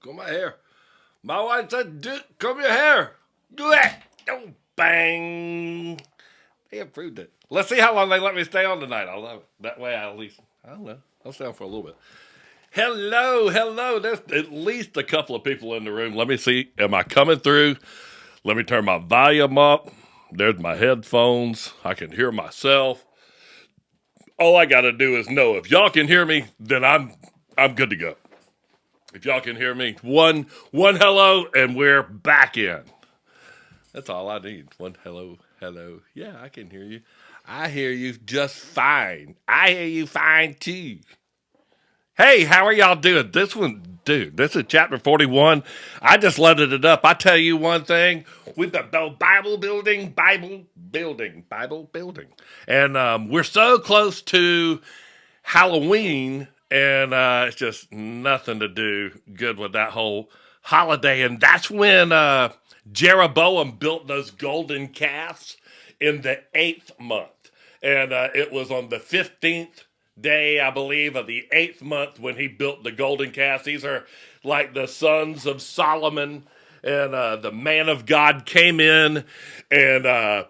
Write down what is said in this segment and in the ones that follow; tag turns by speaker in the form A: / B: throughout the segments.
A: Comb my hair. My wife said, comb your hair. Do it. Oh, bang. They approved it. Let's see how long they let me stay on tonight. I love it. That way I at least, I don't know, I'll stay on for a little bit. Hello. There's at least a couple of people in the room. Let me see. Am I coming through? Let me turn my volume up. There's my headphones. I can hear myself. All I got to do is know if y'all can hear me, then I'm good to go. If y'all can hear me, one hello, and we're back in. That's all I need. One hello. Yeah, I can hear you. I hear you just fine. I hear you fine too. Hey, how are y'all doing? This one, dude, this is chapter 41. I just loaded it up. I tell you one thing, with the Bible building. And we're so close to Halloween, and it's just nothing to do good with that whole holiday. And that's when Jeroboam built those golden calves in the 8th month. And it was on the 15th day, I believe, of the 8th month when he built the golden calves. These are like the sons of Solomon. And the man of God came in and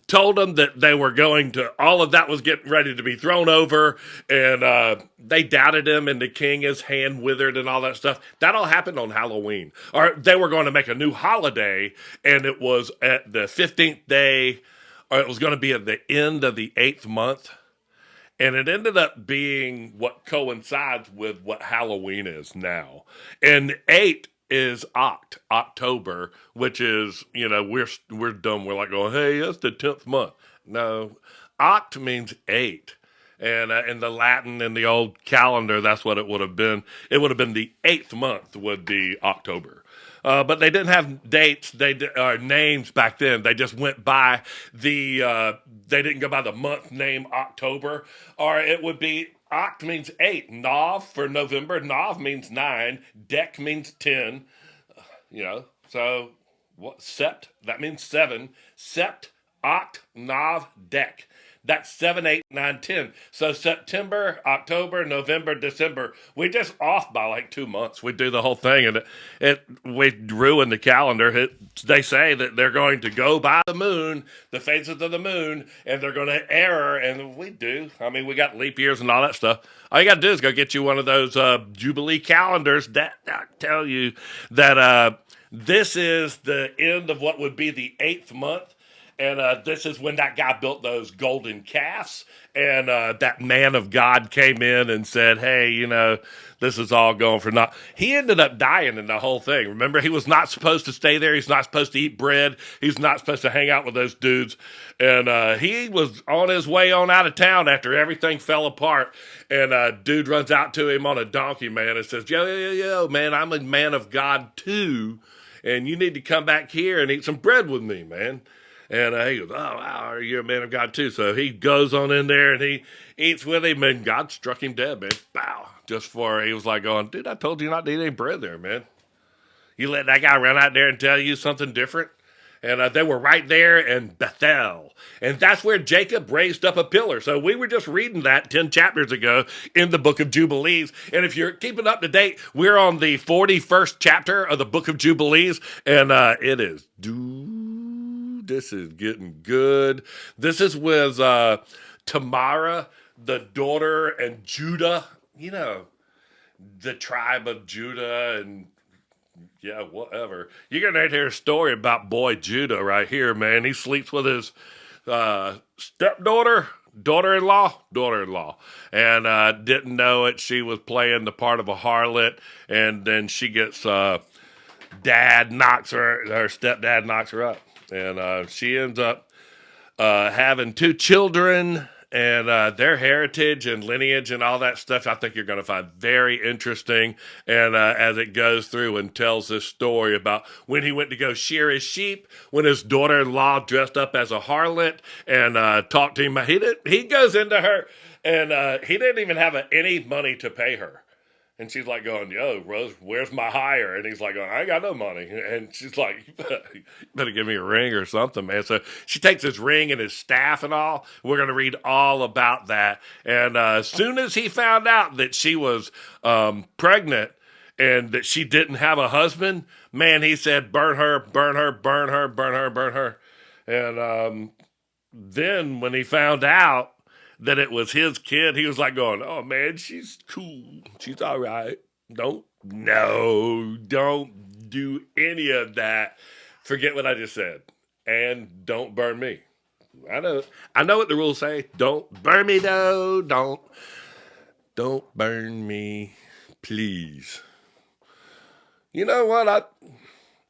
A: told them that they were going to, all of that was getting ready to be thrown over, and they doubted him, and the king, his hand withered and all that stuff. That all happened on Halloween. Or they were going to make a new holiday, and it was at the 15th day, or it was going to be at the end of the 8th month. And it ended up being what coincides with what Halloween is now. And 8 is October, which is, we're dumb. We're like going, hey, that's the 10th month. No, Oct means 8. And in the Latin, in the old calendar, that's what it would have been. It would have been the 8th month would be October. But they didn't have dates, names back then. They just went by they didn't go by the month name October. Or it would be, Oct means 8. Nov for November. Nov means 9. Dec means 10. So what? Sept, that means 7. Sept, Oct, Nov, Dec. That's 7, 8, 9, 10. So September, October, November, December. We just off by like 2 months. We do the whole thing, and we ruin the calendar. They say that they're going to go by the moon, the phases of the moon, and they're going to error, and we do. I mean, we got leap years and all that stuff. All you got to do is go get you one of those Jubilee calendars that tell you that this is the end of what would be the 8th month. And this is when that guy built those golden calves. And that man of God came in and said, hey, this is all going for naught. He ended up dying in the whole thing. Remember, he was not supposed to stay there. He's not supposed to eat bread. He's not supposed to hang out with those dudes. And he was on his way on out of town after everything fell apart. And dude runs out to him on a donkey, man, and says, yo, man, I'm a man of God too. And you need to come back here and eat some bread with me, man. And he goes, oh, wow, you're a man of God too. So he goes on in there and he eats with him, and God struck him dead, man. Bow. Just for, he was like going, dude, I told you not to eat any bread there, man. You let that guy run out there and tell you something different? And they were right there in Bethel. And that's where Jacob raised up a pillar. So we were just reading that 10 chapters ago in the book of Jubilees. And if you're keeping up to date, we're on the 41st chapter of the book of Jubilees. And it is this is getting good. This is with Tamara, the daughter, and Judah, the tribe of Judah, and yeah, whatever. You're going to hear a story about boy Judah right here, man. He sleeps with his stepdaughter, daughter-in-law, and didn't know it. She was playing the part of a harlot, and then she gets, her stepdad knocks her up. And she ends up having 2 children, and their heritage and lineage and all that stuff, I think you're going to find very interesting. And as it goes through and tells this story about when he went to go shear his sheep, when his daughter-in-law dressed up as a harlot and talked to him. He goes into her, and he didn't even have any money to pay her. And she's like going, yo, Rose, where's my hire? And he's like, I ain't got no money. And she's like, you better give me a ring or something, man. So she takes his ring and his staff and all. We're going to read all about that. And as soon as he found out that she was pregnant and that she didn't have a husband, man, he said, burn her, burn her, burn her, burn her, burn her. And then when he found out that it was his kid, he was like going, oh man, she's cool. She's all right. Don't do any of that. Forget what I just said. And don't burn me. I know what the rules say. Don't burn me though. Don't burn me, please. You know what?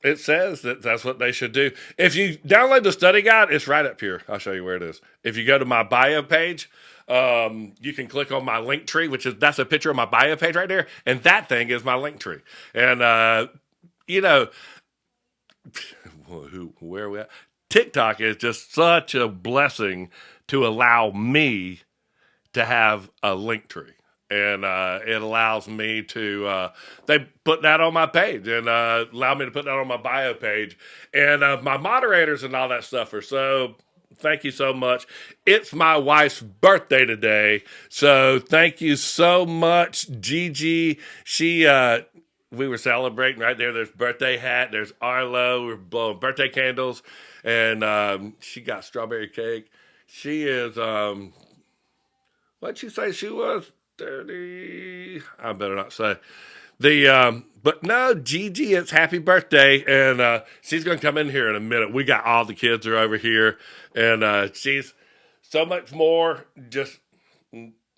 A: It says that that's what they should do. If you download the study guide, it's right up here. I'll show you where it is. If you go to my bio page, you can click on my link tree, that's a picture of my bio page right there, and that thing is my link tree. And you know, where are we at? TikTok is just such a blessing to allow me to have a link tree. And it allows me to, they put that on my page and allow me to put that on my bio page. And my moderators and all that stuff are so, thank you so much. It's my wife's birthday today. So thank you so much, Gigi. We were celebrating right there. There's birthday hat. There's Arlo. We're blowing birthday candles. And she got strawberry cake. She is, what'd she say she was? 30. I better not say. But no, Gigi, it's happy birthday. And she's going to come in here in a minute. We got all the kids are over here. And she's so much more just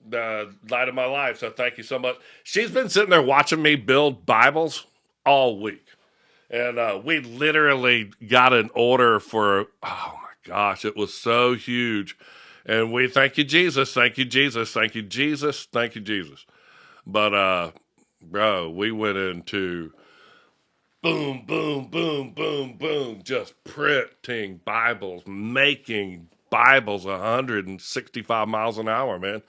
A: the light of my life. So thank you so much. She's been sitting there watching me build Bibles all week. And we literally got an order for, oh my gosh, it was so huge. And we thank you, Jesus. Thank you, Jesus. Thank you, Jesus. Thank you, Jesus. But, bro, we went into boom, boom, boom, boom, boom, just printing Bibles, making Bibles 165 miles an hour, man.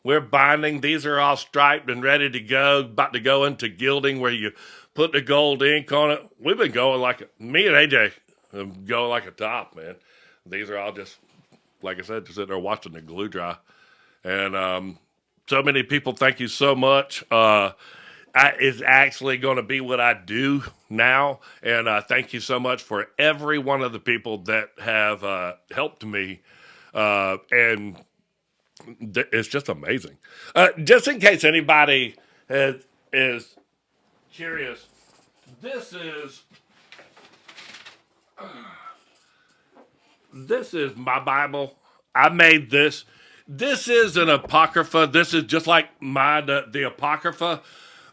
A: We're binding. These are all striped and ready to go, about to go into gilding where you put the gold ink on it. We've been going me and AJ go like a top, man. These are all just, like I said, just sitting there watching the glue dry. And so many people, thank you so much. It's actually going to be what I do now. And thank you so much for every one of the people that have helped me. And it's just amazing. Just in case anybody is curious, this is my Bible. I made this. This is an Apocrypha. This is just like the Apocrypha.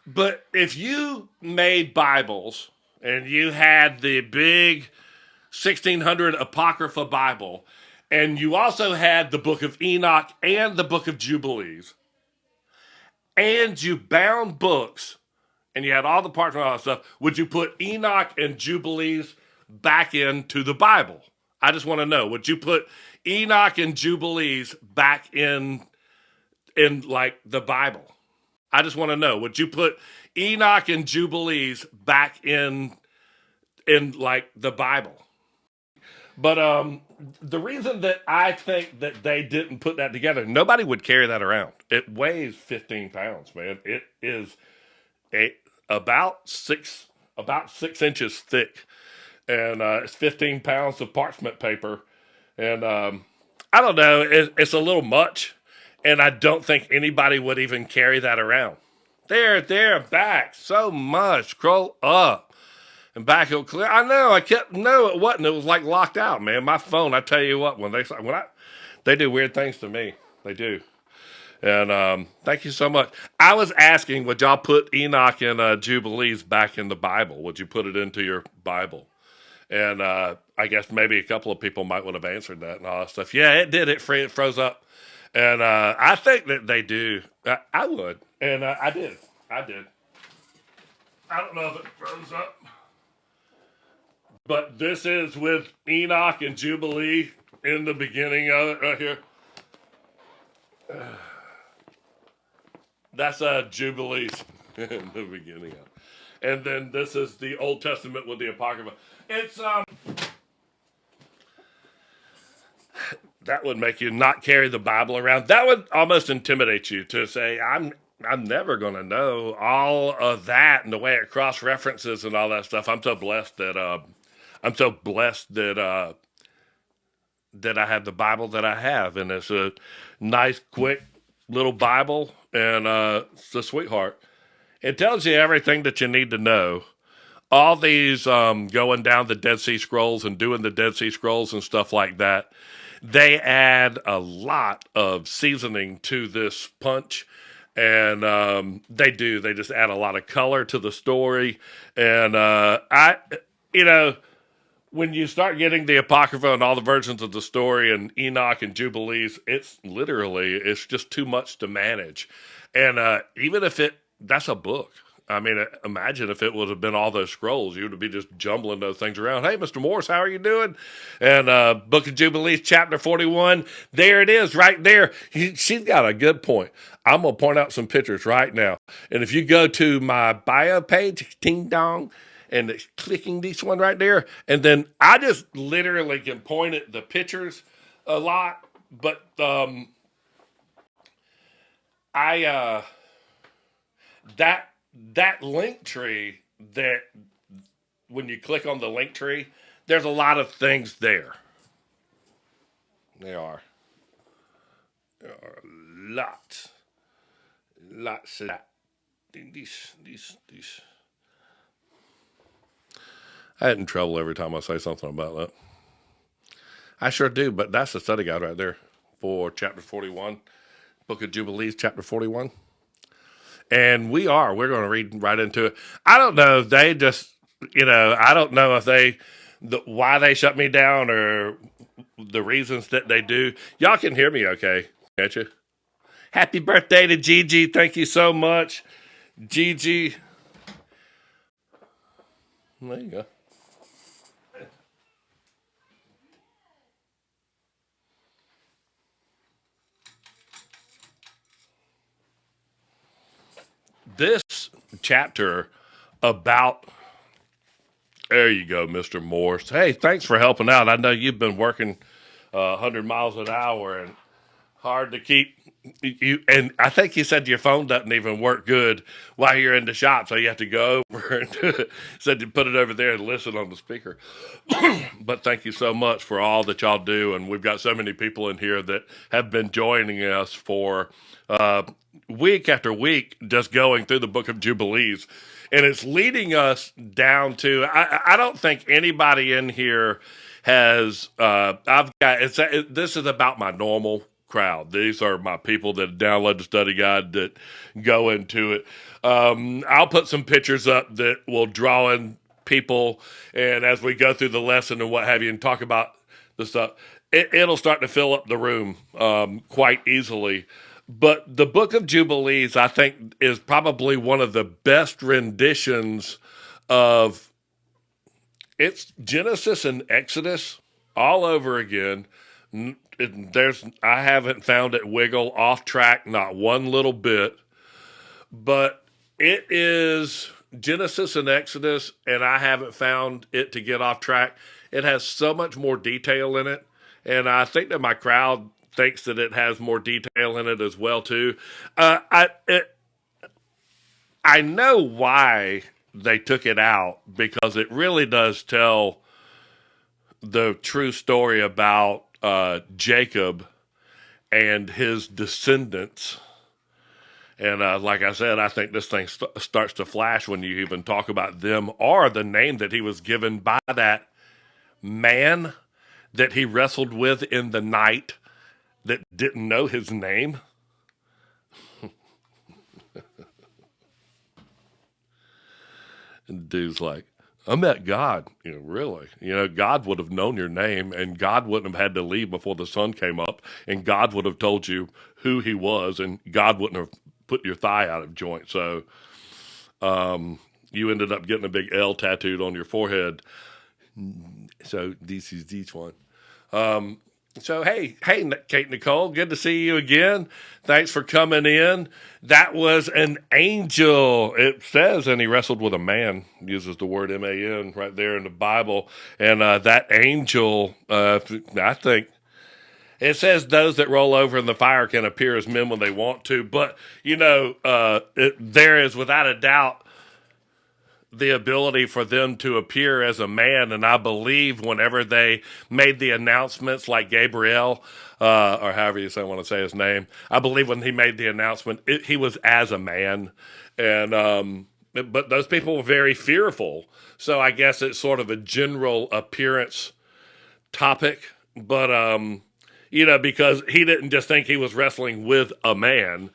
A: But if you made Bibles and you had the big 1600 Apocrypha Bible, and you also had the book of Enoch and the book of Jubilees, and you bound books, and you had all the parts and all that stuff, would you put Enoch and Jubilees back into the Bible? I just want to know, would you put Enoch and Jubilees back in like the Bible? I just want to know, would you put Enoch and Jubilees back in like the Bible? But the reason that I think that they didn't put that together, nobody would carry that around. It weighs 15 pounds, man. It is about 6 inches thick, and it's 15 pounds of parchment paper. And I don't know, it's a little much, and I don't think anybody would even carry that around. There, back, so much. Scroll up. And back it'll clear. I know. No, it wasn't. It was like locked out, man. My phone. I tell you what, they do weird things to me. They do. And thank you so much. I was asking, would y'all put Enoch and Jubilees back in the Bible? Would you put it into your Bible? And I guess maybe a couple of people might would have answered that and all that stuff. Yeah, it did. It froze up. And I think that they do. I would. And I did. I don't know if it froze up. But this is with Enoch and Jubilee in the beginning of it right here. That's Jubilees in the beginning of it. And then this is the Old Testament with the Apocrypha. It's that would make you not carry the Bible around. That would almost intimidate you to say, I'm I'm never going to know all of that and the way it cross references and all that stuff. I'm so blessed that I have the Bible that I have, and it's a nice, quick little Bible, and it's a sweetheart. It tells you everything that you need to know. All these going down the Dead Sea Scrolls and doing the Dead Sea Scrolls and stuff like that, they add a lot of seasoning to this punch. And they do. They just add a lot of color to the story. And you know, when you start getting the Apocrypha and all the versions of the story and Enoch and Jubilees, it's just too much to manage. And even if that's a book. I mean, imagine if it would have been all those scrolls, you would be just jumbling those things around. Hey, Mr. Morris, how are you doing? And Book of Jubilees, chapter 41, there it is right there. She's got a good point. I'm going to point out some pictures right now. And if you go to my bio page, ting dong, and it's clicking this one right there, and then I just literally can point at the pictures a lot, but I that link tree, that when you click on the link tree, there's a lot of things there. There are lots of that. These. I get in trouble every time I say something about that. I sure do, but that's the study guide right there for chapter 41, Book of Jubilees, chapter 41. And we're going to read right into it. I don't know. They just, I don't know if why they shut me down or the reasons that they do. Y'all can hear me okay, can't you? Happy birthday to Gigi. Thank you so much, Gigi. There you go. This chapter about, there you go, Mr. Morse. Hey, thanks for helping out. I know you've been working 100 miles an hour and hard to keep you. And I think you said your phone doesn't even work good while you're in the shop, so you have to go over and said you put it over there and listen on the speaker. But thank you so much for all that y'all do, and we've got so many people in here that have been joining us for week after week, just going through the Book of Jubilees. And it's leading us down to, I don't think anybody in here has, this is about my normal crowd. These are my people that download the study guide, that go into it. I'll put some pictures up that will draw in people, and as we go through the lesson and what have you and talk about the stuff, it'll start to fill up the room quite easily. But the Book of Jubilees, I think, is probably one of the best renditions of, it's Genesis and Exodus all over again. I haven't found it wiggle off track, not one little bit. But it is Genesis and Exodus, and I haven't found it to get off track. It has so much more detail in it, and I think that my crowd thinks that it has more detail in it as well too. I know why they took it out, because it really does tell the true story about Jacob and his descendants. And like I said, I think this thing starts to flash when you even talk about them, or the name that he was given by that man that he wrestled with in the night that didn't know his name. And dude's like, I met God. Really? God would have known your name, and God wouldn't have had to leave before the sun came up, and God would have told you who he was, and God wouldn't have put your thigh out of joint. So you ended up getting a big L tattooed on your forehead. So this is this one. So, hey, Kate Nicole, good to see you again. Thanks for coming in. That was an angel. It says, and he wrestled with a man, uses the word M-A-N right there in the Bible. And that angel, I think, It says those that roll over in the fire can appear as men when they want to, but there is without a doubt the ability for them to appear as a man. And I believe whenever they made the announcements, like Gabriel, or however you want to say his name, I believe when he made the announcement, he was as a man. And, but those people were very fearful. So I guess it's sort of a general appearance topic. But, because he didn't just think he was wrestling with a man,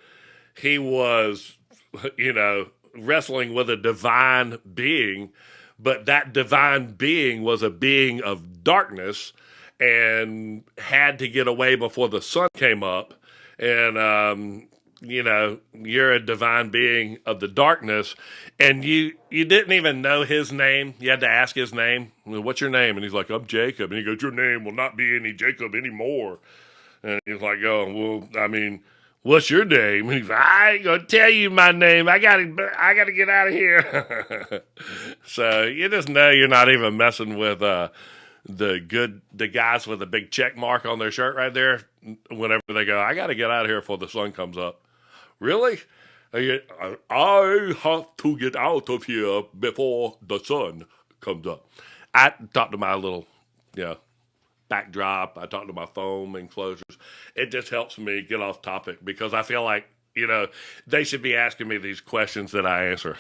A: he was, wrestling with a divine being, but that divine being was a being of darkness and had to get away before the sun came up. And, you're a divine being of the darkness, and you didn't even know his name. You had to ask his name. What's your name? And he's like, I'm Jacob. And he goes, your name will not be any Jacob anymore. And he's like, oh, well, I mean, what's your name? And he's like, I ain't gonna tell you my name. I gotta get out of here. So you just know you're not even messing with the guys with a big check mark on their shirt right there. Whenever they go, I gotta get out of here before the sun comes up. Really? I have to get out of here before the sun comes up. I talked to my little, backdrop. I talk to my foam enclosures. It just helps me get off topic because I feel like, they should be asking me these questions that I answer.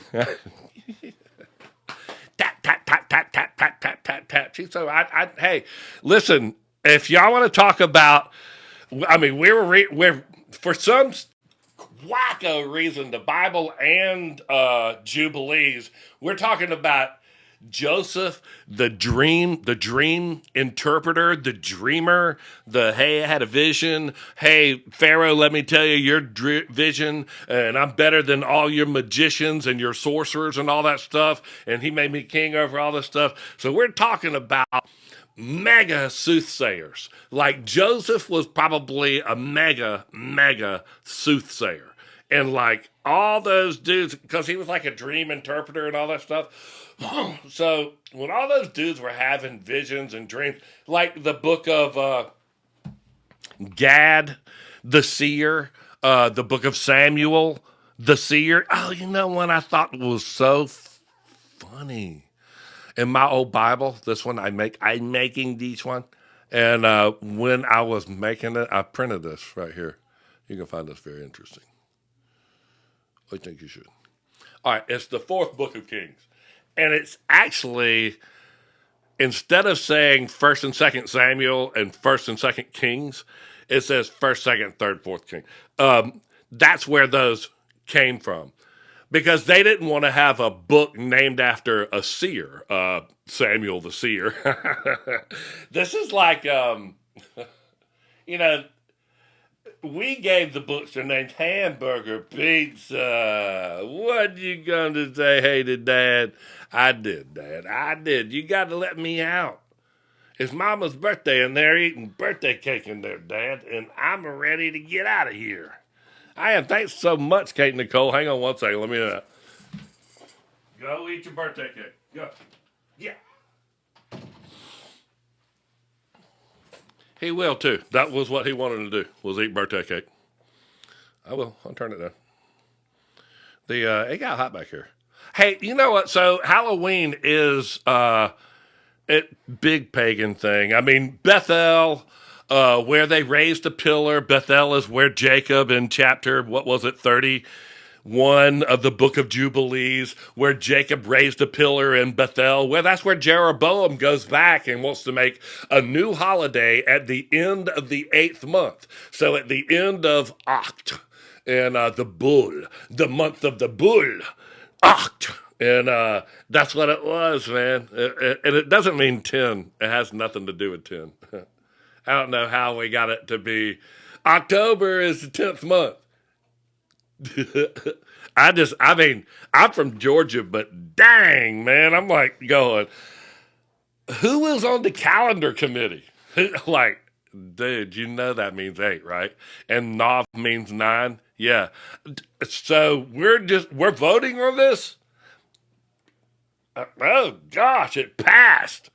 A: Tap, tap, tap, tap, tap, tap, tap, tap, tap. So hey, listen, if y'all want to talk about, we're for some wacko reason, the Bible and Jubilees, we're talking about Joseph, the dream interpreter, the dreamer, hey, I had a vision. Hey, Pharaoh, let me tell you your vision, and I'm better than all your magicians and your sorcerers and all that stuff. And he made me king over all this stuff. So we're talking about mega soothsayers. Like Joseph was probably a mega soothsayer. And like all those dudes, because he was like a dream interpreter and all that stuff. So when all those dudes were having visions and dreams, like the book of Gad, the seer, the book of Samuel, the seer. Oh, you know what I thought was so funny? In my old Bible, this one I'm making this one. And when I was making it, I printed this right here. You can find this very interesting. I think you should. All right, it's the fourth book of Kings. And it's actually, instead of saying 1st and 2nd Samuel and 1st and 2nd Kings, it says 1st, 2nd, 3rd, 4th King. That's where those came from. Because they didn't want to have a book named after a seer, Samuel the seer. This is like, we gave the books their names Hamburger, Pizza. What you going to say, hey to Dad? I did, Dad. I did. You got to let me out. It's Mama's birthday, and they're eating birthday cake in there, Dad, and I'm ready to get out of here. I am. Thanks so much, Kate Nicole. Hang on one second. Let me go eat your birthday cake. Go. Yeah. He will too. That was what he wanted to do, was eat birthday cake. I will. I'll turn it down. It got hot back here. Hey, you know what? So Halloween is a big pagan thing. I mean, Bethel, where they raised a pillar. Bethel is where Jacob in chapter, 31 of the book of Jubilees, where Jacob raised a pillar in Bethel, where that's where Jeroboam goes back and wants to make a new holiday at the end of the 8th month. So at the end of Oct, and the bull, the month of the bull, Oct. And that's what it was, man. And it doesn't mean 10. It has nothing to do with 10. I don't know how we got it to be. October is the 10th month. I'm from Georgia, but dang, man, I'm like going, who was on the calendar committee? Like, dude, you know that means 8, right? And Nov means 9. Yeah. So we're voting on this? Oh, gosh, it passed.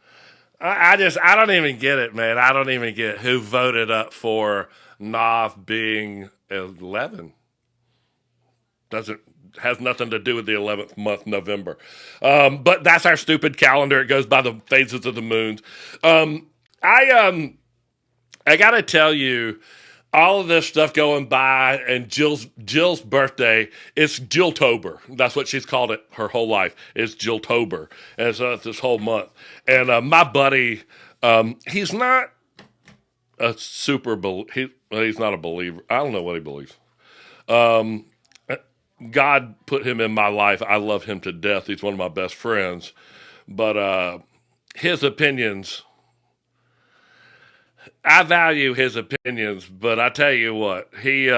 A: I don't even get it, man. I don't even get who voted up for Nov being 11. Doesn't has nothing to do with the 11th month, November. But that's our stupid calendar. It goes by the phases of the moons. Um, I gotta tell you, all of this stuff going by, and Jill's birthday. It's Jilltober. That's what she's called it her whole life. It's Jilltober, and so it's this whole month. And my buddy, he's not a he's not a believer. I don't know what he believes. God put him in my life. I love him to death. He's one of my best friends, but his opinions I value his opinions, but I tell you what, he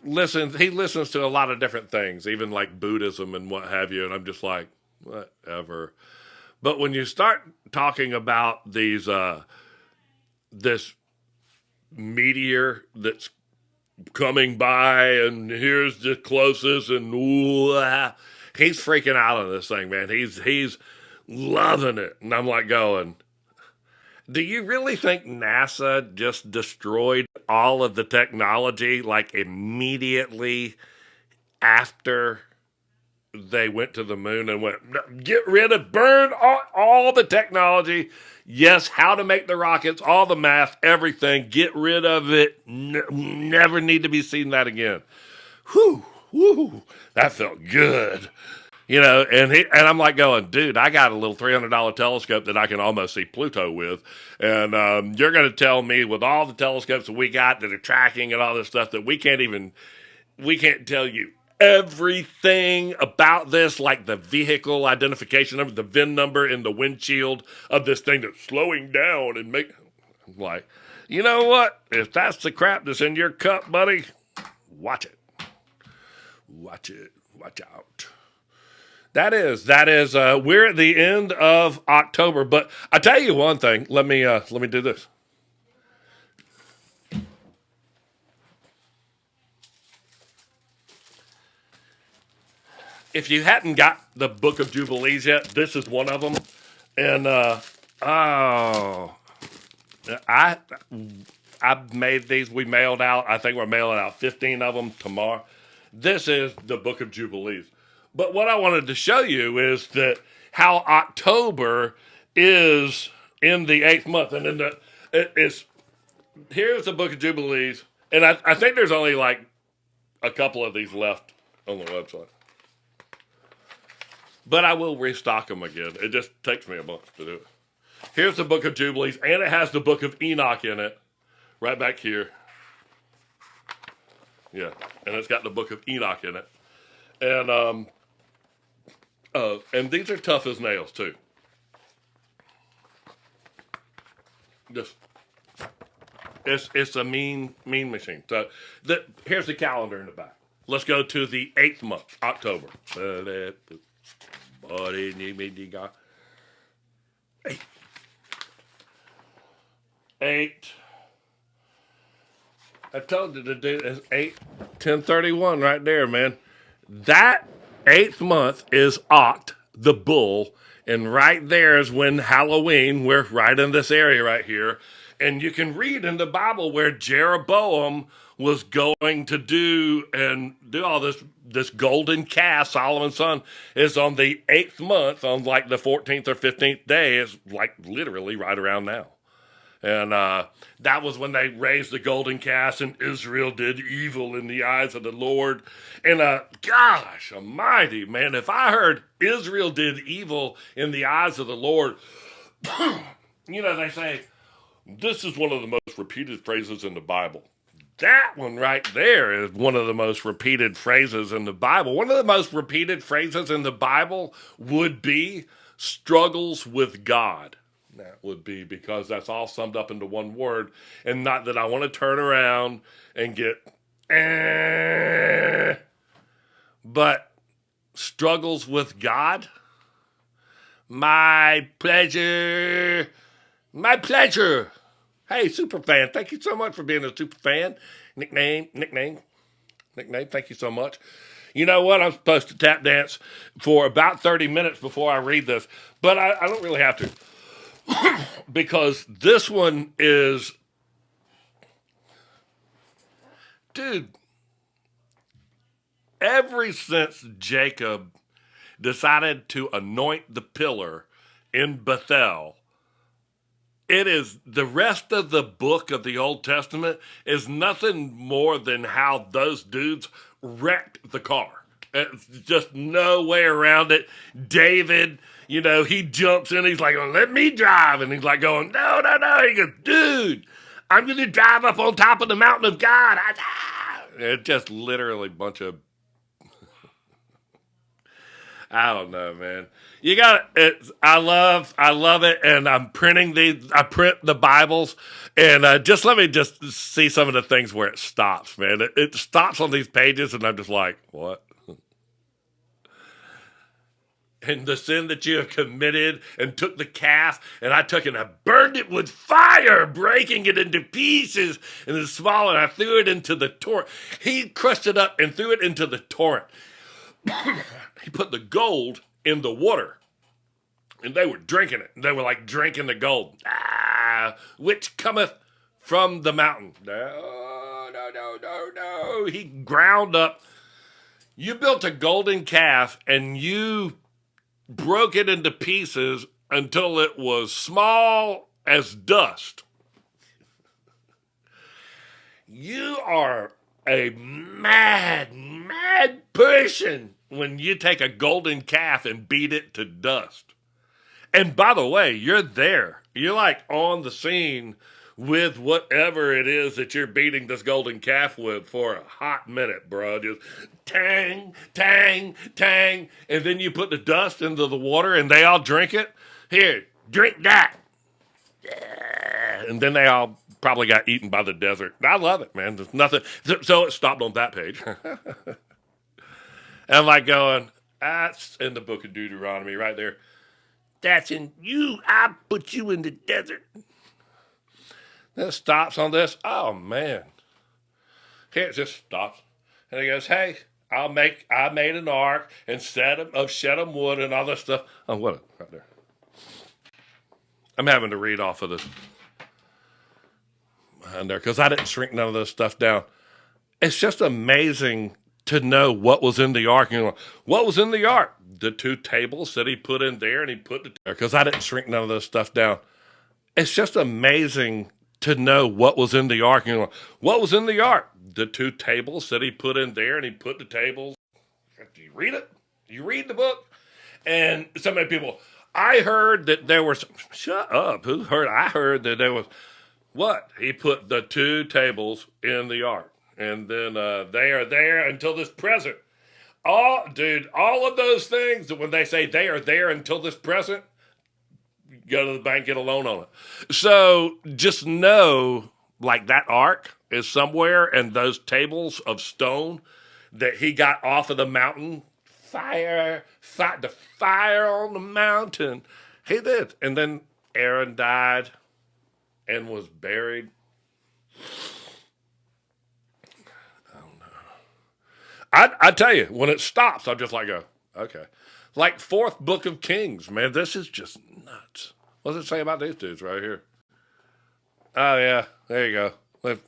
A: listens to a lot of different things, even like Buddhism and what have you, and I'm just like, whatever. But when you start talking about this meteor that's coming by and here's the closest and he's freaking out on this thing, man. He's loving it. And I'm like going, do you really think NASA just destroyed all of the technology like immediately after they went to the moon and went, "No, get rid of, burn all the technology. Yes, how to make the rockets, all the math, everything. Get rid of it. Never need to be seen that again." Whew, whew, that felt good. And I'm like going, dude, I got a little $300 telescope that I can almost see Pluto with, and you're going to tell me with all the telescopes that we got that are tracking and all this stuff that we can't tell you everything about this, like the vehicle identification number, the VIN number in the windshield of this thing that's slowing down and make. I'm like, you know what? If that's the crap that's in your cup, buddy, watch it. Watch it. Watch out. That is. We're at the end of October, but I tell you one thing. Let me do this. If you hadn't got the Book of Jubilees yet, this is one of them. And oh, I made these. We mailed out. I think we're mailing out 15 of them tomorrow. This is the Book of Jubilees. But what I wanted to show you is that how October is in the 8th month, and here's the Book of Jubilees, and I think there's only like a couple of these left on the website. But I will restock them again. It just takes me a month to do it. Here's the Book of Jubilees, and it has the Book of Enoch in it, right back here. Yeah, and it's got the Book of Enoch in it. And these are tough as nails, too. Just, it's a mean machine. So here's the calendar in the back. Let's go to the 8th month, October. 8. I told you to do this 8/10/31 right there, man. That 8th month is Oct, the bull, and right there is when Halloween, we're right in this area right here, and you can read in the Bible where Jeroboam was going to do all this golden calf, Solomon's son, is on the 8th month, on like the 14th or 15th day, is like literally right around now. And that was when they raised the golden calf, and Israel did evil in the eyes of the Lord. And gosh almighty, man, if I heard Israel did evil in the eyes of the Lord, they say, this is one of the most repeated phrases in the Bible. That one right there is one of the most repeated phrases in the Bible. One of the most repeated phrases in the Bible would be struggles with God. That would be, because that's all summed up into one word, and not that I want to turn around and get, but struggles with God. My pleasure. My pleasure. Hey, Superfan, thank you so much for being a Superfan. Nickname, thank you so much. You know what? I'm supposed to tap dance for about 30 minutes before I read this, but I don't really have to. because this one is, dude, ever since Jacob decided to anoint the pillar in Bethel, it is the rest of the book of the Old Testament is nothing more than how those dudes wrecked the car. It's just no way around it. David, he jumps in. He's like, "Oh, let me drive." And he's like going, "No, no, no." He goes, "Dude, I'm going to drive up on top of the mountain of God." It's just literally a bunch of, I don't know, man. You got it. I love it, and I'm printing these. I print the Bibles, and just let me just see some of the things where it stops, man. It stops on these pages, and I'm just like, what? And the sin that you have committed, and took the calf, and I took and I burned it with fire, breaking it into pieces, and then small, and I threw it into the torrent. He crushed it up and threw it into the torrent. He put the gold in the water, and they were drinking it. They were like drinking the gold, which cometh from the mountain. No, no, no, no, no. He ground up. You built a golden calf, and you broke it into pieces until it was small as dust. You are a mad, mad person when you take a golden calf and beat it to dust. And by the way, you're there. You're like on the scene with whatever it is that you're beating this golden calf with for a hot minute, bro. Just tang, tang, tang. And then you put the dust into the water and they all drink it. Here, drink that. And then they all probably got eaten by the desert. I love it, man. There's nothing. So it stopped on that page. And I'm like going, that's in the book of Deuteronomy right there. That's in you. I put you in the desert. Then it stops on this. Oh, man. Here it just stops. And he goes, hey, I made an ark and of shittim wood and all this stuff. Oh, what? Right there. I'm having to read off of this behind there because I didn't shrink none of this stuff down. It's just amazing to know what was in the ark. What was in the ark? The 2 tables that he put in there, and he put the, because I didn't shrink none of this stuff down. It's just amazing to know what was in the ark. What was in the ark? The 2 tables that he put in there, and he put the tables. Do you read it? You read the book? And so many people, I heard that there was, shut up, who heard? I heard that there was, what? He put the 2 tables in the ark. And then they are there until this present. All of those things that when they say they are there until this present, go to the bank, get a loan on it. So just know, like that ark is somewhere, and those tables of stone that he got off of the mountain, the fire on the mountain. He did. And then Aaron died and was buried. I tell you, when it stops, I'm just like, okay. Like 4th book of Kings, man, this is just nuts. What does it say about these dudes right here? Oh, yeah, there you go.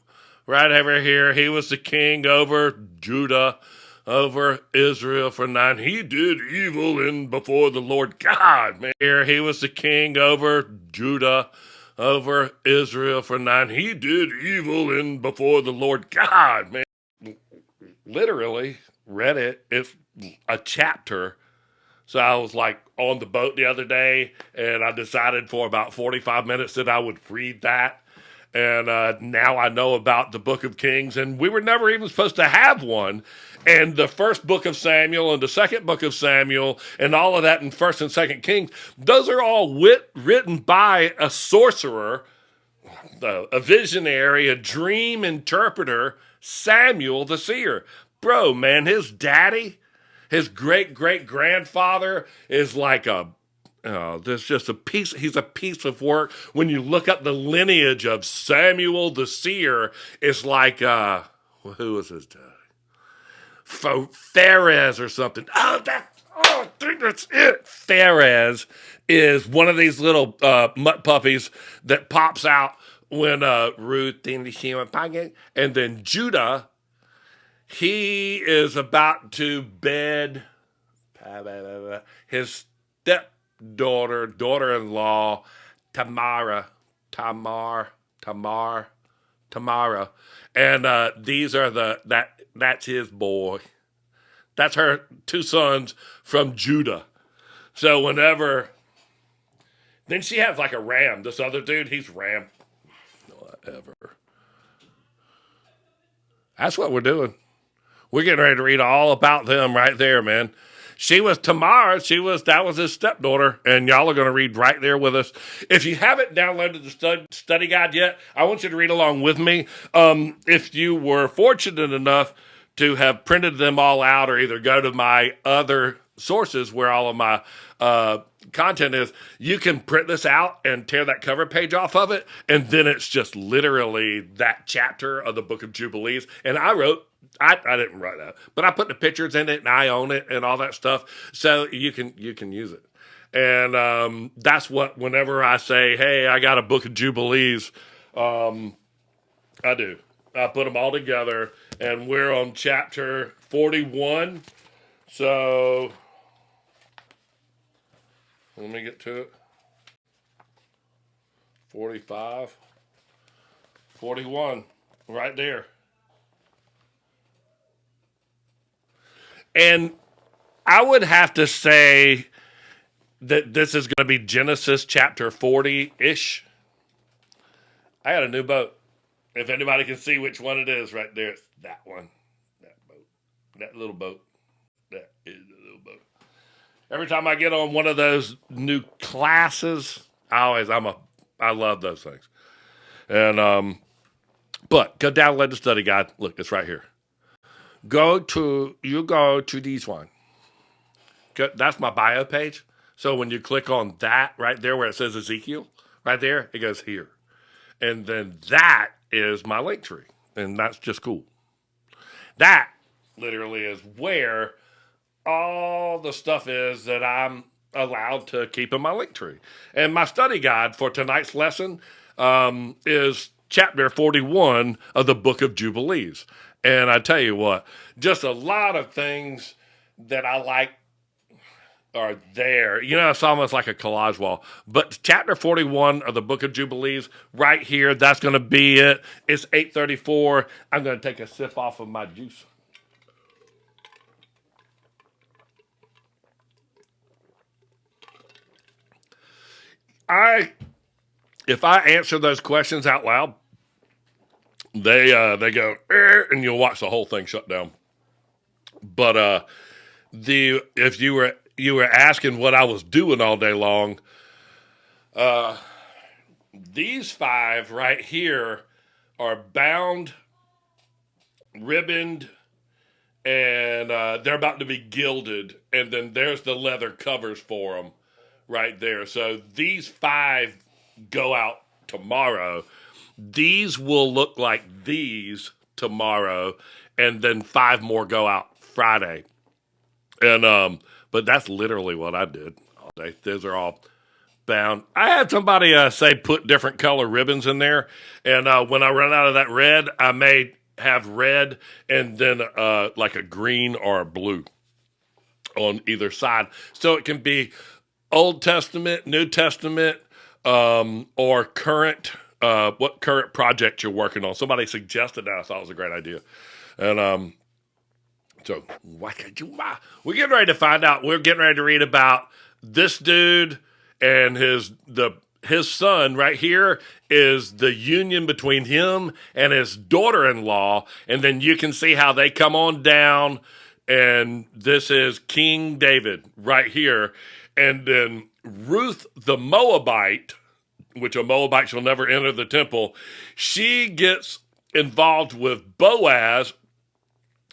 A: Right over here, he was the king over Judah, over Israel for 9. He did evil before the Lord God, man. Here, he was the king over Judah, over Israel for 9. He did evil before the Lord God, man. Literally read it. It's a chapter. So I was like on the boat the other day, and I decided for about 45 minutes that I would read that. And now I know about the book of Kings, and we were never even supposed to have one. And the 1st book of Samuel and the 2nd book of Samuel and all of that in 1st and 2nd Kings, those are all written by a sorcerer, a visionary, a dream interpreter, Samuel the seer. Bro, man, his daddy, his great-great-grandfather is like there's just he's a piece of work. When you look up the lineage of Samuel the seer, it's like, who was his dad? Phares or something. I think that's it. Phares is one of these little mutt puppies that pops out when Ruth in the Shema pocket. And then Judah, he is about to bed his stepdaughter, daughter-in-law, Tamara. And these are that's his boy. That's her two sons from Judah. So then she has like a ram. This other dude, he's ram. Whatever. That's what we're doing. We're getting ready to read all about them right there, man. She was Tamara. That was his stepdaughter, and y'all are going to read right there with us. If you haven't downloaded the study guide yet, I want you to read along with me. If you were fortunate enough to have printed them all out, or either go to my other sources where all of my content is, you can print this out and tear that cover page off of it, and then it's just literally that chapter of the Book of Jubilees. And I didn't write that, but I put the pictures in it and I own it and all that stuff, so you can use it. And that's what, whenever I say, hey, I got a Book of Jubilees, I do. I put them all together, and we're on chapter 41. So let me get to it. 45, 41, right there. And I would have to say that this is going to be Genesis chapter 40-ish. I got a new boat. If anybody can see which one it is right there, it's that one. That boat. That little boat. That is the little boat. Every time I get on one of those new classes, I love those things. And but go download the study guide. Look, it's right here. Go to this one. That's my bio page. So when you click on that right there where it says Ezekiel, right there, it goes here. And then that is my link tree. And that's just cool. That literally is where all the stuff is that I'm allowed to keep in my link tree. And my study guide for tonight's lesson is chapter 41 of the Book of Jubilees. And I tell you what, just a lot of things that I like are there. You know, it's almost like a collage wall. But chapter 41 of the Book of Jubilees, right here, that's going to be it. It's 8:34. I'm going to take a sip off of my juice. If I answer those questions out loud, they go, and you'll watch the whole thing shut down. But if you were asking what I was doing all day long, these 5 right here are bound, ribboned, and they're about to be gilded, and then there's the leather covers for them right there. So these 5 go out tomorrow. These will look like these tomorrow, and then 5 more go out Friday. And but that's literally what I did all day. Those are all bound. I had somebody say put different color ribbons in there, and when I run out of that red, I may have red and then like a green or a blue on either side, so it can be Old Testament, New Testament, or current. What current project you're working on? Somebody suggested that. I thought it was a great idea, and so we're getting ready to find out. We're getting ready to read about this dude and his son right here is the union between him and his daughter-in-law, and then you can see how they come on down. And this is King David right here, and then Ruth the Moabite, which a Moabite shall never enter the temple, she gets involved with Boaz,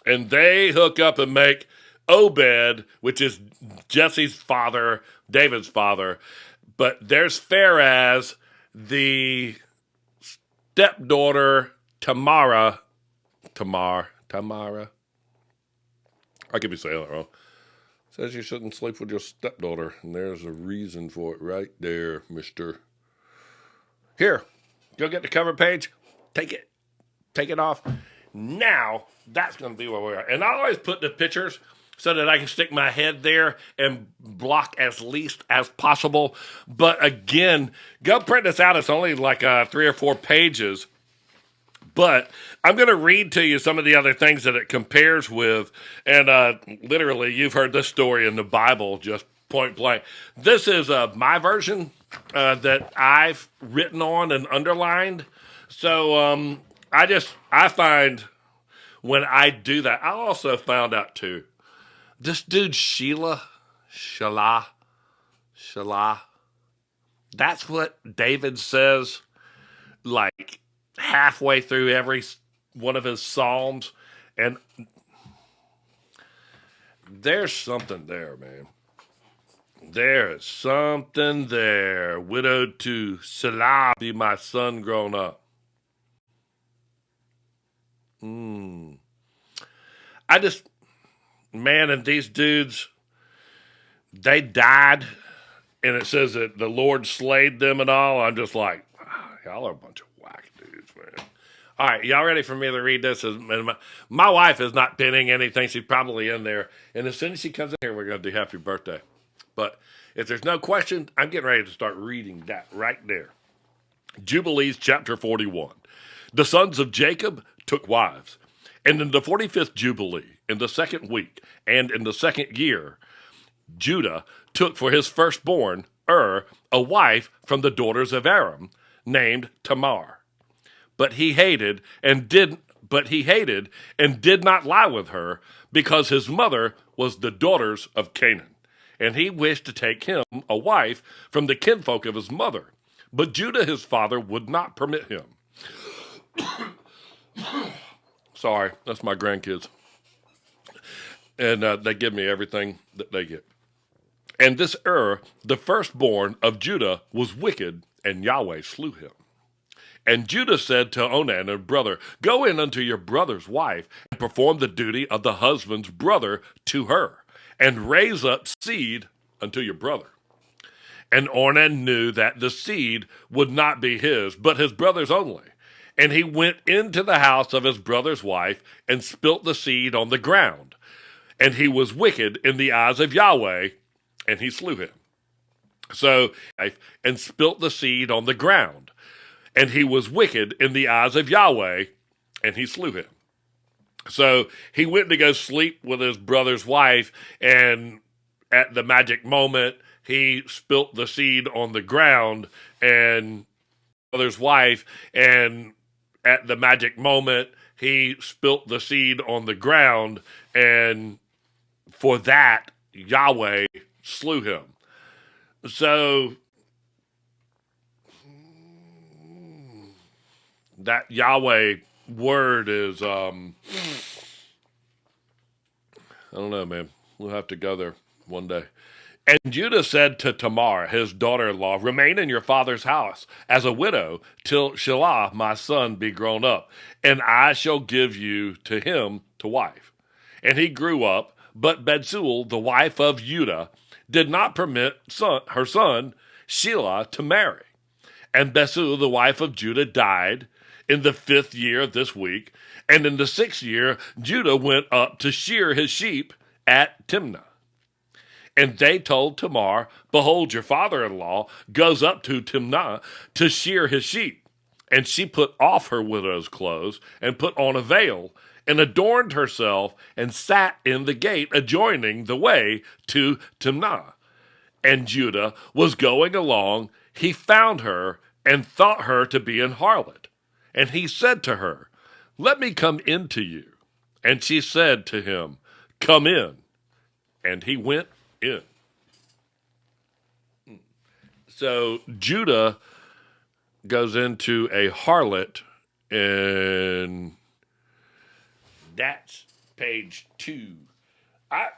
A: and they hook up and make Obed, which is Jesse's father, David's father. But there's Pharaz, the stepdaughter, Tamara. I could be saying that wrong. Says you shouldn't sleep with your stepdaughter, and there's a reason for it right there, mister. Here, go get the cover page. Take it. Take it off. Now, that's going to be where we are. And I always put the pictures so that I can stick my head there and block as least as possible. But again, go print this out. It's only like 3 or 4 pages. But I'm going to read to you some of the other things that it compares with. And literally, you've heard this story in the Bible, just point blank. This is my version that I've written on and underlined. So I find when I do that, I also found out too, this dude Shelah, that's what David says, like halfway through every one of his Psalms. And there's something there, man. There is something there. Widowed to Selah be my son grown up. And these dudes, they died, and it says that the Lord slayed them and all. I'm just like, y'all are a bunch of whack dudes, man. All right, y'all ready for me to read this? My wife is not pinning anything. She's probably in there. And as soon as she comes in here, we're going to do happy birthday. But if there's no question, I'm getting ready to start reading that right there. Jubilees chapter 41. The sons of Jacob took wives. And in the 45th Jubilee, in the second week, and in the second year, Judah took for his firstborn, a wife from the daughters of Aram, named Tamar. But he hated and did not lie with her, because his mother was the daughters of Canaan. And he wished to take him a wife from the kinfolk of his mother. But Judah his father would not permit him. Sorry, that's my grandkids. And they give me everything that they get. And this the firstborn of Judah, was wicked, and Yahweh slew him. And Judah said to Onan, his brother, go in unto your brother's wife, and perform the duty of the husband's brother to her, and raise up seed unto your brother. And Onan knew that the seed would not be his, but his brother's only. And he went into the house of his brother's wife, and spilt the seed on the ground. And he was wicked in the eyes of Yahweh, and he slew him. So, and spilt the seed on the ground. And he was wicked in the eyes of Yahweh, and he slew him. So he went to go sleep with his brother's wife, and at the magic moment, he spilt the seed on the ground, and brother's wife, and at the magic moment, he spilt the seed on the ground, and for that, Yahweh slew him. So that Yahweh word is, I don't know, man. We'll have to go there one day. And Judah said to Tamar, his daughter-in-law, remain in your father's house as a widow till Shelah, my son, be grown up, and I shall give you to him to wife. And he grew up, but Bethuel, the wife of Judah, did not permit her son Shelah to marry. And Bethuel, the wife of Judah, died in the 5th year of this week, and in the 6th year Judah went up to shear his sheep at Timnah. And they told Tamar, behold, your father-in-law goes up to Timnah to shear his sheep. And she put off her widow's clothes, and put on a veil, and adorned herself, and sat in the gate adjoining the way to Timnah. And Judah was going along, he found her, and thought her to be an harlot. And he said to her, let me come in to you. And she said to him, come in. And he went in. So Judah goes into a harlot, and that's page 2. I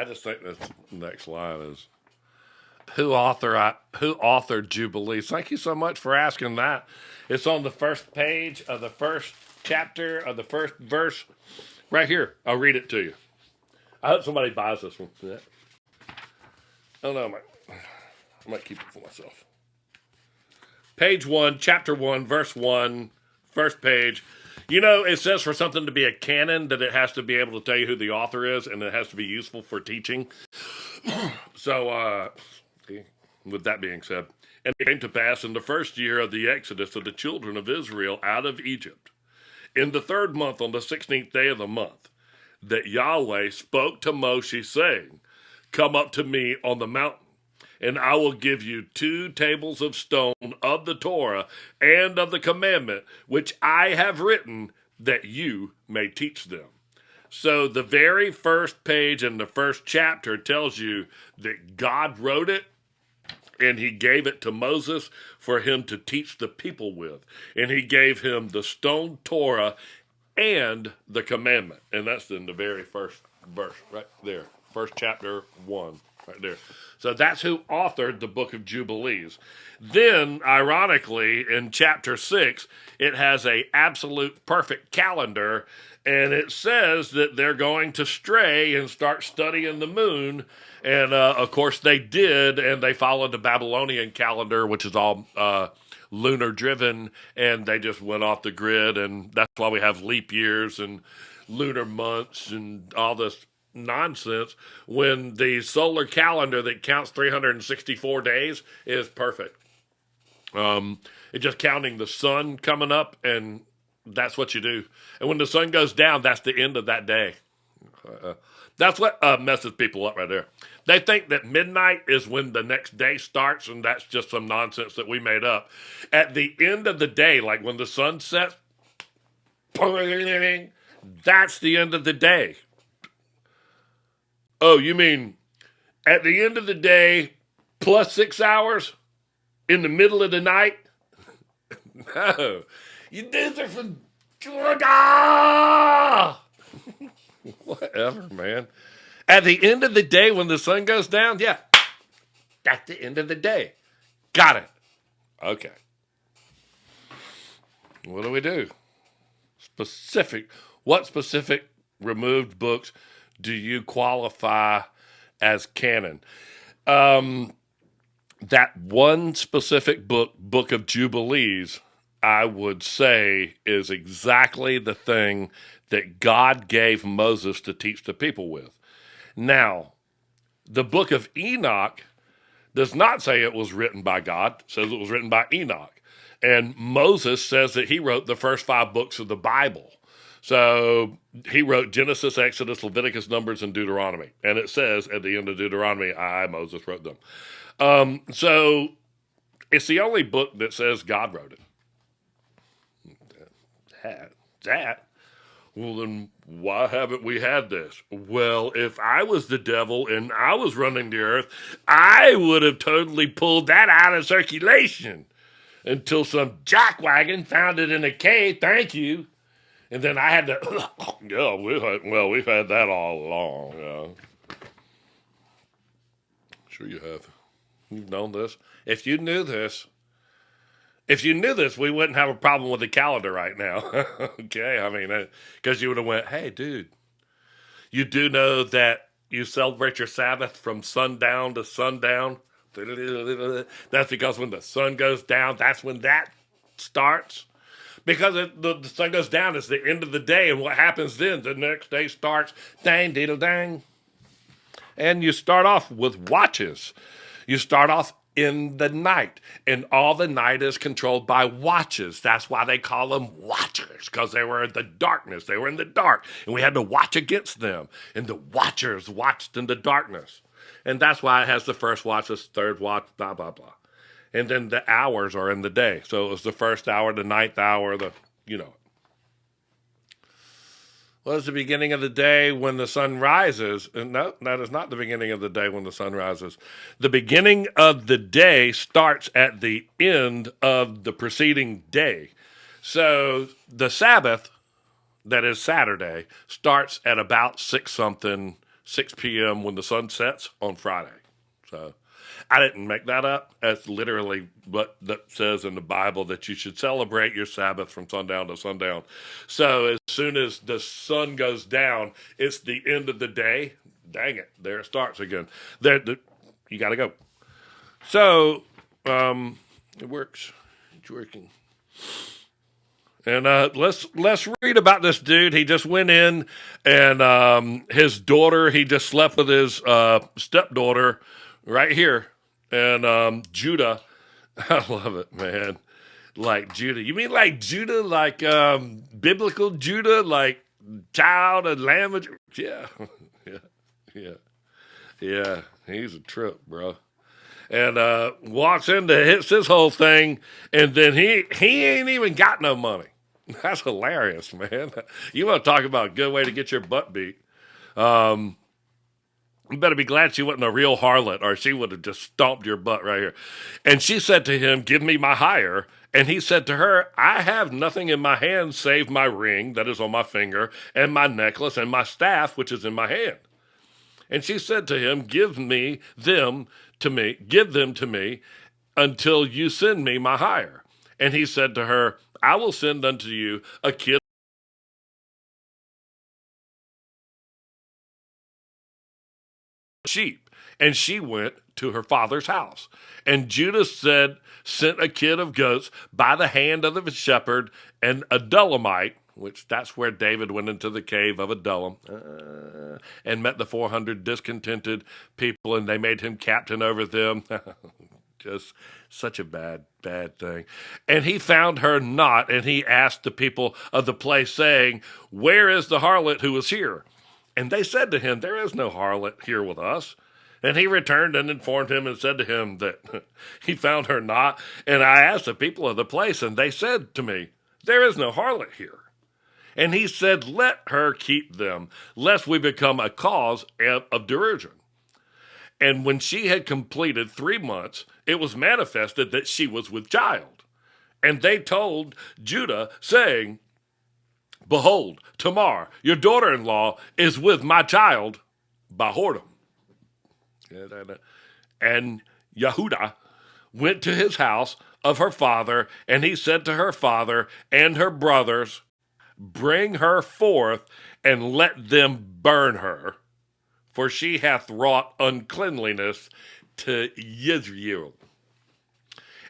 A: just think this next line is who authored Jubilees? Thank you so much for asking that. It's on the first page of the first chapter of the first verse, right here. I'll read it to you. I hope somebody buys this one. Yeah. Oh no, I might keep it for myself. Page 1, chapter 1, verse 1, first page. You know, it says for something to be a canon that it has to be able to tell you who the author is, and it has to be useful for teaching. So, with that being said, and it came to pass in the first year of the exodus of the children of Israel out of Egypt, in the 3rd month, on the 16th day of the month, that Yahweh spoke to Moshe, saying, "Come up to me on the mountain, and I will give you 2 tables of stone of the Torah and of the commandment, which I have written, that you may teach them." So the very first page in the first chapter tells you that God wrote it, and he gave it to Moses for him to teach the people with. And he gave him the stone Torah and the commandment. And that's in the very first verse right there. First chapter 1 right there. So that's who authored the book of Jubilees. Then, ironically, in chapter 6, it has a absolute perfect calendar, and it says that they're going to stray and start studying the moon. And, of course, they did, and they followed the Babylonian calendar, which is all lunar-driven, and they just went off the grid, and that's why we have leap years and lunar months and all this nonsense, when the solar calendar that counts 364 days is perfect. It's just counting the sun coming up, and that's what you do. And when the sun goes down, that's the end of that day. That's what messes people up right there. They think that midnight is when the next day starts, and that's just some nonsense that we made up. At the end of the day, like when the sun sets, that's the end of the day. Oh, you mean at the end of the day plus 6 hours in the middle of the night? No. You dudes are from Georgia! Whatever, man. At the end of the day when the sun goes down, yeah, that's the end of the day. Got it. Okay. What do we do? What specific removed books do you qualify as canon? That one specific book of Jubilees, I would say is exactly the thing that God gave Moses to teach the people with. Now, the book of Enoch does not say it was written by God. It says it was written by Enoch. And Moses says that he wrote the first 5 books of the Bible. So he wrote Genesis, Exodus, Leviticus, Numbers, and Deuteronomy. And it says at the end of Deuteronomy, I, Moses, wrote them. So it's the only book that says God wrote it. That? Well, then why haven't we had this? Well, if I was the devil and I was running the earth, I would have totally pulled that out of circulation until some jackwagon found it in a cave. Thank you. And then I had to, yeah, we've had that all along. Yeah. Sure you have. You've known this. If you knew this, we wouldn't have a problem with the calendar right now. Okay, I mean, because you would have went, hey, dude, you do know that you celebrate your Sabbath from sundown to sundown? That's because when the sun goes down, that's when that starts. Because the sun goes down, it's the end of the day, and what happens then? The next day starts, dang, diddle, dang. And you start off with watches. You start off in the night, and all the night is controlled by watches. That's why they call them watchers, because they were in the darkness. They were in the dark, and we had to watch against them. And the watchers watched in the darkness. And that's why it has the first watch, the third watch, blah, blah, blah. And then the hours are in the day. So it was the first hour, the ninth hour, Well, it's the beginning of the day when the sun rises. And no, that is not the beginning of the day when the sun rises. The beginning of the day starts at the end of the preceding day. So the Sabbath, that is Saturday, starts at about 6 p.m. when the sun sets on Friday. So I didn't make that up. That's literally what that says in the Bible, that you should celebrate your Sabbath from sundown to sundown. So as soon as the sun goes down, it's the end of the day. Dang it, there it starts again. You got to go. So it works. It's working. And let's read about this dude. He just went in, and his daughter. He just slept with his stepdaughter right here, and Judah. I love it, man. Like Judah. You mean like Judah, like biblical Judah, like child and lamb? Yeah, yeah, yeah, yeah. He's a trip, bro. And walks in to hits this whole thing, and then he ain't even got no money. That's hilarious, man. You want to talk about a good way to get your butt beat? You better be glad she wasn't a real harlot, or she would have just stomped your butt right here. And she said to him, "Give me my hire." And he said to her, "I have nothing in my hand save my ring that is on my finger, and my necklace, and my staff which is in my hand." And she said to him, give them to me until you send me my hire. And he said to her, I will send unto you a kid of sheep. And she went to her father's house. And Judah sent a kid of goats by the hand of the shepherd, and Adullamite, which that's where David went into the cave of Adullam, and met the 400 discontented people, and they made him captain over them. Just such a bad thing. And he found her not, and he asked the people of the place, saying, where is the harlot who was here? And they said to him, there is no harlot here with us. And he returned and informed him and said to him that he found her not. And I asked the people of the place, and they said to me, there is no harlot here. And he said, let her keep them, lest we become a cause of derision. And when she had completed 3 months, it was manifested that she was with child. And they told Judah, saying, behold, Tamar, your daughter-in-law, is with my child by whoredom. And Yehudah went to his house of her father, and he said to her father and her brothers, bring her forth, and let them burn her, for she hath wrought uncleanliness to Israel.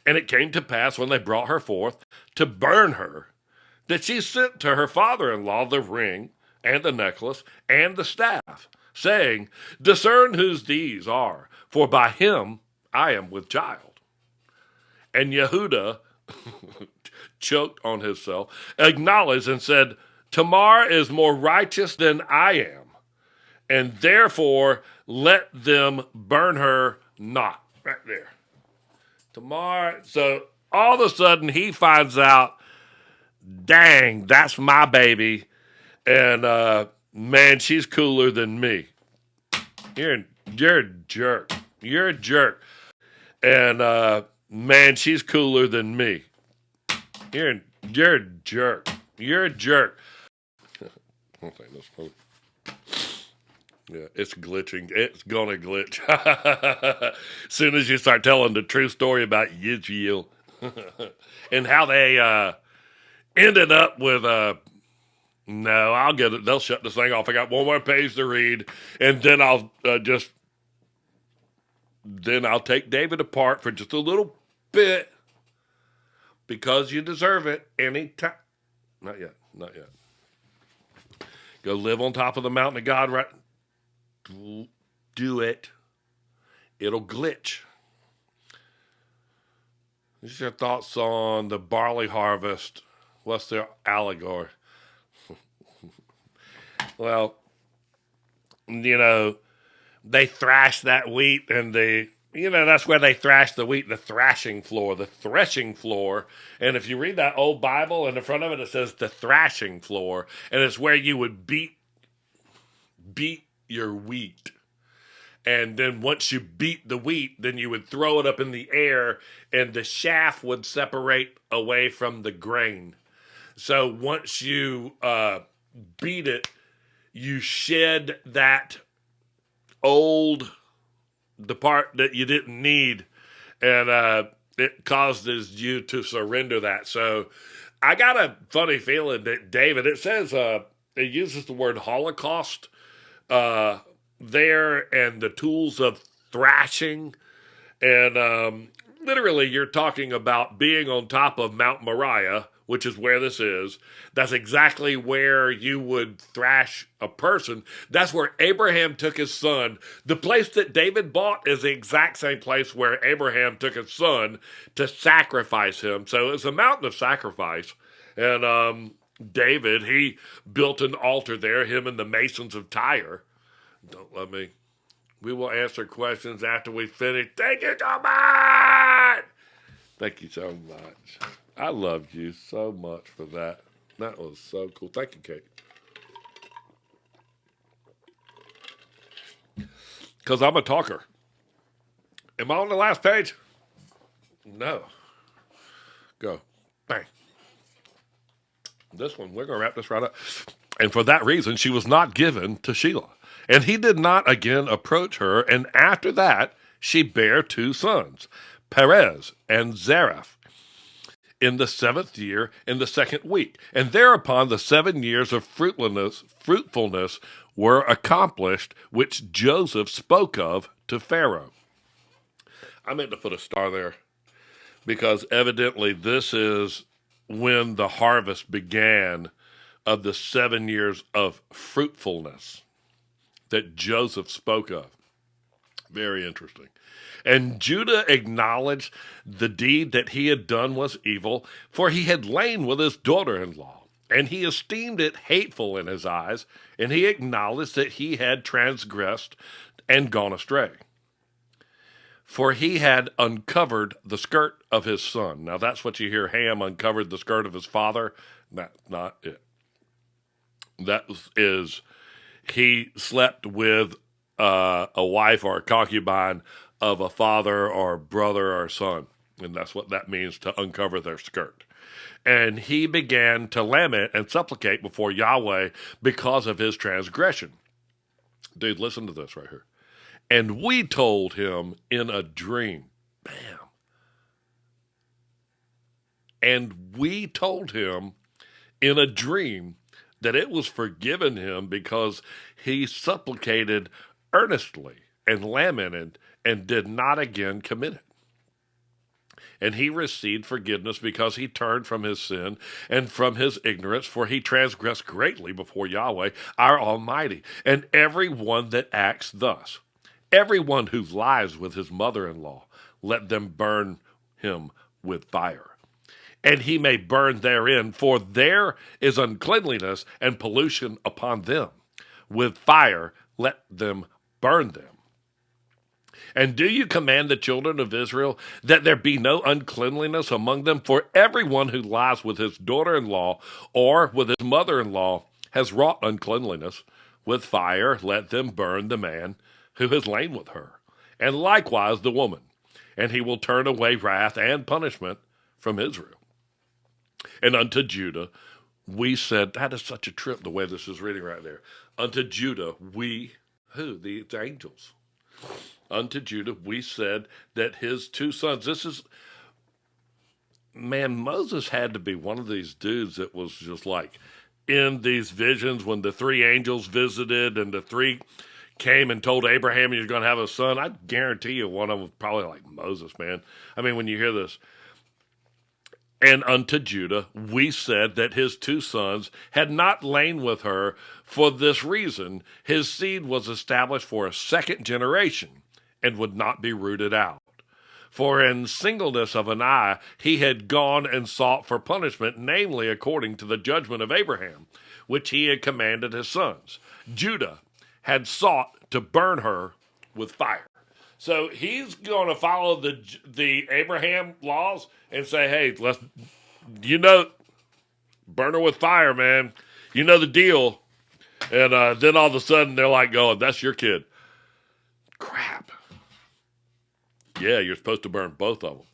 A: And it came to pass, when they brought her forth to burn her, that she sent to her father-in-law the ring, and the necklace, and the staff, saying, discern whose these are, for by him I am with child. And Yehudah choked on himself, acknowledged and said, Tamar is more righteous than I am, and therefore let them burn her not. Right there. Tamar, so all of a sudden he finds out, dang, that's my baby, and man, she's cooler than me. You're a jerk. You're a jerk. And man, she's cooler than me. You're a jerk. You're a jerk. I don't think that's funny. Yeah, it's glitching. It's gonna glitch. As soon as you start telling the true story about Yisrael and how they ended up with no, I'll get it. They'll shut this thing off. I got one more page to read, and then I'll I'll take David apart for just a little bit, because you deserve it anytime. Not yet. Not yet. Go live on top of the mountain of God, right? Do it. It'll glitch. These are your thoughts on the barley harvest. What's their allegory? Well, they thrash that wheat, and that's where they thrash the wheat, the threshing floor. And if you read that old Bible, in the front of it, it says the thrashing floor. And it's where you would beat your wheat. And then once you beat the wheat, then you would throw it up in the air, and the chaff would separate away from the grain. So once you beat it, you shed that old the part that you didn't need, and it causes you to surrender that. So I got a funny feeling that David, it says, it uses the word Holocaust uh, there, and the tools of thrashing. And literally, you're talking about being on top of Mount Moriah, which is where this is. That's exactly where you would thrash a person. That's where Abraham took his son. The place that David bought is the exact same place where Abraham took his son to sacrifice him. So it's a mountain of sacrifice. And David, he built an altar there, him and the masons of Tyre. Don't let me. We will answer questions after we finish. Thank you so much. Thank you so much. I loved you so much for that. That was so cool. Thank you, Kate. Because I'm a talker. Am I on the last page? No. Go. Bang. This one, we're going to wrap this right up. And for that reason, she was not given to Shelah. And he did not again approach her. And after that, she bare 2 sons, Perez and Zareph, in the 7th year, in the 2nd week. And thereupon the 7 years of fruitfulness were accomplished, which Joseph spoke of to Pharaoh. I meant to put a star there, because evidently this is when the harvest began of the 7 years of fruitfulness that Joseph spoke of. Very interesting. And Judah acknowledged the deed that he had done was evil, for he had lain with his daughter-in-law, and he esteemed it hateful in his eyes, and he acknowledged that he had transgressed and gone astray. For he had uncovered the skirt of his son. Now that's what you hear, Ham uncovered the skirt of his father. That's not it. That is, he slept with a wife or a concubine of a father or brother or son. And that's what that means, to uncover their skirt. And he began to lament and supplicate before Yahweh because of his transgression. Dude, listen to this right here. And we told him in a dream. Bam. And we told him in a dream that it was forgiven him because he supplicated earnestly and lamented and did not again commit it. And he received forgiveness because he turned from his sin and from his ignorance, for he transgressed greatly before Yahweh, our Almighty. And every one that acts thus, everyone who lies with his mother-in-law, let them burn him with fire. And he may burn therein, for there is uncleanliness and pollution upon them. With fire let them burn them. And do you command the children of Israel that there be no uncleanliness among them? For everyone who lies with his daughter-in-law or with his mother-in-law has wrought uncleanliness. With fire let them burn the man who has lain with her, and likewise the woman. And he will turn away wrath and punishment from Israel. And unto Judah we said, that is such a trip the way this is reading right there. Unto Judah we, who? The angels. Unto Judah we said that his 2 sons, this is, man, Moses had to be one of these dudes that was just like in these visions when the 3 angels visited and the 3 came and told Abraham he was going to have a son. I guarantee you one of them was probably like Moses, man. I mean, when you hear this. And unto Judah we said that his 2 sons had not lain with her. For this reason his seed was established for a 2nd generation, and would not be rooted out. For in singleness of an eye he had gone and sought for punishment, namely according to the judgment of Abraham, which he had commanded his sons. Judah had sought to burn her with fire. So he's going to follow the Abraham laws and say, hey, let's, burn her with fire, man. You know the deal. And then all of a sudden they're like going, that's your kid. Crap. Yeah, you're supposed to burn both of them.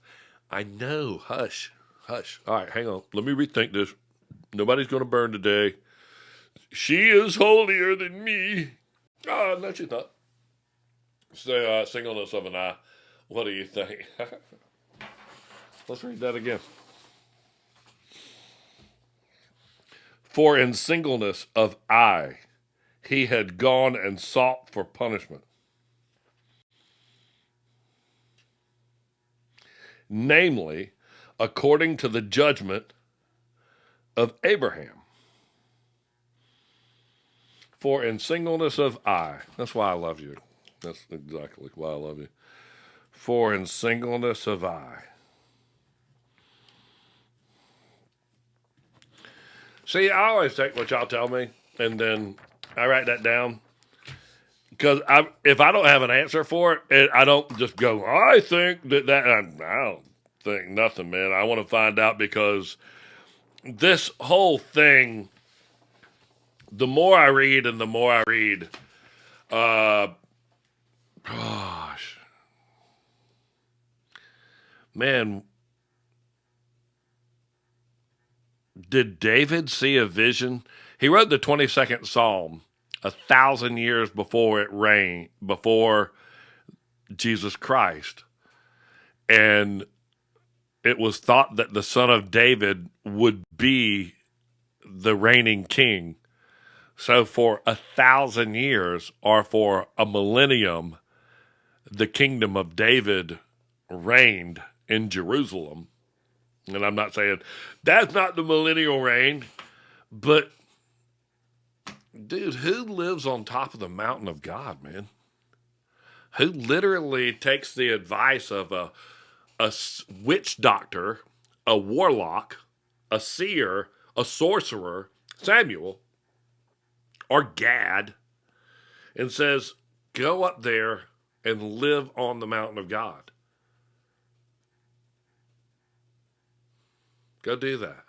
A: I know. Hush. Hush. All right, hang on. Let me rethink this. Nobody's going to burn today. She is holier than me. Oh, no, she's not. So, singleness of an eye. What do you think? Let's read that again. For in singleness of eye he had gone and sought for punishment, namely, according to the judgment of Abraham. For in singleness of eye, that's why I love you. That's exactly why I love you. For in singleness of eye. See, I always take what y'all tell me, and then I write that down. Because if I don't have an answer for it, I don't just go, I think that I don't think nothing, man. I want to find out because this whole thing, the more I read and the more I read, gosh, man, did David see a vision? He wrote the 22nd Psalm 1,000 years before it rained, before Jesus Christ. And it was thought that the son of David would be the reigning king. So for 1,000 years, or for a millennium, the kingdom of David reigned in Jerusalem. And I'm not saying that's not the millennial reign, but dude, who lives on top of the mountain of God, man? Who literally takes the advice of a witch doctor, a warlock, a seer, a sorcerer, Samuel, or Gad, and says, go up there and live on the mountain of God. Go do that.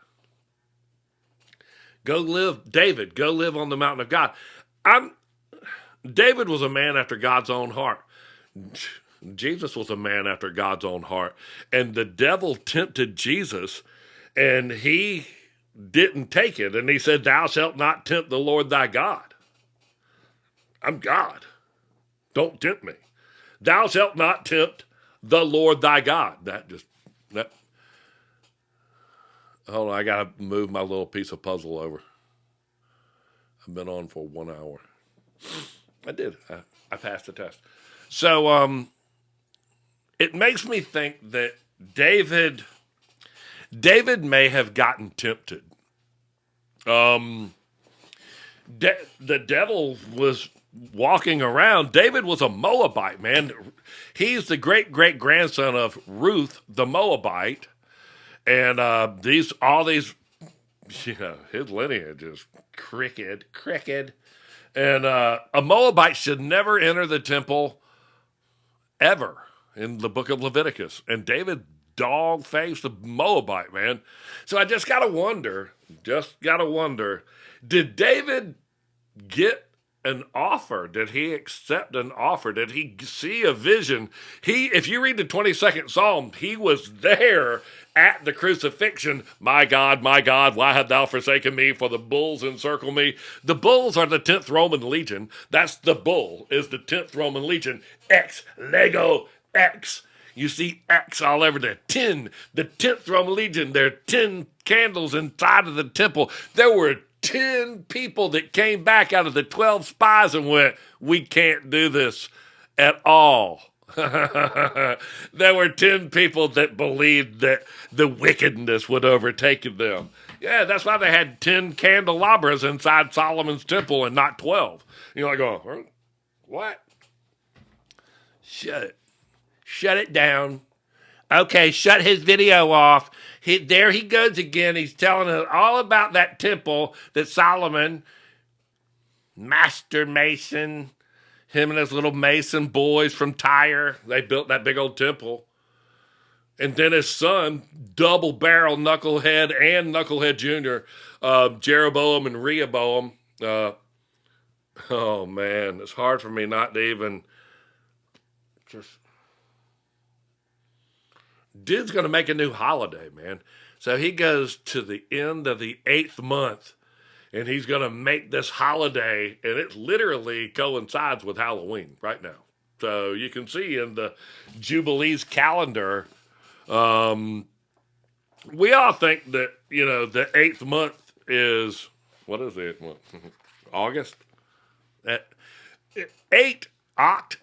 A: Go live, David, go live on the mountain of God. David was a man after God's own heart. Jesus was a man after God's own heart. And the devil tempted Jesus, and he didn't take it. And he said, thou shalt not tempt the Lord thy God. I'm God. Don't tempt me. Thou shalt not tempt the Lord thy God. Hold on, I got to move my little piece of puzzle over. I've been on for 1 hour. I did. I passed the test. So, it makes me think that David may have gotten tempted. The devil was walking around. David was a Moabite, man. He's the great-great-grandson of Ruth, the Moabite. And his lineage is crooked. And a Moabite should never enter the temple ever in the book of Leviticus. And David dog-faced the Moabite, man. So I just got to wonder, did David get an offer? Did he accept an offer? Did he see a vision? If you read the 22nd Psalm, he was there at the crucifixion. My God, why hast thou forsaken me? For the bulls encircle me. The bulls are the 10th Roman Legion. That's the bull, is the 10th Roman Legion. X, Lego, X. You see X all over there. 10, the 10th Roman Legion. There are 10 candles inside of the temple. There were 10 people that came back out of the 12 spies and went, we can't do this at all. There were 10 people that believed that the wickedness would overtake them. Yeah, that's why they had 10 candelabras inside Solomon's temple and not 12. You're like, oh, what? Shut it. Shut it down. Okay, shut his video off. There he goes again. He's telling us all about that temple that Solomon, master mason, him and his little mason boys from Tyre, they built that big old temple. And then his son, double barrel knucklehead and knucklehead junior, Jeroboam and Rehoboam. Oh man, it's hard for me not to even just... Dude's going to make a new holiday, man. So he goes to the end of the 8th month, and he's going to make this holiday, and it literally coincides with Halloween right now. So you can see in the Jubilees calendar, we all think that, the eighth month is, what is the eighth month? August? Uh, Eight, oct.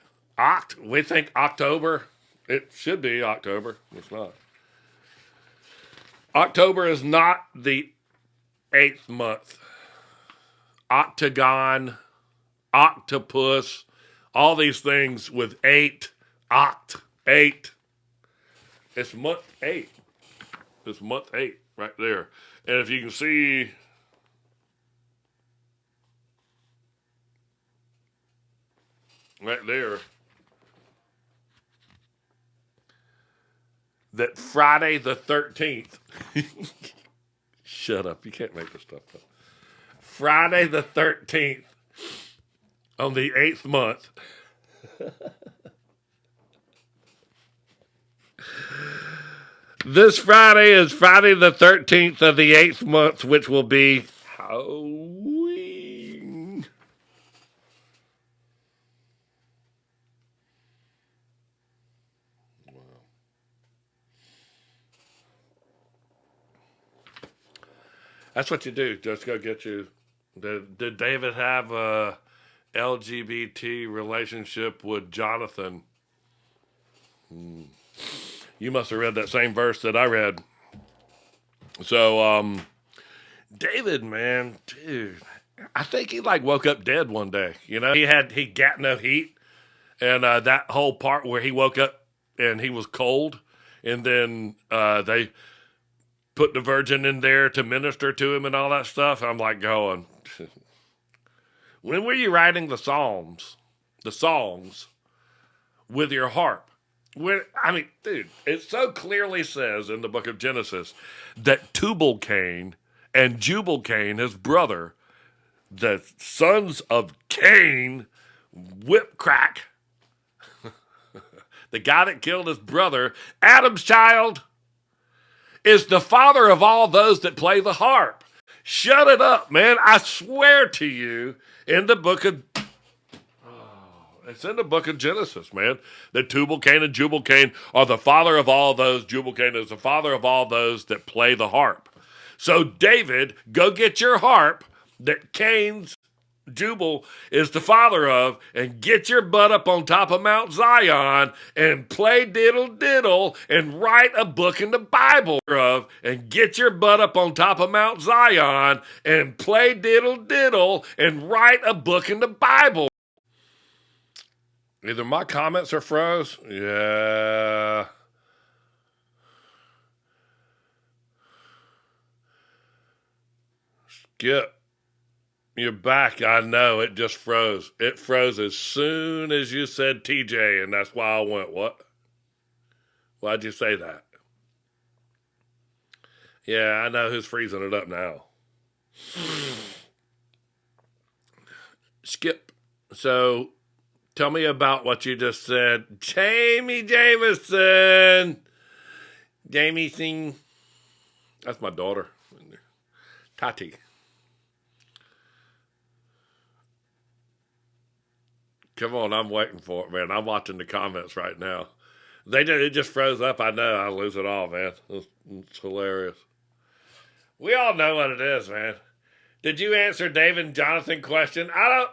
A: We think October. It should be October. It's not. October is not the eighth month. Octagon, octopus, all these things with eight, eight. It's month eight. It's month eight right there. And if you can see, right there, that Friday the 13th, shut up, you can't make this stuff up. Friday the 13th on the 8th month. This Friday is Friday the 13th of the 8th month, which will be Halloween. Wow. That's what you do. Just go get you. Did David have a LGBT relationship with Jonathan? You must have read that same verse that I read. So, David, man, dude, I think he woke up dead one day. He got no heat, and that whole part where he woke up and he was cold, and then they put the virgin in there to minister to him and all that stuff. I'm like going, when were you writing the songs with your harp? Dude, it so clearly says in the book of Genesis that Tubal-Cain and Jubal-Cain, his brother, the sons of Cain, whip crack. The guy that killed his brother, Adam's child, is the father of all those that play the harp. Shut it up, man. I swear to you, in the book of it's in the book of Genesis, man, that Tubal-Cain and Jubal-Cain are the father of all those. Jubal-Cain is the father of all those that play the harp. So, David, go get your harp that Cain's Jubal is the father of, and get your butt up on top of Mount Zion and play diddle diddle and write a book in the Bible of, and get your butt up on top of Mount Zion and play diddle diddle and write a book in the Bible. Either my comments are froze. Yeah. Skip. You're back. I know. It just froze. It froze as soon as you said TJ, and that's why I went, what? Why'd you say that? Yeah, I know who's freezing it up now. Skip. So, tell me about what you just said. Jamie Jameson. Jamie Singh. That's my daughter. Tati. Come on, I'm waiting for it, man. I'm watching the comments right now. It just froze up. I know. I lose it all, man. It's hilarious. We all know what it is, man. Did you answer David and Jonathan question? I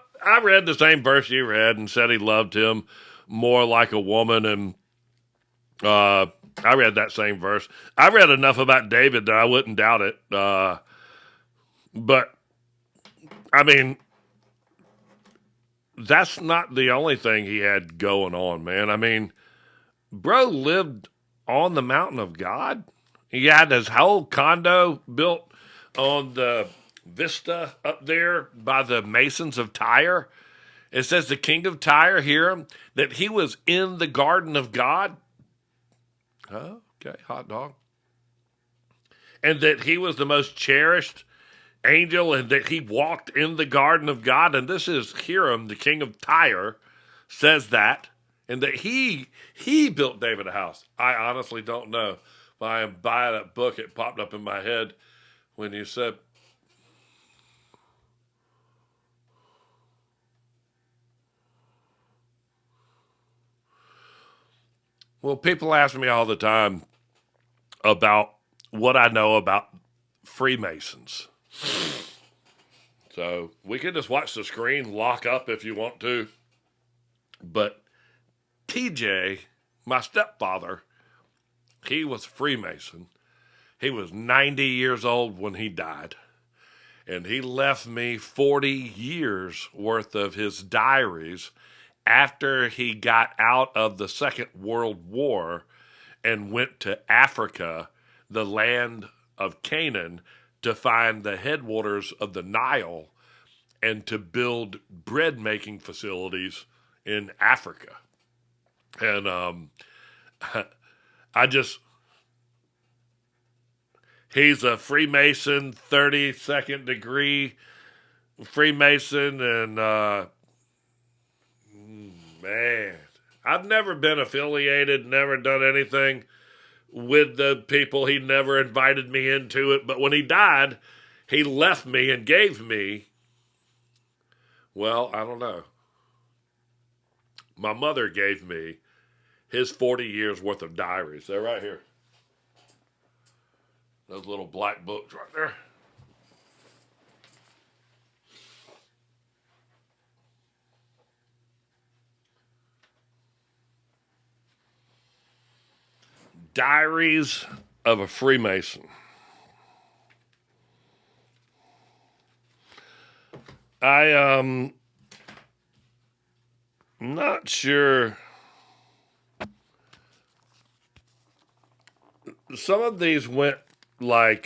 A: read the same verse you read and said he loved him more like a woman, and I read that same verse. I read enough about David that I wouldn't doubt it. But I mean, that's not the only thing he had going on, man. I mean, bro lived on the mountain of God. He had his whole condo built on the vista up there by the Masons of Tyre. It says the king of Tyre, hear that he was in the garden of God. Oh, okay, hot dog. And that he was the most cherished angel, and that he walked in the garden of God. And this is Hiram, the king of Tyre, says that, and that he built David a house. I honestly don't know. But I am by that book. It popped up in my head when you said. Well, people ask me all the time about what I know about Freemasons. So we can just watch the screen, lock up if you want to. But TJ, my stepfather, he was a Freemason. He was 90 years old when he died. And he left me 40 years worth of his diaries after he got out of the Second World War and went to Africa, the land of Canaan, to find the headwaters of the Nile and to build bread making facilities in Africa. And I just, he's a Freemason, 32nd degree Freemason, and man, I've never been affiliated, never done anything with the people. He never invited me into it, but when he died, he left me and gave me, well, I don't know. My mother gave me his 40 years worth of diaries. They're right here. Those little black books right there. Diaries of a Freemason. I'm not sure. Some of these went like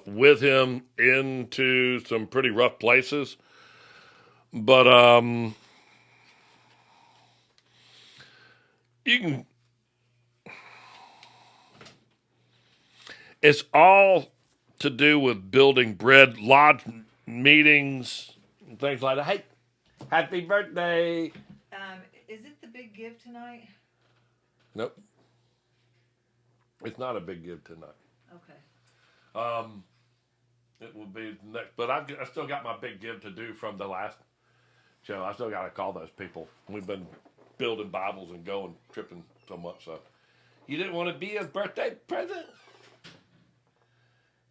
A: with him into some pretty rough places, but you can. It's all to do with building bread, lodge meetings, and things like that. Hey, happy birthday!
B: Is it the big give tonight?
A: Nope, it's not a big give tonight.
B: Okay.
A: It will be next, but I still got my big give to do from the last show. I still got to call those people. We've been building Bibles and going tripping so much. So, you didn't want to be a birthday present?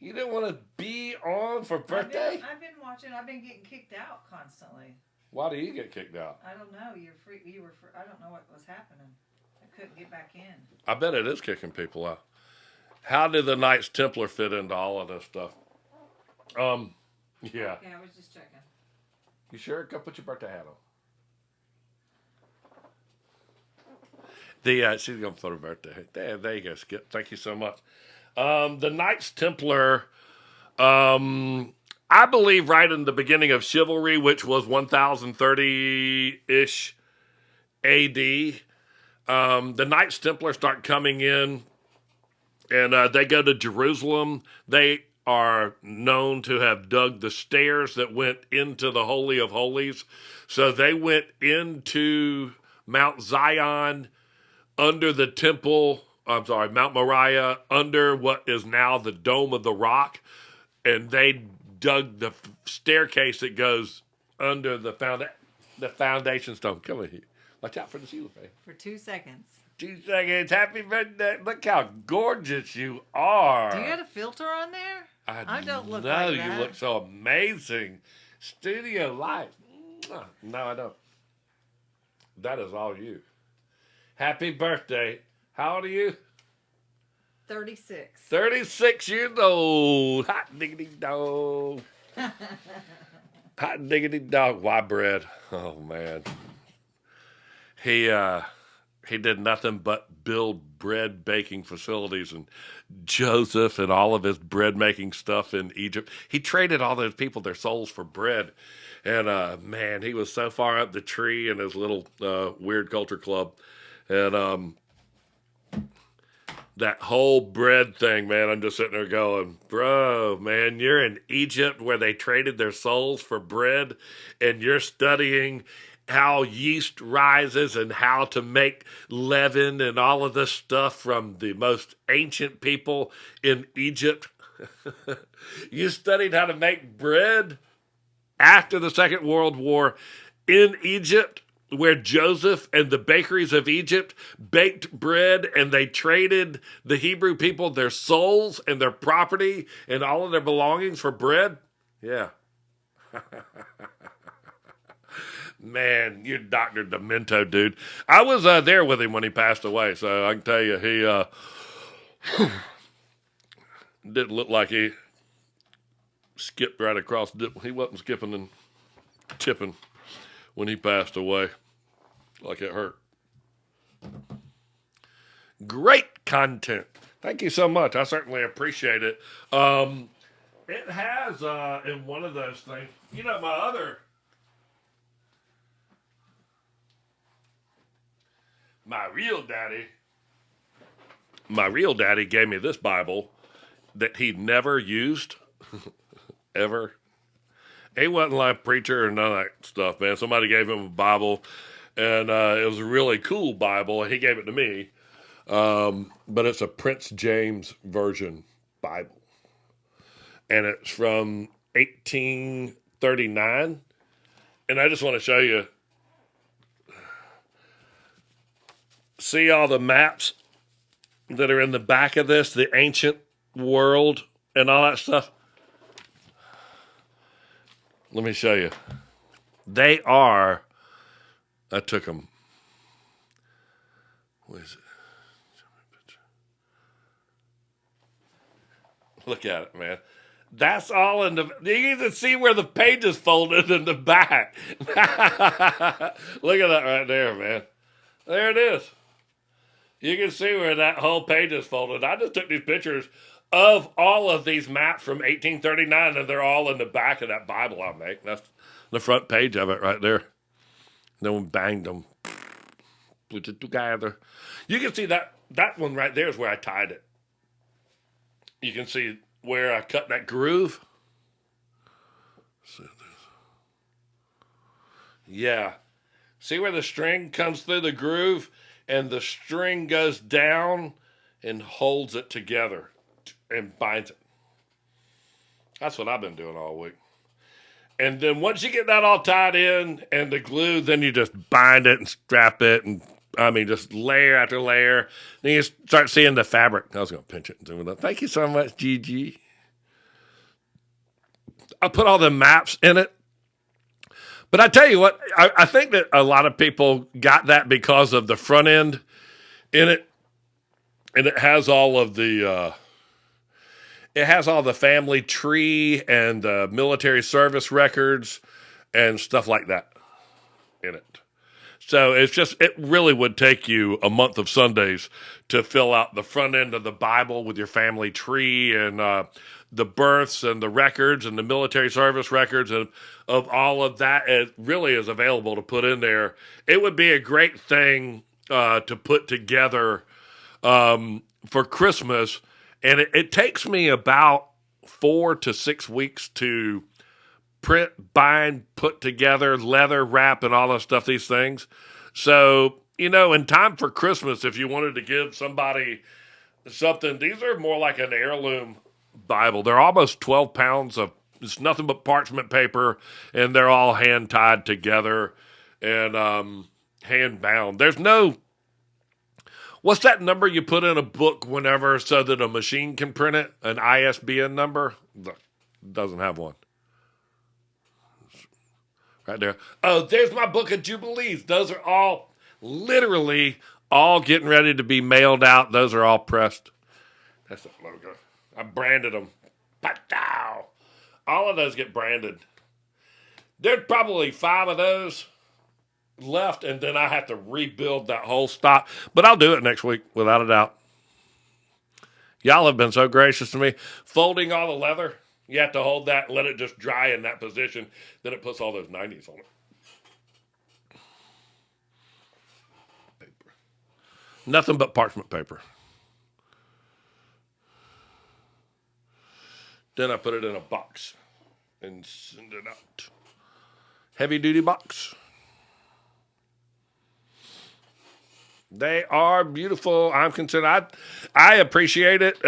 A: You didn't want to be on for birthday?
B: I've been watching. I've been getting kicked out constantly.
A: Why do you get kicked out?
B: I don't know. You're free. You were. I don't know what was happening. I couldn't get back in.
A: I bet it is kicking people out. How did the Knights Templar fit into all of this stuff? Yeah.
B: Yeah, I was just checking.
A: You sure? Go put your birthday hat on. She's going for the birthday. There you go, Skip. Thank you so much. The Knights Templar, I believe right in the beginning of chivalry, which was 1030-ish AD, the Knights Templar start coming in, and they go to Jerusalem. They are known to have dug the stairs that went into the Holy of Holies. So they went into Mount Zion, under the temple, Mount Moriah, under what is now the Dome of the Rock, and they dug the staircase that goes under the foundation stone. Come on here. Watch out for the ceiling fan.
B: For 2 seconds.
A: 2 seconds. Happy birthday. Look how gorgeous you are.
B: Do you got a filter on there? I don't look
A: no,
B: like that.
A: You look so amazing. Studio light. No, I don't. That is all you. Happy birthday. How old are you?
B: 36.
A: 36 years old. Hot diggity dog. Hot diggity dog. Why bread? Oh, man. He did nothing but build bread baking facilities, and Joseph and all of his bread making stuff in Egypt. He traded all those people their souls for bread. And man, he was so far up the tree in his little weird culture club. And that whole bread thing, man, I'm just sitting there going, bro, man, you're in Egypt where they traded their souls for bread, and you're studying how yeast rises and how to make leaven and all of this stuff from the most ancient people in Egypt. You studied how to make bread after the Second World War in Egypt, where Joseph and the bakeries of Egypt baked bread and they traded the Hebrew people their souls and their property and all of their belongings for bread? Yeah. Man, you're Dr. Demento, dude. I was there with him when he passed away, so I can tell you he didn't look like he skipped right across. He wasn't skipping and tipping when he passed away. Like it hurt. Great content. Thank you so much. I certainly appreciate it. It has in one of those things, my real daddy, my real daddy gave me this Bible that he never used ever. He wasn't like a preacher or none of that stuff, man. Somebody gave him a Bible, and it was a really cool Bible, and he gave it to me. But it's a Prince James Version Bible. And it's from 1839. And I just want to show you. See all the maps that are in the back of this, the ancient world and all that stuff? Let me show you. They are, I took them. What is it? Look at it, man. That's all in the, you can see where the page is folded in the back. Look at that right there, man. There it is. You can see where that whole page is folded. I just took these pictures of all of these maps from 1839, and they're all in the back of that Bible I make. That's the front page of it right there. Then we banged them, put it together. You can see that one right there is where I tied it. You can see where I cut that groove. Yeah. See where the string comes through the groove and the string goes down and holds it together and binds it. That's what I've been doing all week. And then once you get that all tied in and the glue, then you just bind it and strap it and just layer after layer. Then you start seeing the fabric. I was going to pinch it and zoom it up. Thank you so much, Gigi. I put all the maps in it. But I tell you what, I think that a lot of people got that because of the front end in it. And it has all of the, family tree and military service records and stuff like that in it. So it really would take you a month of Sundays to fill out the front end of the Bible with your family tree and the births and the records and the military service records and of all of that. It really is available to put in there. It would be a great thing to put together for Christmas. And it takes me about 4 to 6 weeks to print, bind, put together, leather, wrap, and all that stuff, these things. So, in time for Christmas, if you wanted to give somebody something, these are more like an heirloom Bible. They're almost 12 pounds of, it's nothing but parchment paper, and they're all hand tied together and hand bound. There's no, what's that number you put in a book whenever so that a machine can print it? An ISBN number? Doesn't have one. Right there. Oh, there's my book of Jubilees. Those are all literally all getting ready to be mailed out. Those are all pressed. That's the logo. I branded them. Patow! All of those get branded. There's probably 5 of those left, and then I have to rebuild that whole stock. But I'll do it next week, without a doubt. Y'all have been so gracious to me. Folding all the leather, you have to hold that and let it just dry in that position. Then it puts all those 90s on it. Paper. Nothing but parchment paper. Then I put it in a box and send it out. Heavy duty box. They are beautiful. I'm concerned. I appreciate it.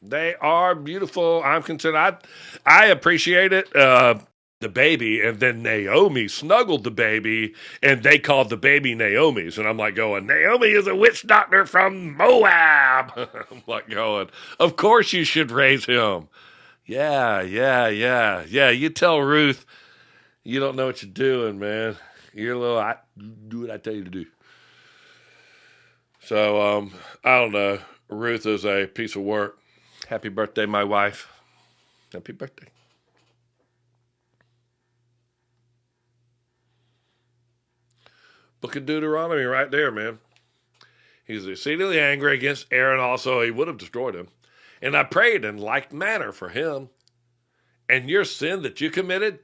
A: They are beautiful. I'm concerned. I appreciate it. the baby, and then Naomi snuggled the baby, and they called the baby Naomi's. And I'm like going, Naomi is a witch doctor from Moab. I'm like going, of course you should raise him. Yeah. You tell Ruth, you don't know what you're doing, man. You're a little, I do what I tell you to do. So, I don't know. Ruth is a piece of work. Happy birthday, my wife. Happy birthday. Book of Deuteronomy right there, man. He's exceedingly angry against Aaron also. He would have destroyed him. And I prayed in like manner for him. And your sin that you committed,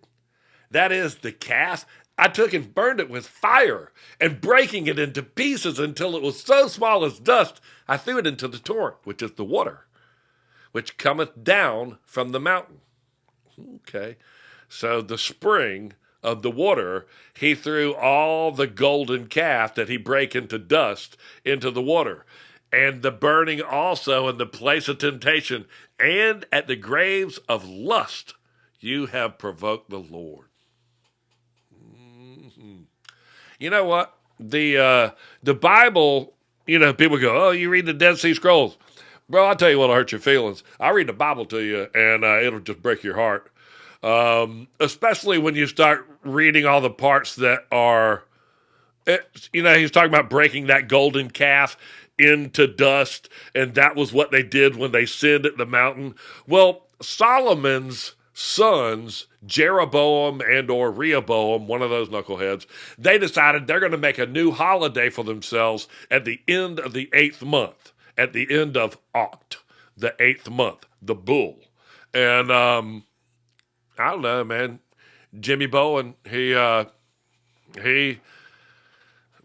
A: that is the calf, I took and burned it with fire and breaking it into pieces until it was so small as dust, I threw it into the torrent, which is the water, which cometh down from the mountain. Okay. So the spring of the water, he threw all the golden calf that he brake into dust into the water. And the burning also in the place of temptation and at the graves of lust, you have provoked the Lord. Mm-hmm. You know what? The Bible, people go, oh, you read the Dead Sea Scrolls. Bro, I'll tell you what'll hurt your feelings. I'll read the Bible to you, and it'll just break your heart. Especially when you start reading all the parts that are, he's talking about breaking that golden calf into dust, and that was what they did when they sinned at the mountain. Well, Solomon's sons, Jeroboam and or Rehoboam, one of those knuckleheads, they decided they're going to make a new holiday for themselves at the end of the 8th month, at the end of Oct, the 8th month, the bull. And I don't know, man. Jimmy Bowen, he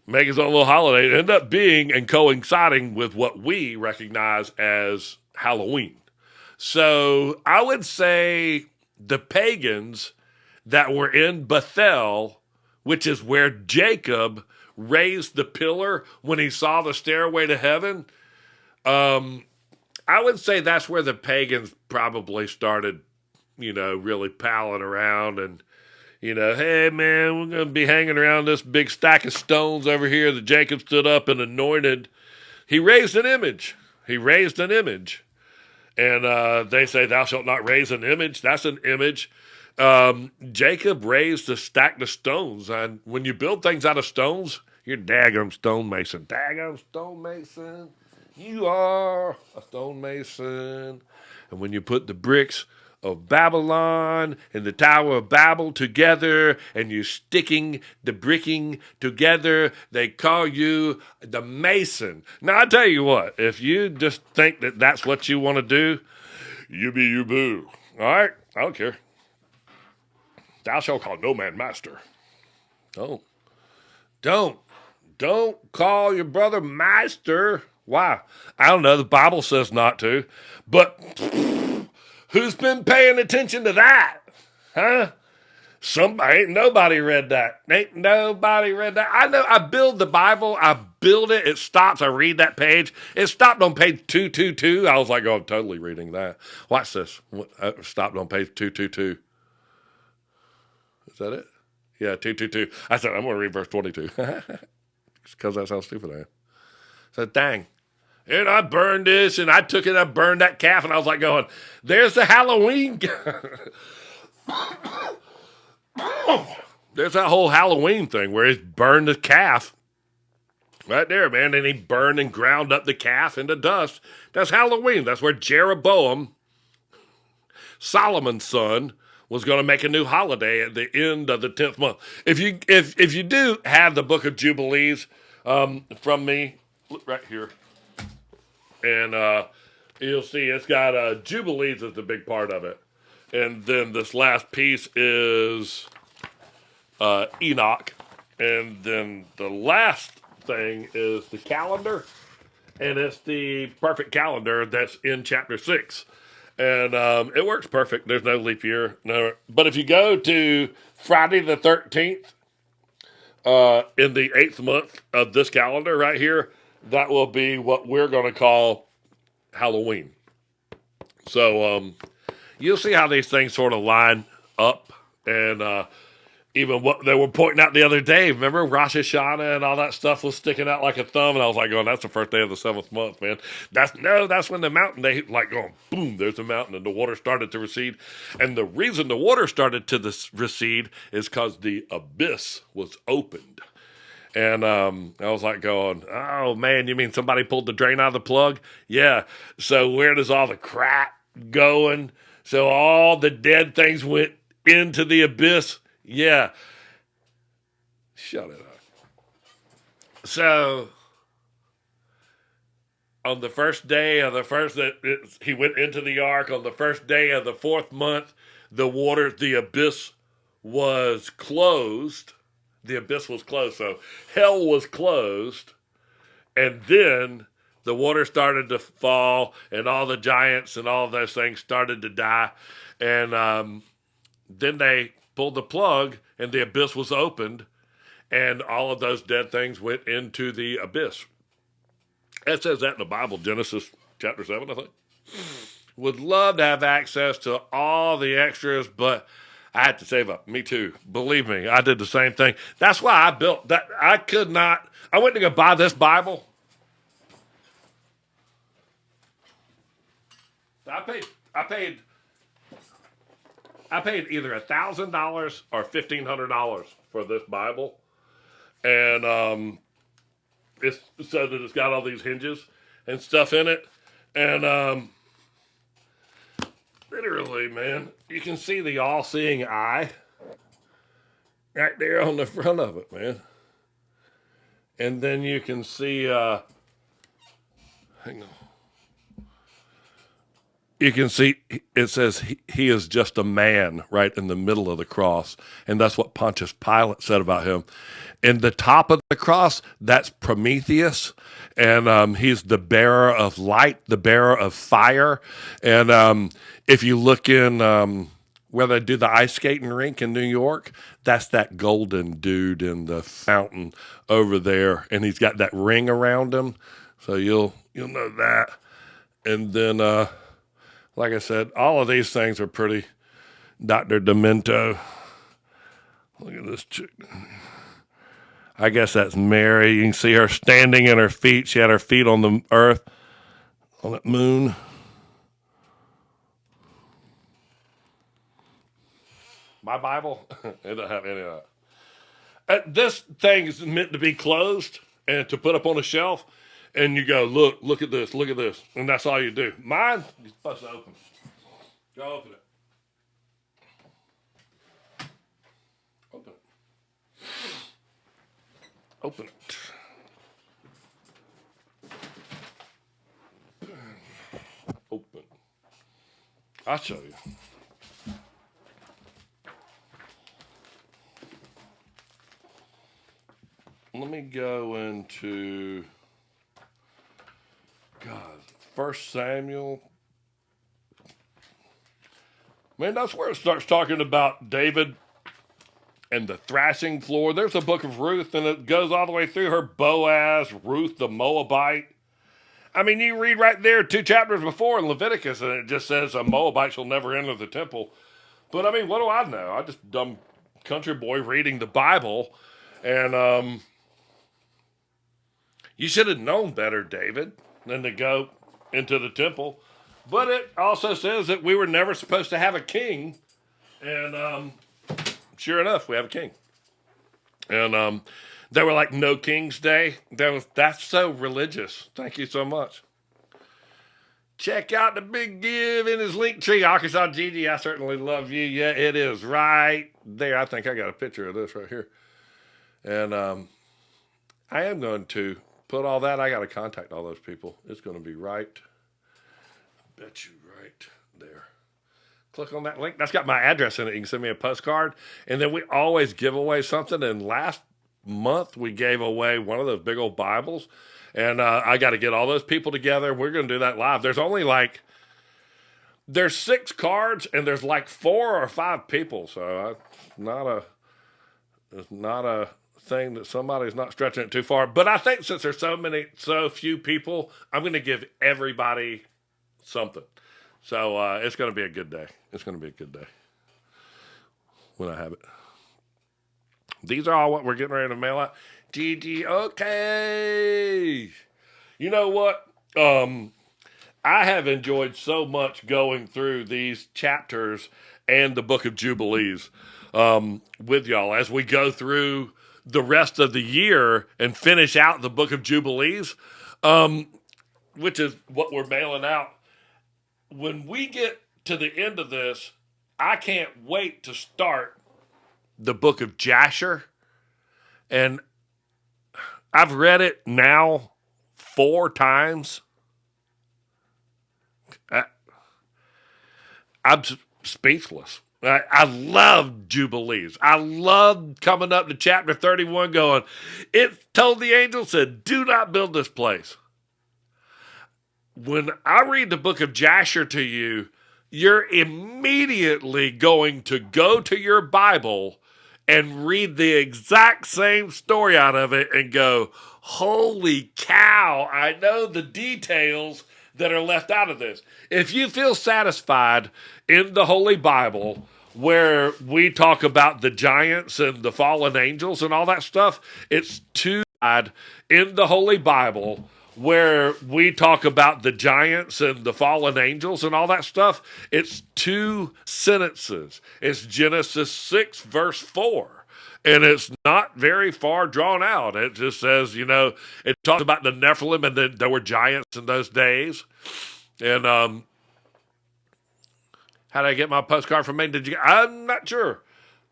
A: make his own little holiday. It ended up being and coinciding with what we recognize as Halloween. So I would say the pagans that were in Bethel, which is where Jacob raised the pillar when he saw the stairway to heaven, I would say that's where the pagans probably started, really palling around and, hey, man, we're going to be hanging around this big stack of stones over here that Jacob stood up and anointed. He raised an image. And they say, thou shalt not raise an image. That's an image. Jacob raised a stack of stones. And when you build things out of stones, you're daggum stonemason. Daggum stonemason. You are a stonemason. And when you put the bricks of Babylon and the Tower of Babel together, and you're sticking the bricking together, they call you the mason. Now, I tell you what, if you just think that that's what you want to do, you be you boo. All right? I don't care. Thou shalt call no man master. Don't call your brother master. Why? I don't know. The Bible says not to. But who's been paying attention to that? Huh? Ain't nobody read that. I know. I build the Bible. I build it. It stops. I read that page. It stopped on page 222. I was like, oh, I'm totally reading that. Watch this. Stopped on page 222. Is that it? Yeah, 222. I said, I'm going to read verse 22. Because that's how stupid I am. So, dang. And I burned this, and I took it, I burned that calf, and I was like going, there's the Halloween. There's that whole Halloween thing where he's burned the calf. Right there, man. And he burned and ground up the calf into dust. That's Halloween. That's where Jeroboam, Solomon's son, was going to make a new holiday at the end of the 10th month. If you do have the book of Jubilees from me, look right here. And you'll see it's got Jubilees is the big part of it. And then this last piece is Enoch. And then the last thing is the calendar. And it's the perfect calendar that's in chapter 6. And it works perfect. There's no leap year. No. But if you go to Friday the 13th in the 8th month of this calendar right here, that will be what we're going to call Halloween. So you'll see how these things sort of line up And even what they were pointing out the other day, remember Rosh Hashanah and all that stuff was sticking out like a thumb, and I was like, "Going, that's the first day of the 7th month, man." That's when the mountain they like going boom. There's a mountain, and the water started to recede, and the reason the water started to recede is because the abyss was opened. And I was like going, "Oh man, you mean somebody pulled the drain out of the plug?" Yeah. So where does all the crap going? So all the dead things went into the abyss. Yeah. Shut it up. So on the first day of he went into the ark on the first day of the 4th month, the abyss was closed. The abyss was closed. So hell was closed. And then the water started to fall, and all the giants and all those things started to die. And then they pulled the plug, and the abyss was opened, and all of those dead things went into the abyss. It says that in the Bible, Genesis chapter 7, I think. Would love to have access to all the extras, but I had to save up. Me too. Believe me, I did the same thing. That's why I built that. I went to go buy this Bible. I paid either $1,000 or $1,500 for this Bible, and it says that it's got all these hinges and stuff in it, and literally, man, you can see the all-seeing eye right there on the front of it, man, and then you can see. Hang on. You can see it says he is just a man right in the middle of the cross. And that's what Pontius Pilate said about him. In the top of the cross, that's Prometheus. And he's the bearer of light, the bearer of fire. And if you look in where they do the ice skating rink in New York, that's that golden dude in the fountain over there. And he's got that ring around him. So you'll know that. And then like I said, all of these things are pretty Dr. Demento. Look at this chick. I guess that's Mary. You can see her standing in her feet. She had her feet on the earth, on that moon. My Bible, it doesn't have any of that. This thing is meant to be closed and to put up on a shelf. And you go, look at this, look at this. And that's all you do. Mine, you're supposed to open it. Go open it. Open it. Open it. Open. I'll show you. Let me go into God, 1 Samuel. Man, that's where it starts talking about David and the thrashing floor. There's a book of Ruth, and it goes all the way through her. Boaz, Ruth the Moabite. I mean, you read right there 2 chapters before in Leviticus, and it just says a Moabite shall never enter the temple. But I mean, what do I know? I just dumb country boy reading the Bible, and you should have known better, David, than to go into the temple. But it also says that we were never supposed to have a king. And sure enough, we have a king. And they were like, no King's Day. That's so religious. Thank you so much. Check out the big give in his link tree. Arkansas Gigi, I certainly love you. Yeah, it is right there. I think I got a picture of this right here. And I am going to put all that. I got to contact all those people. It's going to be right. I bet you right there. Click on that link. That's got my address in it. You can send me a postcard. And then we always give away something. And last month we gave away one of those big old Bibles. And I got to get all those people together. We're going to do that live. There's 6 cards and there's like 4 or 5 people. So it's not a thing that somebody's not stretching it too far. But I think since there's so few people, I'm going to give everybody something. So it's going to be a good day. It's going to be a good day. when I have it. These are all what we're getting ready to mail out. Gigi, okay. You know what? I have enjoyed so much going through these chapters and the book of Jubilees with y'all as we go through the rest of the year and finish out the book of Jubilees, which is what we're mailing out. When we get to the end of this, I can't wait to start the book of Jasher. And I've read it now 4 times. I'm speechless. I love Jubilees. I love coming up to chapter 31 going, it told the angel, said, do not build this place. When I read the book of Jasher to you, you're immediately going to go to your Bible and read the exact same story out of it and go, holy cow, I know the details that are left out of this. If you feel satisfied in the Holy Bible where we talk about the giants and the fallen angels and all that stuff, it's too bad in the Holy Bible where we talk about the giants and the fallen angels and all that stuff, it's 2 sentences. It's Genesis 6, verse 4. And it's not very far drawn out. It just says, it talks about the Nephilim and then there were giants in those days. And how did I get my postcard from Maine? I'm not sure.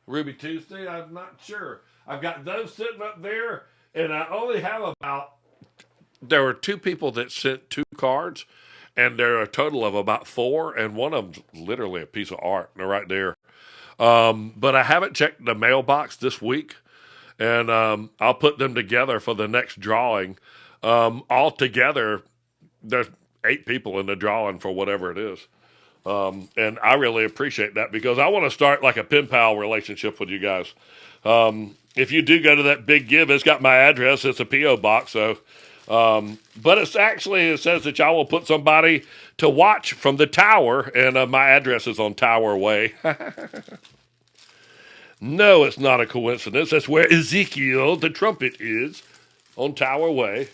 A: Ruby Tuesday, I'm not sure. I've got those sitting up there, and I only have there were 2 people that sent 2 cards, and there are a total of about 4, and one of them's literally a piece of art. They're right there. But I haven't checked the mailbox this week, and I'll put them together for the next drawing. All together, there's 8 people in the drawing for whatever it is. And I really appreciate that because I want to start like a pen pal relationship with you guys. If you do go to that big give, it's got my address. It's a P.O. box. So, but it says that y'all will put somebody to watch from the tower, and my address is on Tower Way. No, it's not a coincidence. That's where Ezekiel, the trumpet, is, on Tower Way.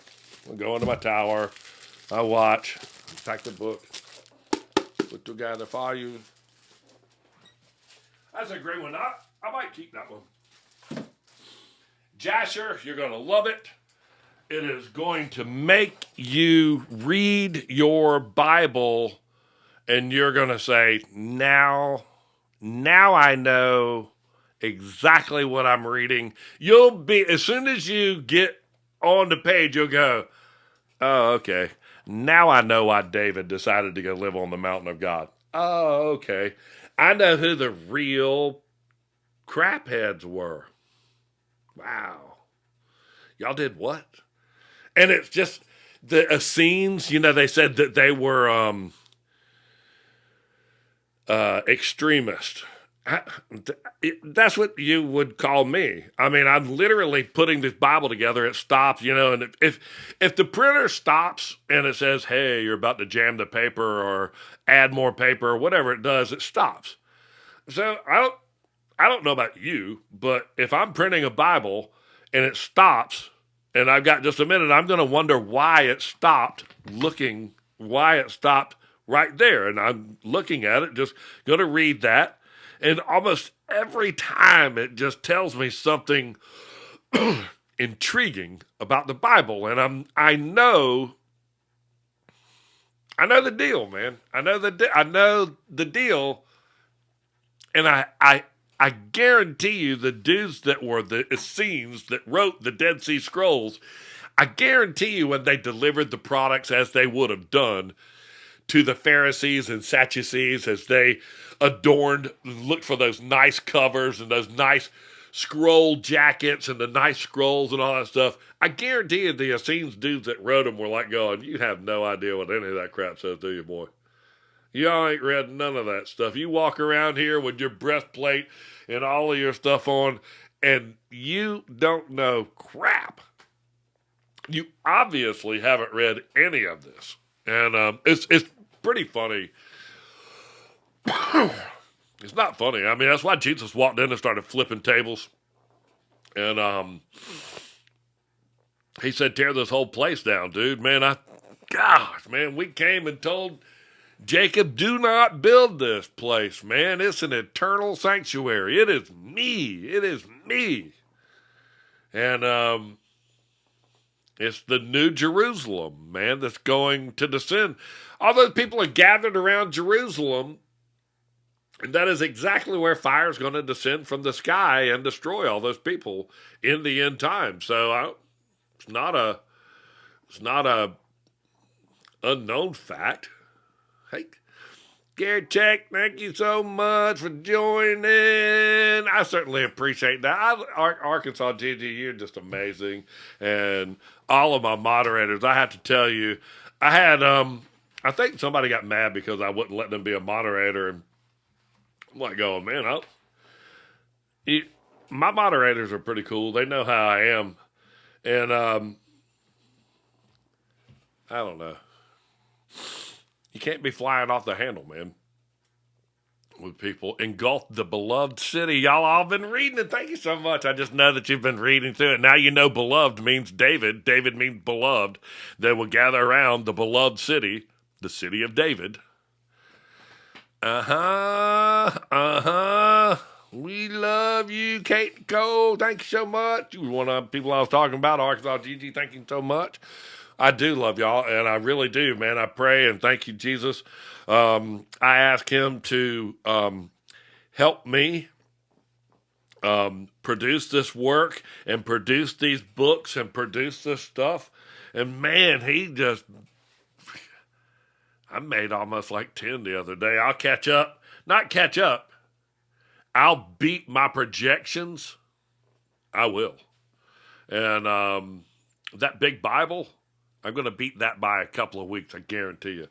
A: I go into my tower. I watch. Pack the book. Put together for you. That's a great one. I might keep that one. Jasher, you're going to love it. It is going to make you read your Bible, and you're going to say, now I know exactly what I'm reading. You'll be, as soon as you get on the page, you'll go, oh, okay. Now I know why David decided to go live on the mountain of God. Oh, okay. I know who the real crapheads were. Wow. Y'all did what? And it's just the Essenes, they said that they were extremists. That's what you would call me. I mean, I'm literally putting this Bible together. It stops, and if the printer stops and it says, hey, you're about to jam the paper or add more paper or whatever it does, it stops. So I don't know about you, but if I'm printing a Bible and it stops and I've got just a minute, I'm going to wonder why it stopped right there. And I'm looking at it, just going to read that. And almost every time it just tells me something intriguing about the Bible. And I know the deal, man. I know the deal. And I guarantee you the dudes that were the Essenes that wrote the Dead Sea Scrolls, I guarantee you when they delivered the products as they would have done to the Pharisees and Sadducees as they adorned, looked for those nice covers and those nice scroll jackets and the nice scrolls and all that stuff. I guarantee you the Essenes dudes that wrote them were like going, you have no idea what any of that crap says, do you, boy? Y'all ain't read none of that stuff. You walk around here with your breastplate and all of your stuff on, and you don't know crap. You obviously haven't read any of this. And it's pretty funny. It's not funny. I mean, that's why Jesus walked in and started flipping tables. And he said, tear this whole place down, dude. Man, gosh, man, we came and told Jacob, do not build this place, man. It's an eternal sanctuary. It is me. It is me. And it's the new Jerusalem, man, that's going to descend. All those people are gathered around Jerusalem, and that is exactly where fire is going to descend from the sky and destroy all those people in the end time. So it's not a unknown fact. Hey, Gary Check, thank you so much for joining. I certainly appreciate that. Arkansas Gigi, you're just amazing. And all of my moderators, I have to tell you, I had, I think somebody got mad because I wouldn't let them be a moderator. And I'm like, oh, man, my moderators are pretty cool. They know how I am. And I don't know. You can't be flying off the handle, man, with people. Engulf the beloved city. Y'all all been reading it. Thank you so much. I just know that you've been reading through it. Now you know beloved means David. David means beloved. They will gather around the beloved city, the city of David. We love you, Kate Cole. Thank you so much. You were one of the people I was talking about, Arkansas Gigi. Thank you so much. I do love y'all, and I really do, man. I pray and thank you, Jesus. I ask him to help me produce this work and produce these books and produce this stuff. And man, I made almost like 10 the other day. I'll catch up. Not catch up. I'll beat my projections. I will. And that big Bible, I'm going to beat that by a couple of weeks, I guarantee you.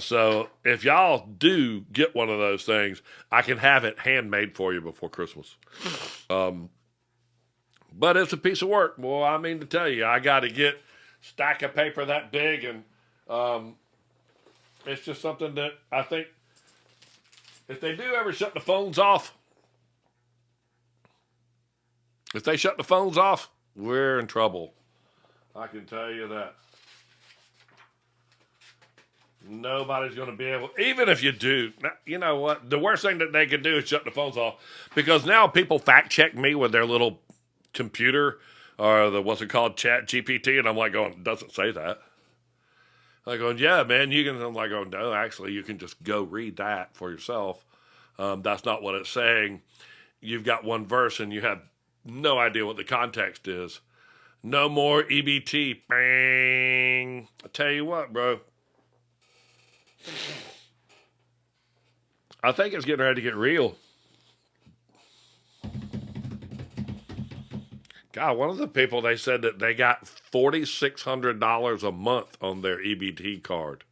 A: So if y'all do get one of those things, I can have it handmade for you before Christmas. But it's a piece of work. Well, I mean to tell you, I got to get a stack of paper that big, and it's just something that I think if they do ever shut the phones off, we're in trouble. I can tell you that. Nobody's going to be able, even if you do, you know what? The worst thing that they could do is shut the phones off, because now people fact check me with their little computer or what's it called, Chat GPT, and I'm like going, it doesn't say that. I'm going, yeah, man, you can. I'm like going, no, actually, you can just go read that for yourself. That's not what it's saying. You've got one verse and you have no idea what the context is. No more EBT. Bang. I tell you what, bro. I think it's getting ready to get real. God, one of the people, they said that they got $4,600 a month on their EBT card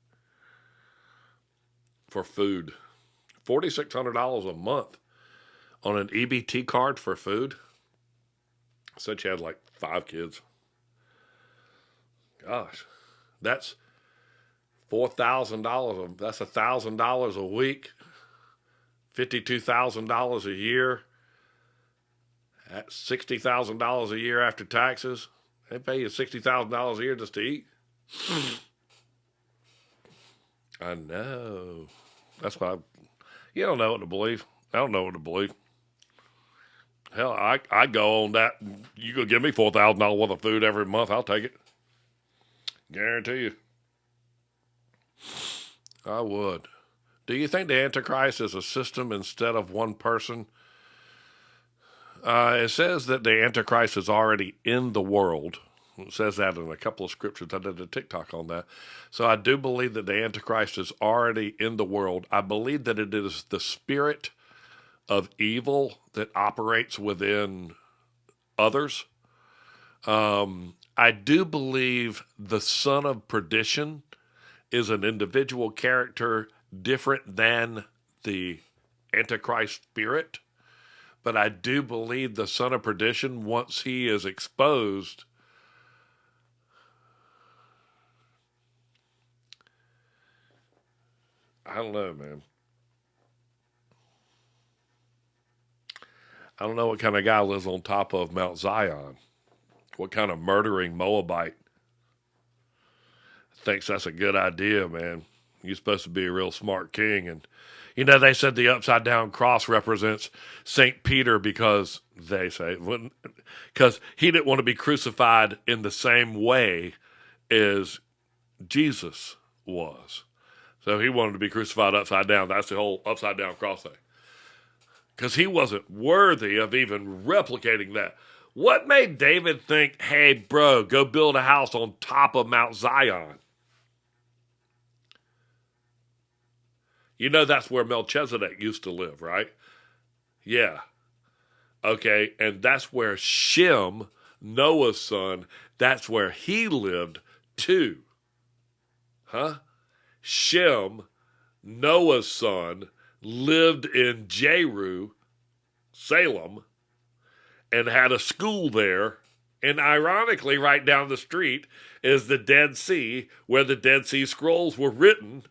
A: for food. $4,600 a month on an EBT card for food. Said she had like 5 kids. Gosh, that's $4,000. That's $1,000 a week. $52,000 a year. At $60,000 a year after taxes. They pay you $60,000 a year just to eat. I know. That's why you don't know what to believe. I don't know what to believe. Hell, I go on that. You go give me $4,000 worth of food every month, I'll take it. Guarantee you. I would. Do you think the Antichrist is a system instead of one person? It says that the Antichrist is already in the world. It says that in a couple of scriptures. I did a TikTok on that. So I do believe that the Antichrist is already in the world. I believe that it is the spirit of evil that operates within others. I do believe the son of perdition is an individual character different than the Antichrist spirit. But I do believe the son of perdition, once he is exposed, I don't know, man. I don't know what kind of guy lives on top of Mount Zion. What kind of murdering Moabite thinks that's a good idea, man? You're supposed to be a real smart king. And, they said the upside down cross represents St. Peter because they say, because he didn't want to be crucified in the same way as Jesus was. So he wanted to be crucified upside down. That's the whole upside down cross thing. Because he wasn't worthy of even replicating that. What made David think, hey, bro, go build a house on top of Mount Zion? That's where Melchizedek used to live, right? Yeah. Okay, and that's where Shem, Noah's son, that's where he lived too. Huh? Shem, Noah's son, lived in Jeru, Salem, and had a school there. And ironically, right down the street is the Dead Sea, where the Dead Sea Scrolls were written.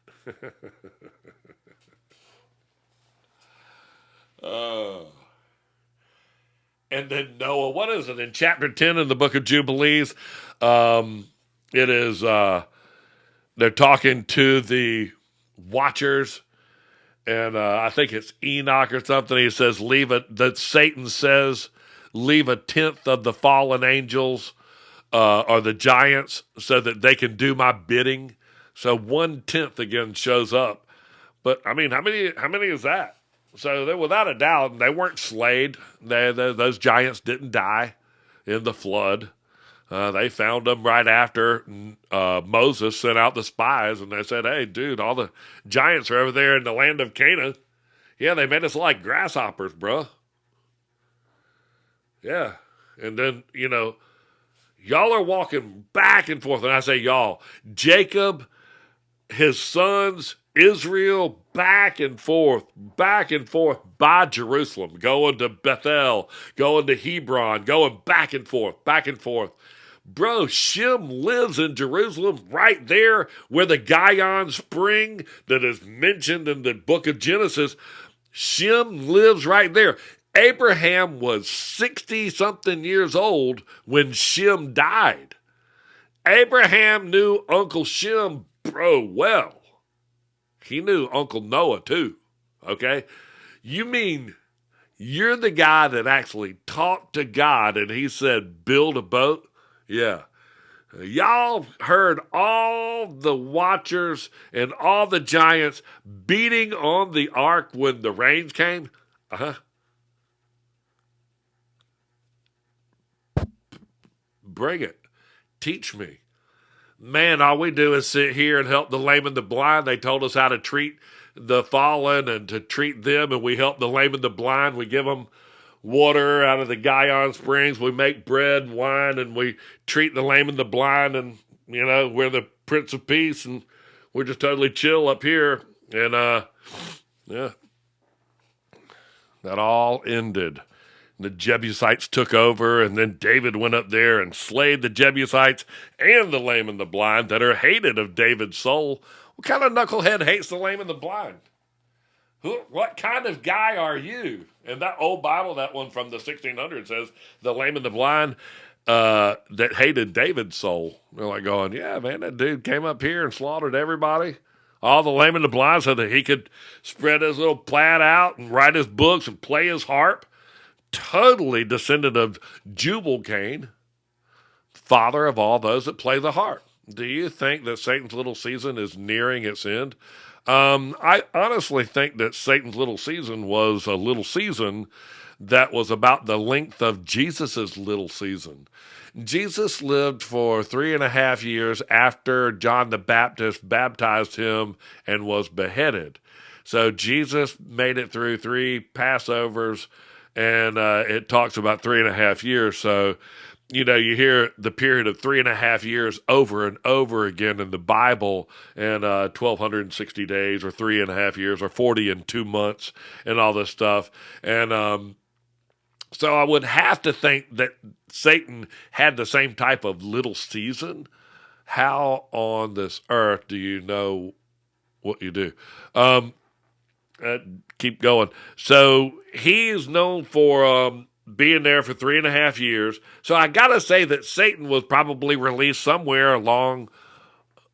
A: And then Noah, what is it? In chapter 10 in the book of Jubilees, it is, they're talking to the watchers, and I think it's Enoch or something. He says, Satan says, leave a tenth of the fallen angels or the giants so that they can do my bidding. So 1/10 again shows up. But I mean, how many is that? So without a doubt, they weren't slayed. Those giants didn't die in the flood. They found them right after Moses sent out the spies, and they said, hey, dude, all the giants are over there in the land of Canaan. Yeah, they made us like grasshoppers, bro. Yeah. And then, y'all are walking back and forth. And I say y'all, Jacob, his sons, Israel, back and forth by Jerusalem, going to Bethel, going to Hebron, going back and forth, back and forth. Bro, Shem lives in Jerusalem right there where the Gihon spring that is mentioned in the book of Genesis. Shem lives right there. Abraham was 60-something years old when Shem died. Abraham knew Uncle Shem, bro, well. He knew Uncle Noah, too, okay? You mean you're the guy that actually talked to God and he said, build a boat? Yeah. Y'all heard all the watchers and all the giants beating on the ark when the rains came? Uh-huh. Bring it. Teach me. Man, all we do is sit here and help the lame and the blind. They told us how to treat the fallen and to treat them, and we help the lame and the blind. We give them water out of the Gihon springs. We make bread and wine, and we treat the lame and the blind, and, we're the Prince of Peace, and we're just totally chill up here. And, yeah, that all ended. The Jebusites took over, and then David went up there and slayed the Jebusites and the lame and the blind that are hated of David's soul. What kind of knucklehead hates the lame and the blind? What kind of guy are you? And that old Bible, that one from the 1600s, says the lame and the blind that hated David's soul. They're like going, yeah, man, that dude came up here and slaughtered everybody. All the lame and the blind so that he could spread his little plaid out and write his books and play his harp. Totally descendant of Jubilees, father of all those that play the harp. Do you think that Satan's little season is nearing its end? I honestly think that Satan's little season was a little season that was about the length of Jesus's little season. Jesus lived for 3.5 years after John the Baptist baptized him and was beheaded. So Jesus made it through 3 Passovers, and it talks about 3.5 years. So, you hear the period of 3.5 years over and over again in the Bible, and 1,260 days, or 3.5 years, or 40 and 2 months, and all this stuff. And so I would have to think that Satan had the same type of little season. How on this earth do you know what you do? uh, keep going. So he is known for being there for 3.5 years. So I got to say that Satan was probably released somewhere along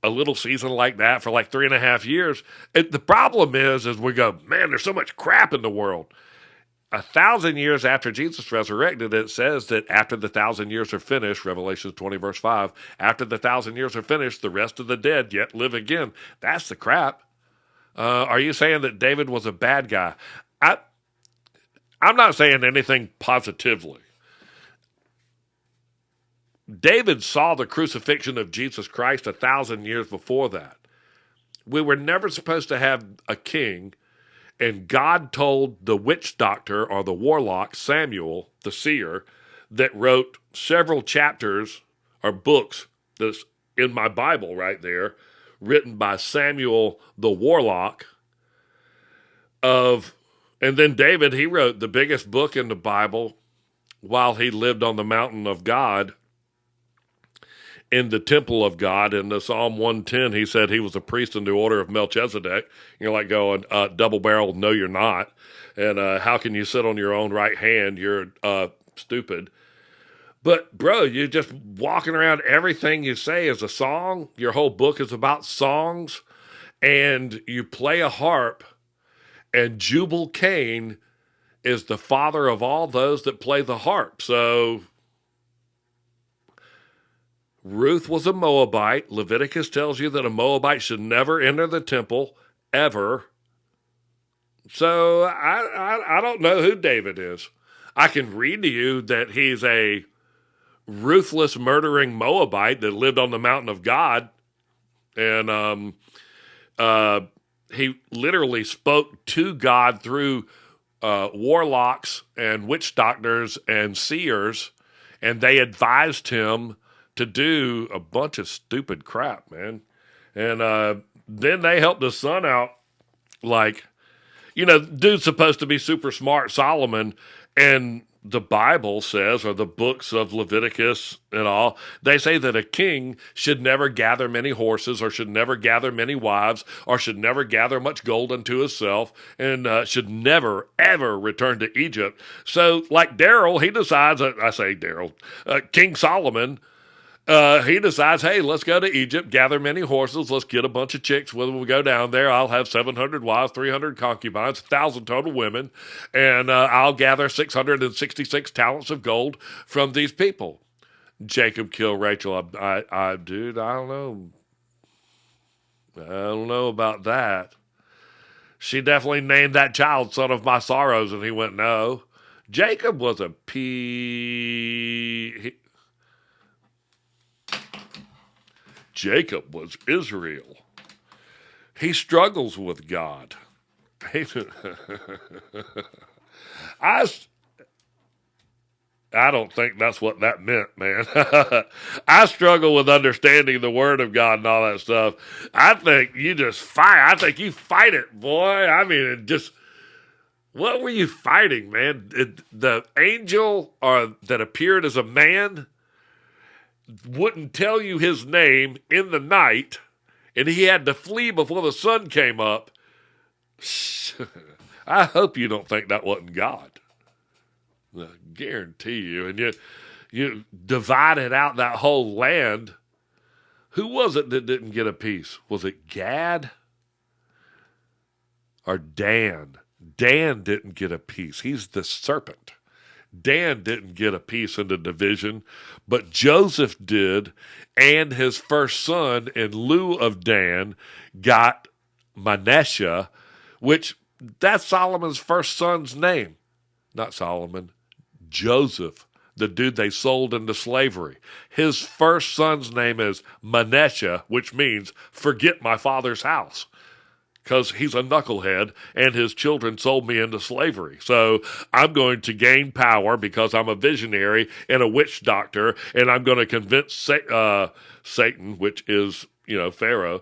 A: a little season like that for like 3.5 years. The problem is we go, man, there's so much crap in the world. 1,000 years after Jesus resurrected, it says that after the 1,000 years are finished, Revelation 20, verse 5, after the 1,000 years are finished, the rest of the dead yet live again. That's the crap. Are you saying that David was a bad guy? I'm not saying anything positively. David saw the crucifixion of Jesus Christ 1,000 years before that. We were never supposed to have a king, and God told the witch doctor or the warlock, Samuel, the seer, that wrote several chapters or books that's in my Bible right there, written by Samuel the warlock, and then David, he wrote the biggest book in the Bible while he lived on the mountain of God in the temple of God. In the Psalm 110, he said he was a priest in the order of Melchizedek. You're like going, double barrel, no, you're not. And how can you sit on your own right hand? You're stupid. But, bro, you're just walking around. Everything you say is a song. Your whole book is about songs. And you play a harp. And Jubal Cain is the father of all those that play the harp. So Ruth was a Moabite. Leviticus tells you that a Moabite should never enter the temple, ever. So I don't know who David is. I can read to you that he's a ruthless, murdering Moabite that lived on the mountain of God. And he literally spoke to God through warlocks and witch doctors and seers, and they advised him to do a bunch of stupid crap, man. And then they helped his son out. Like, dude's supposed to be super smart, Solomon, and the Bible says, or the books of Leviticus and all, they say that a king should never gather many horses, or should never gather many wives, or should never gather much gold unto himself, and should never, ever return to Egypt. So, like Daryl, he decides, King Solomon, he decides, hey, let's go to Egypt, gather many horses, let's get a bunch of chicks. When we go down there, I'll have 700 wives, 300 concubines, 1,000 total women, and I'll gather 666 talents of gold from these people. Jacob killed Rachel. Dude, I don't know. I don't know about that. She definitely named that child son of my sorrows, and he went, no. Jacob was a Jacob was Israel. He struggles with God. I don't think that's what that meant, man. I struggle with understanding the Word of God and all that stuff. I think you just fight. I think you fight it, boy. I mean, what were you fighting, man? The angel that appeared as a man wouldn't tell you his name in the night, and he had to flee before the sun came up. I hope you don't think that wasn't God. I guarantee you. And you divided out that whole land. Who was it that didn't get a piece? Was it Gad or Dan? Dan didn't get a piece. He's the serpent. Dan didn't get a piece in the division, but Joseph did, and his first son, in lieu of Dan, got Manasseh, which that's Solomon's first son's name. Not Solomon, Joseph, the dude they sold into slavery. His first son's name is Manasseh, which means forget my father's house, because he's a knucklehead and his children sold me into slavery. So I'm going to gain power because I'm a visionary and a witch doctor, and I'm going to convince Satan, which is, Pharaoh,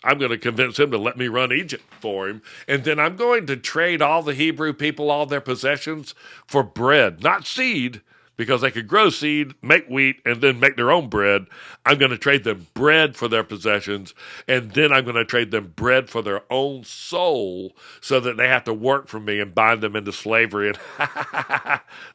A: I'm going to convince him to let me run Egypt for him. And then I'm going to trade all the Hebrew people, all their possessions, for bread, not seed, because they could grow seed, make wheat, and then make their own bread. I'm going to trade them bread for their possessions, and then I'm going to trade them bread for their own soul so that they have to work for me and bind them into slavery. And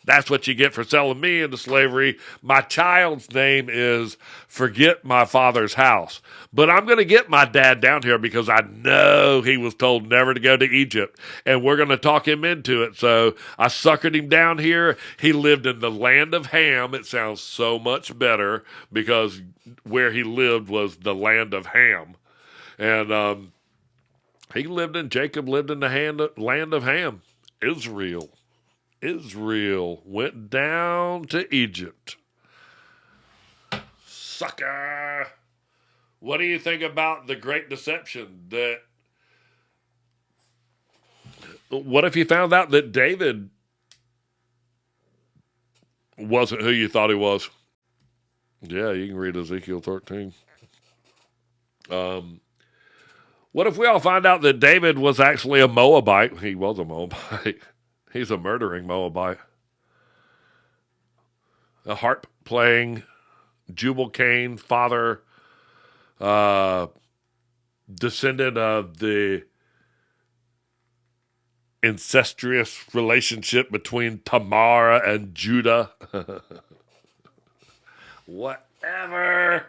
A: that's what you get for selling me into slavery. My child's name is Forget My Father's House. But I'm going to get my dad down here because I know he was told never to go to Egypt, and we're going to talk him into it. So I suckered him down here. He lived in the land of Ham. It sounds so much better because where he lived was the land of Ham. And Jacob lived in the land of Ham. Israel went down to Egypt. Sucker. What do you think about the Great Deception? What if you found out that David wasn't who you thought he was? Yeah, you can read Ezekiel 13. What if we all find out that David was actually a Moabite? He was a Moabite. He's a murdering Moabite. A harp playing, Jubal Cain, father, descendant of the incestuous relationship between Tamar and Judah. Whatever.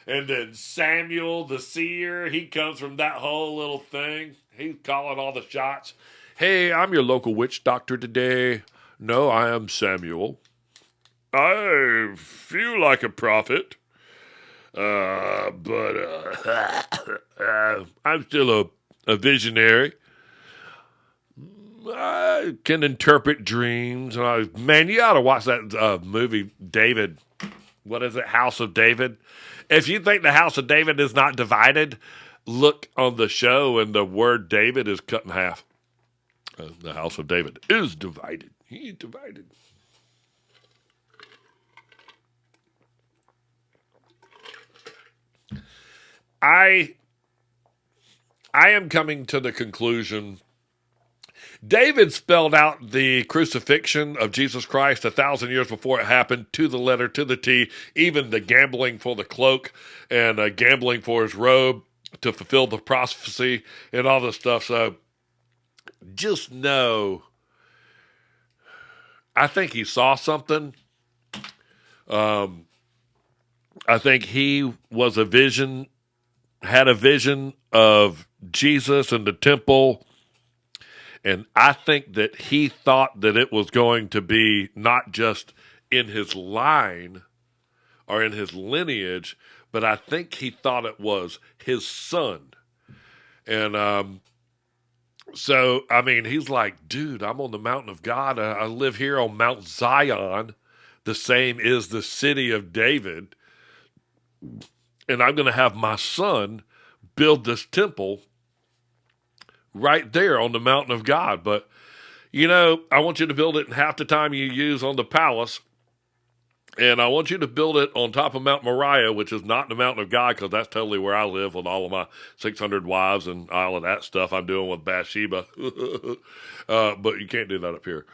A: And then Samuel, the seer, he comes from that whole little thing. He's calling all the shots. Hey, I'm your local witch doctor today. No, I am Samuel. I feel like a prophet. But I'm still a visionary. I can interpret dreams. Man, you ought to watch that movie, David. What is it? House of David. If you think the House of David is not divided, look on the show and the word David is cut in half. The House of David is divided. He's divided. I am coming to the conclusion. David spelled out the crucifixion of Jesus Christ 1,000 years before it happened, to the letter, to the T, even the gambling for the cloak and gambling for his robe to fulfill the prophecy and all this stuff. So just know, I think he saw something. I think he was had a vision of Jesus in the temple. And I think that he thought that it was going to be not just in his line or in his lineage, but I think he thought it was his son. And so, I mean, he's like, dude, I'm on the mountain of God. I live here on Mount Zion. The same is the city of David. And I'm going to have my son build this temple right there on the mountain of God. But, I want you to build it in half the time you use on the palace. And I want you to build it on top of Mount Moriah, which is not the mountain of God, because that's totally where I live with all of my 600 wives and all of that stuff I'm doing with Bathsheba. But you can't do that up here.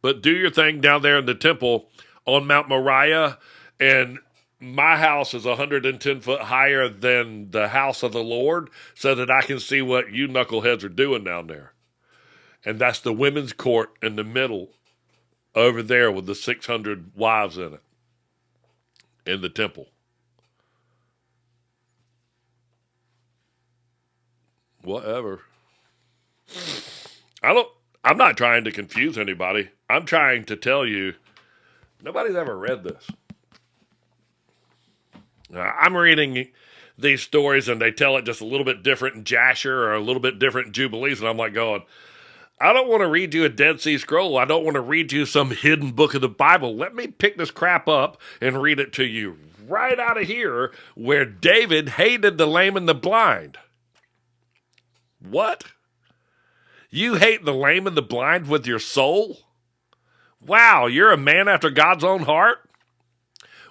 A: But do your thing down there in the temple on Mount Moriah. And my house is 110 foot higher than the house of the Lord, so that I can see what you knuckleheads are doing down there. And that's the women's court in the middle over there with the 600 wives in it, in the temple. Whatever. I'm not trying to confuse anybody. I'm trying to tell you, nobody's ever read this. I'm reading these stories and they tell it just a little bit different in Jasher or a little bit different in Jubilees. And I'm like going, I don't want to read you a Dead Sea Scroll. I don't want to read you some hidden book of the Bible. Let me pick this crap up and read it to you right out of here, where David hated the lame and the blind. What? You hate the lame and the blind with your soul? Wow, you're a man after God's own heart?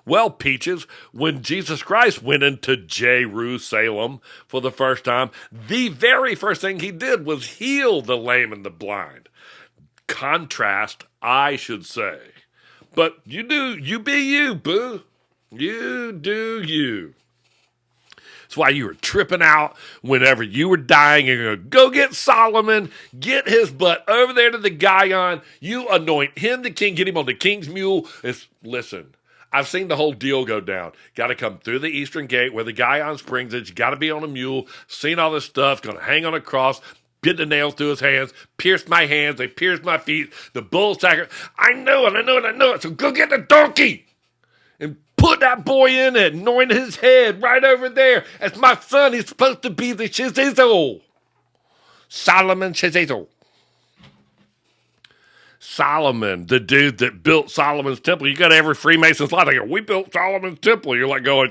A: Well, Peaches, when Jesus Christ went into Jerusalem for the first time, the very first thing he did was heal the lame and the blind. Contrast, I should say. But you be you, boo. You do you. That's why you were tripping out whenever you were dying. You're going to go get Solomon, get his butt over there to the Gion. You anoint him the king, get him on the king's mule. Listen, I've seen the whole deal go down. Got to come through the eastern gate where the Gion Springs is. You got to be on a mule. Seen all this stuff. Going to hang on a cross. Get the nails through his hands. Pierced my hands. They pierced my feet. The bull sacrifice. I know it. So go get the donkey. And put that boy in it, anoint his head right over there. That's my son. He's supposed to be the Shizazel. Solomon Shizazel. Solomon, the dude that built Solomon's temple. You got every Freemason's lot. They go, we built Solomon's temple. You're like going,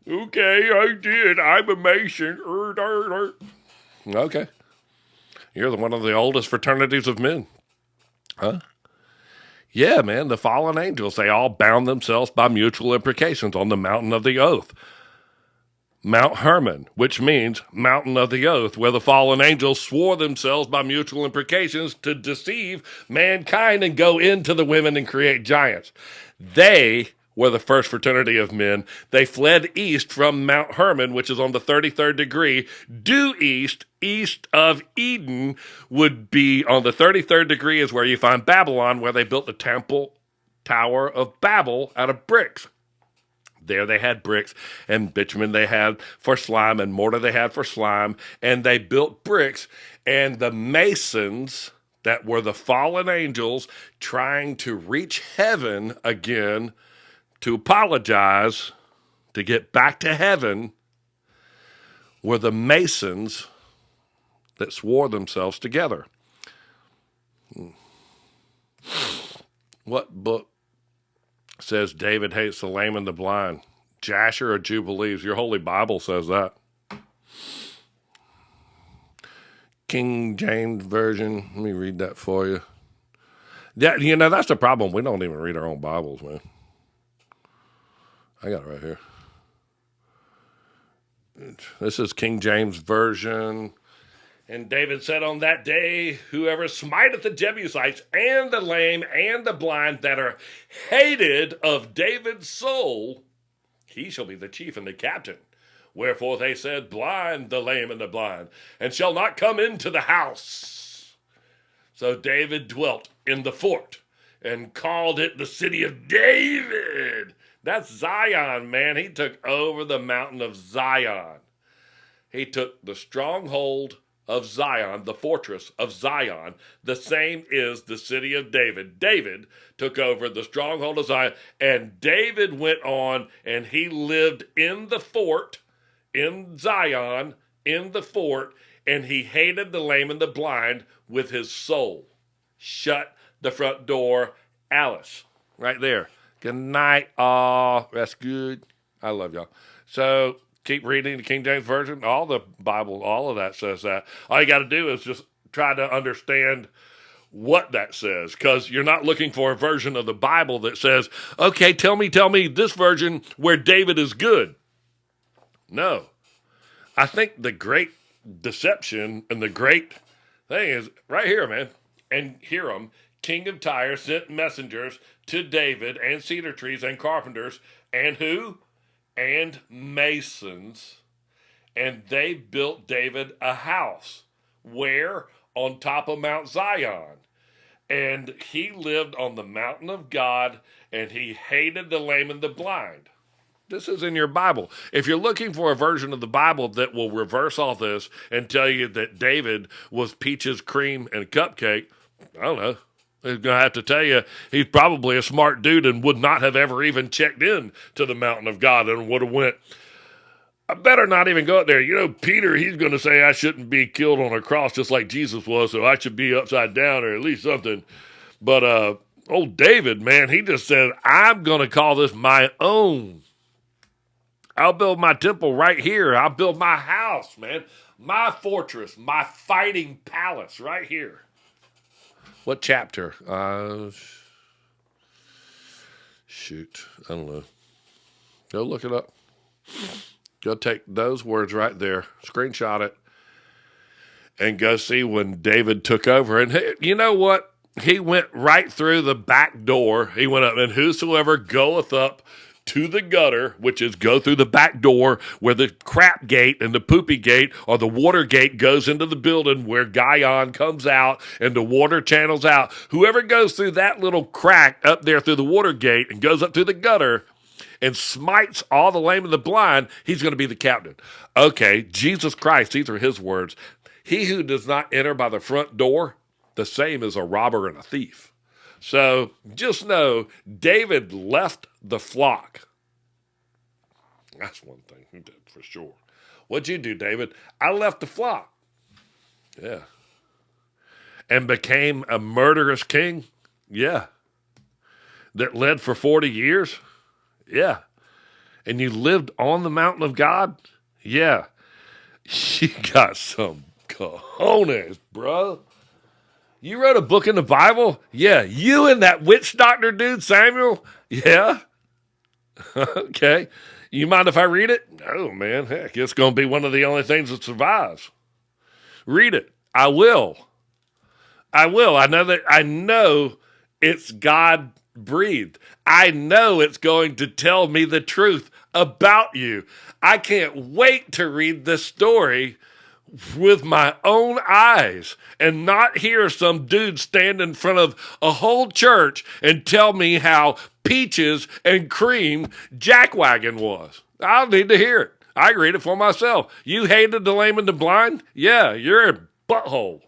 A: okay, I did. I'm a Mason. Okay. You're one of the oldest fraternities of men. Huh? Yeah, man, the fallen angels, they all bound themselves by mutual imprecations on the mountain of the oath. Mount Hermon, which means mountain of the oath, where the fallen angels swore themselves by mutual imprecations to deceive mankind and go into the women and create giants. They were the first fraternity of men. They fled east from Mount Hermon, which is on the 33rd degree. Due east of Eden would be on the 33rd degree is where you find Babylon, where they built the temple Tower of Babel out of bricks. There they had bricks, and bitumen they had for slime, and mortar they had for slime, and they built bricks, and the masons that were the fallen angels trying to reach heaven again to apologize, to get back to heaven, were the masons that swore themselves together. What book says David hates the lame and the blind? Jasher or Jubilees? Your Holy Bible says that. King James Version. Let me read that for you. Yeah, that's the problem. We don't even read our own Bibles, man. I got it right here. This is King James Version. And David said, on that day, whoever smiteth the Jebusites and the lame and the blind that are hated of David's soul, he shall be the chief and the captain. Wherefore they said, blind the lame and the blind, and shall not come into the house. So David dwelt in the fort and called it the city of David. That's Zion, man. He took over the mountain of Zion. He took the stronghold of Zion, the fortress of Zion. The same is the city of David. David took over the stronghold of Zion, and David went on and he lived in the fort, in Zion, in the fort, and he hated the lame and the blind with his soul. Shut the front door, Alice. Right there. Good night, all. That's good. I love y'all. So keep reading the King James Version. All the Bible, all of that says that. All you got to do is just try to understand what that says, because you're not looking for a version of the Bible that says, okay, tell me this version where David is good. No. I think the great deception and the great thing is right here, man. And Hiram, king of Tyre, sent messengers to David and cedar trees and carpenters and who? And masons. And they built David a house. Where? On top of Mount Zion. And he lived on the mountain of God, and he hated the lame and the blind. This is in your Bible. If you're looking for a version of the Bible that will reverse all this and tell you that David was peaches, cream, and cupcake, I don't know. He's going to have to tell you he's probably a smart dude and would not have ever even checked in to the mountain of God and would have went, I better not even go up there. Peter, he's going to say I shouldn't be killed on a cross just like Jesus was, so I should be upside down or at least something. But old David, man, he just said, I'm going to call this my own. I'll build my temple right here. I'll build my house, man. My fortress, my fighting palace right here. What chapter? Shoot. I don't know. Go look it up. Go take those words right there, screenshot it, and go see when David took over. And hey, you know what? he went right through the back door. He went up, and whosoever goeth up to the gutter, which is go through the back door where the crap gate and the poopy gate or the water gate goes into the building where Guyon comes out and the water channels out. Whoever goes through that little crack up there through the water gate and goes up through the gutter and smites all the lame and the blind, he's going to be the captain. Okay, Jesus Christ, these are his words. He who does not enter by the front door, the same is a robber and a thief. So just know David left the flock. That's one thing he did for sure. What'd you do, David? I left the flock. Yeah. And became a murderous king. Yeah. That led for 40 years. Yeah. And you lived on the mountain of God. Yeah. You got some cojones, bro. You wrote a book in the Bible? Yeah. You and that witch doctor dude, Samuel? Yeah. Okay. You mind if I read it? Oh, man. Heck, it's going to be one of the only things that survives. Read it. I will. I will. I know it's God breathed. I know it's going to tell me the truth about you. I can't wait to read this story with my own eyes and not hear some dude stand in front of a whole church and tell me how peaches and cream jackwagon was. I'll need to hear it. I read it for myself. You hated the lame and the blind? Yeah, you're a butthole.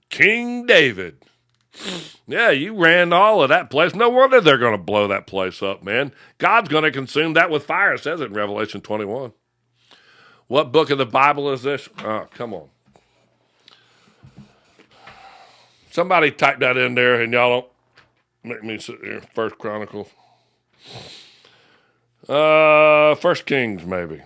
A: King David. Yeah, you ran all of that place. No wonder they're going to blow that place up, man. God's going to consume that with fire, it says it in Revelation 21. What book of the Bible is this? Oh, come on. Somebody type that in there and y'all don't make me sit here. First Chronicles. First Kings, maybe.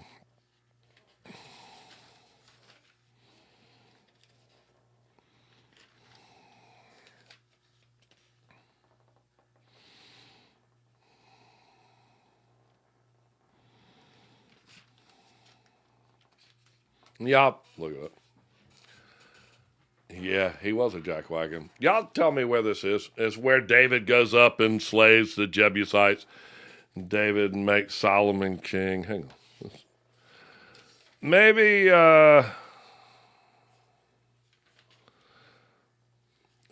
A: Y'all look it up. Yeah, he was a jackwagon. Y'all tell me where this is. It's where David goes up and slays the Jebusites. David makes Solomon king. Hang on. Maybe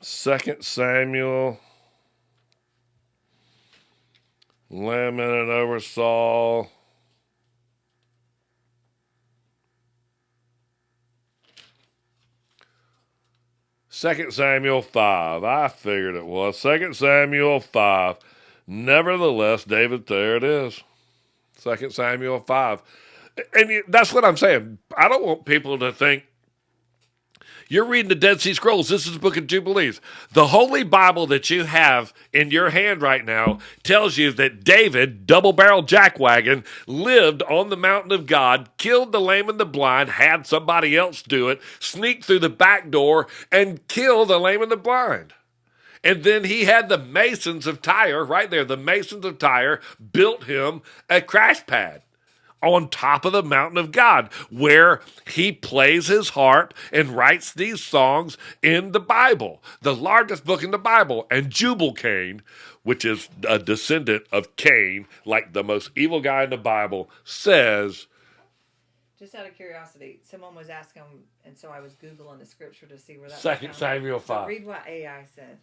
A: 2 Samuel. Lamented over Saul. Second Samuel 5. I figured it was. 2 Samuel 5. Nevertheless, David, there it is. 2 Samuel 5. And that's what I'm saying. I don't want people to think you're reading the Dead Sea Scrolls. This is the book of Jubilees. The Holy Bible that you have in your hand right now tells you that David, double-barreled jackwagon, lived on the mountain of God, killed the lame and the blind, had somebody else do it, sneaked through the back door, and killed the lame and the blind. And then he had the masons of Tyre, right there, the masons of Tyre built him a crash pad on top of the mountain of God, where he plays his harp and writes these songs in the Bible, the largest book in the Bible. And Jubilees, which is a descendant of Cain, like the most evil guy in the Bible, says...
B: Just out of curiosity, someone was asking, and so I was Googling the scripture to see where that
A: 2
B: was.
A: Samuel 5.
B: So read what AI said.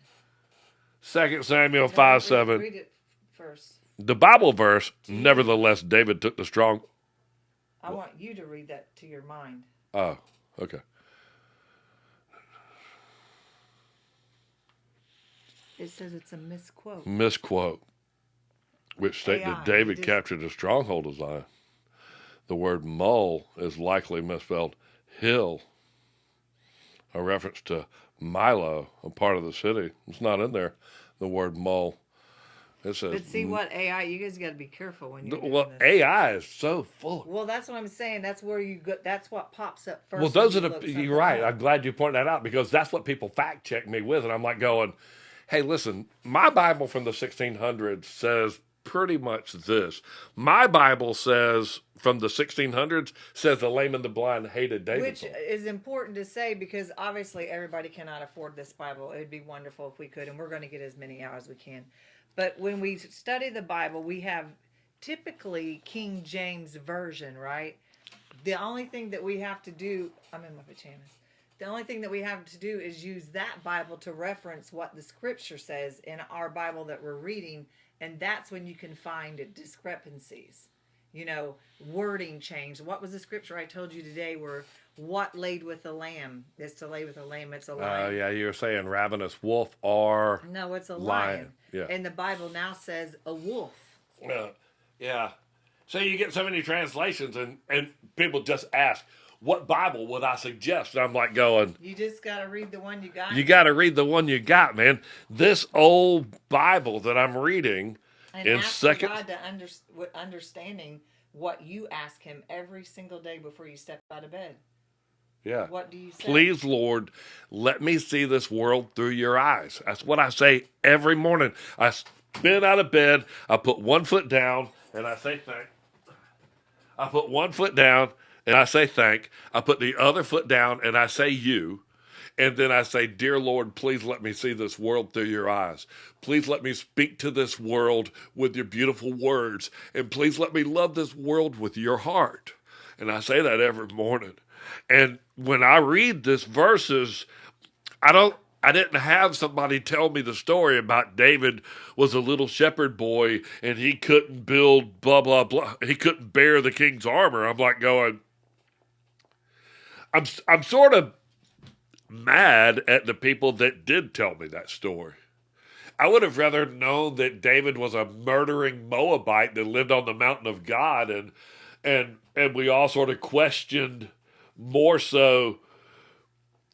A: 2 Samuel 5, 7.
B: Read it first.
A: The Bible verse, nevertheless, David took the strong...
B: I want you to read that to your mind.
A: Oh, okay.
B: It says it's a misquote.
A: Misquote, which state that David captured a stronghold of Zion. The word mole is likely misspelled hill, a reference to Milo, a part of the city. It's not in there, the word mole. It says,
B: but see what AI, you guys got to be careful when you're doing
A: well,
B: this.
A: AI is so full.
B: Well, that's what I'm saying. That's where you go. That's what pops up first.
A: Well, those are you're right. I'm glad you pointed that out because that's what people fact check me with. And I'm like going, hey, listen, my Bible from the 1600s says pretty much this. My Bible says, from the 1600s, says the lame and the blind hated David's
B: Which
A: law.
B: is important to say because obviously everybody cannot afford this Bible. It would be wonderful if we could, and we're going to get as many out as we can. But when we study the Bible, we have typically King James Version, right? The only thing that we have to do, I'm in my pajamas. The only thing that we have to do is use that Bible to reference what the scripture says in our Bible that we're reading, and that's when you can find discrepancies. You know, wording change. What was the scripture I told you today where what laid with the lamb is to lay with a lamb, it's a lion.
A: Yeah, you were saying ravenous wolf or
B: No, it's a
A: lion. Yeah.
B: And the Bible now says a wolf.
A: Yeah. So you get so many translations, and people just ask, what Bible would I suggest? And I'm like going,
B: You just got to read the one you got.
A: you got to read the one you got, man. This old Bible that I'm reading
B: and
A: in
B: ask
A: second.
B: God to understanding what you ask Him every single day before you step out of bed.
A: Yeah.
B: What do you say?
A: Please, Lord, let me see this world through your eyes. That's what I say every morning. I spin out of bed, I put one foot down, and I say thank. I put one foot down, and I say thank. I put the other foot down, and I say you. And then I say, Dear Lord, please let me see this world through your eyes. Please let me speak to this world with your beautiful words. And please let me love this world with your heart. And I say that every morning. And when I read this verses, I didn't have somebody tell me the story about David was a little shepherd boy and he couldn't build blah blah blah. He couldn't bear the king's armor. I'm like going, I'm sort of mad at the people that did tell me that story. I would have rather known that David was a murdering Moabite that lived on the mountain of God, and we all sort of questioned more so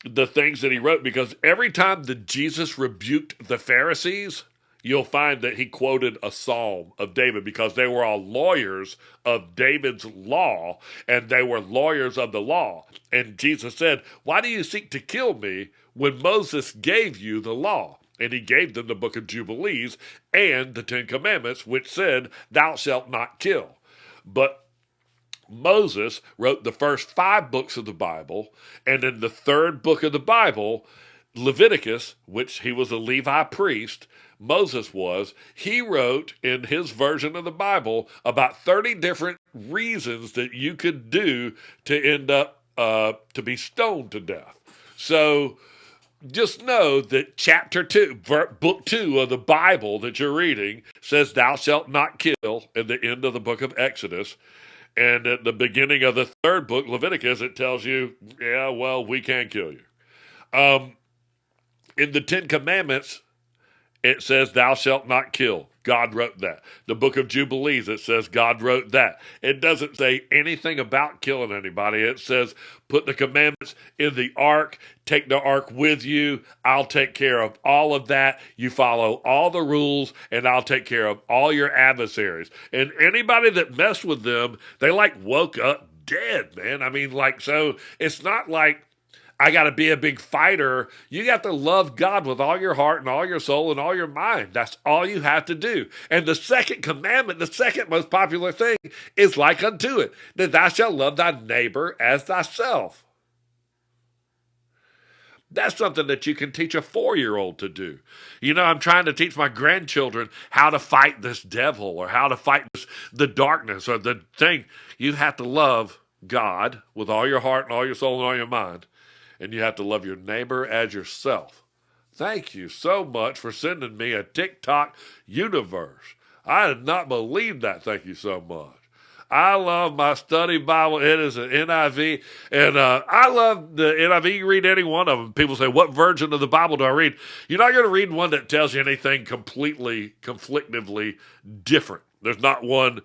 A: the things that he wrote, because every time that Jesus rebuked the Pharisees, you'll find that he quoted a psalm of David, because they were all lawyers of David's law, and they were lawyers of the law. And Jesus said, why do you seek to kill me when Moses gave you the law? And he gave them the book of Jubilees and the Ten Commandments, which said, thou shalt not kill. But Moses wrote the first 5 books of the Bible, and in the 3rd book of the Bible, Leviticus, which he was a Levi priest, Moses was, he wrote in his version of the Bible about 30 different reasons that you could do to end up to be stoned to death. So just know that chapter 2, book 2 of the Bible that you're reading says, thou shalt not kill, in the end of the book of Exodus. And at the beginning of the 3rd book, Leviticus, it tells you, yeah, well, we can kill you. In the 10 Commandments, it says, thou shalt not kill. God wrote that. The book of Jubilees, it says God wrote that. It doesn't say anything about killing anybody. It says, put the commandments in the ark, take the ark with you. I'll take care of all of that. You follow all the rules, and I'll take care of all your adversaries. And anybody that messed with them, they like woke up dead, man. I mean, like, so it's not like, I got to be a big fighter. You got to love God with all your heart and all your soul and all your mind. That's all you have to do. And the second commandment, the second most popular thing, is like unto it, that thou shalt love thy neighbor as thyself. That's something that you can teach a 4-year-old to do. You know, I'm trying to teach my grandchildren how to fight this devil or how to fight the darkness or the thing. You have to love God with all your heart and all your soul and all your mind. And you have to love your neighbor as yourself. Thank you so much for sending me a TikTok universe. I did not believe that. Thank you so much. I love my study Bible. It is an NIV, and I love the NIV. You read any one of them. People say, what version of the Bible do I read? You're not going to read one that tells you anything completely, conflictively different. There's not one.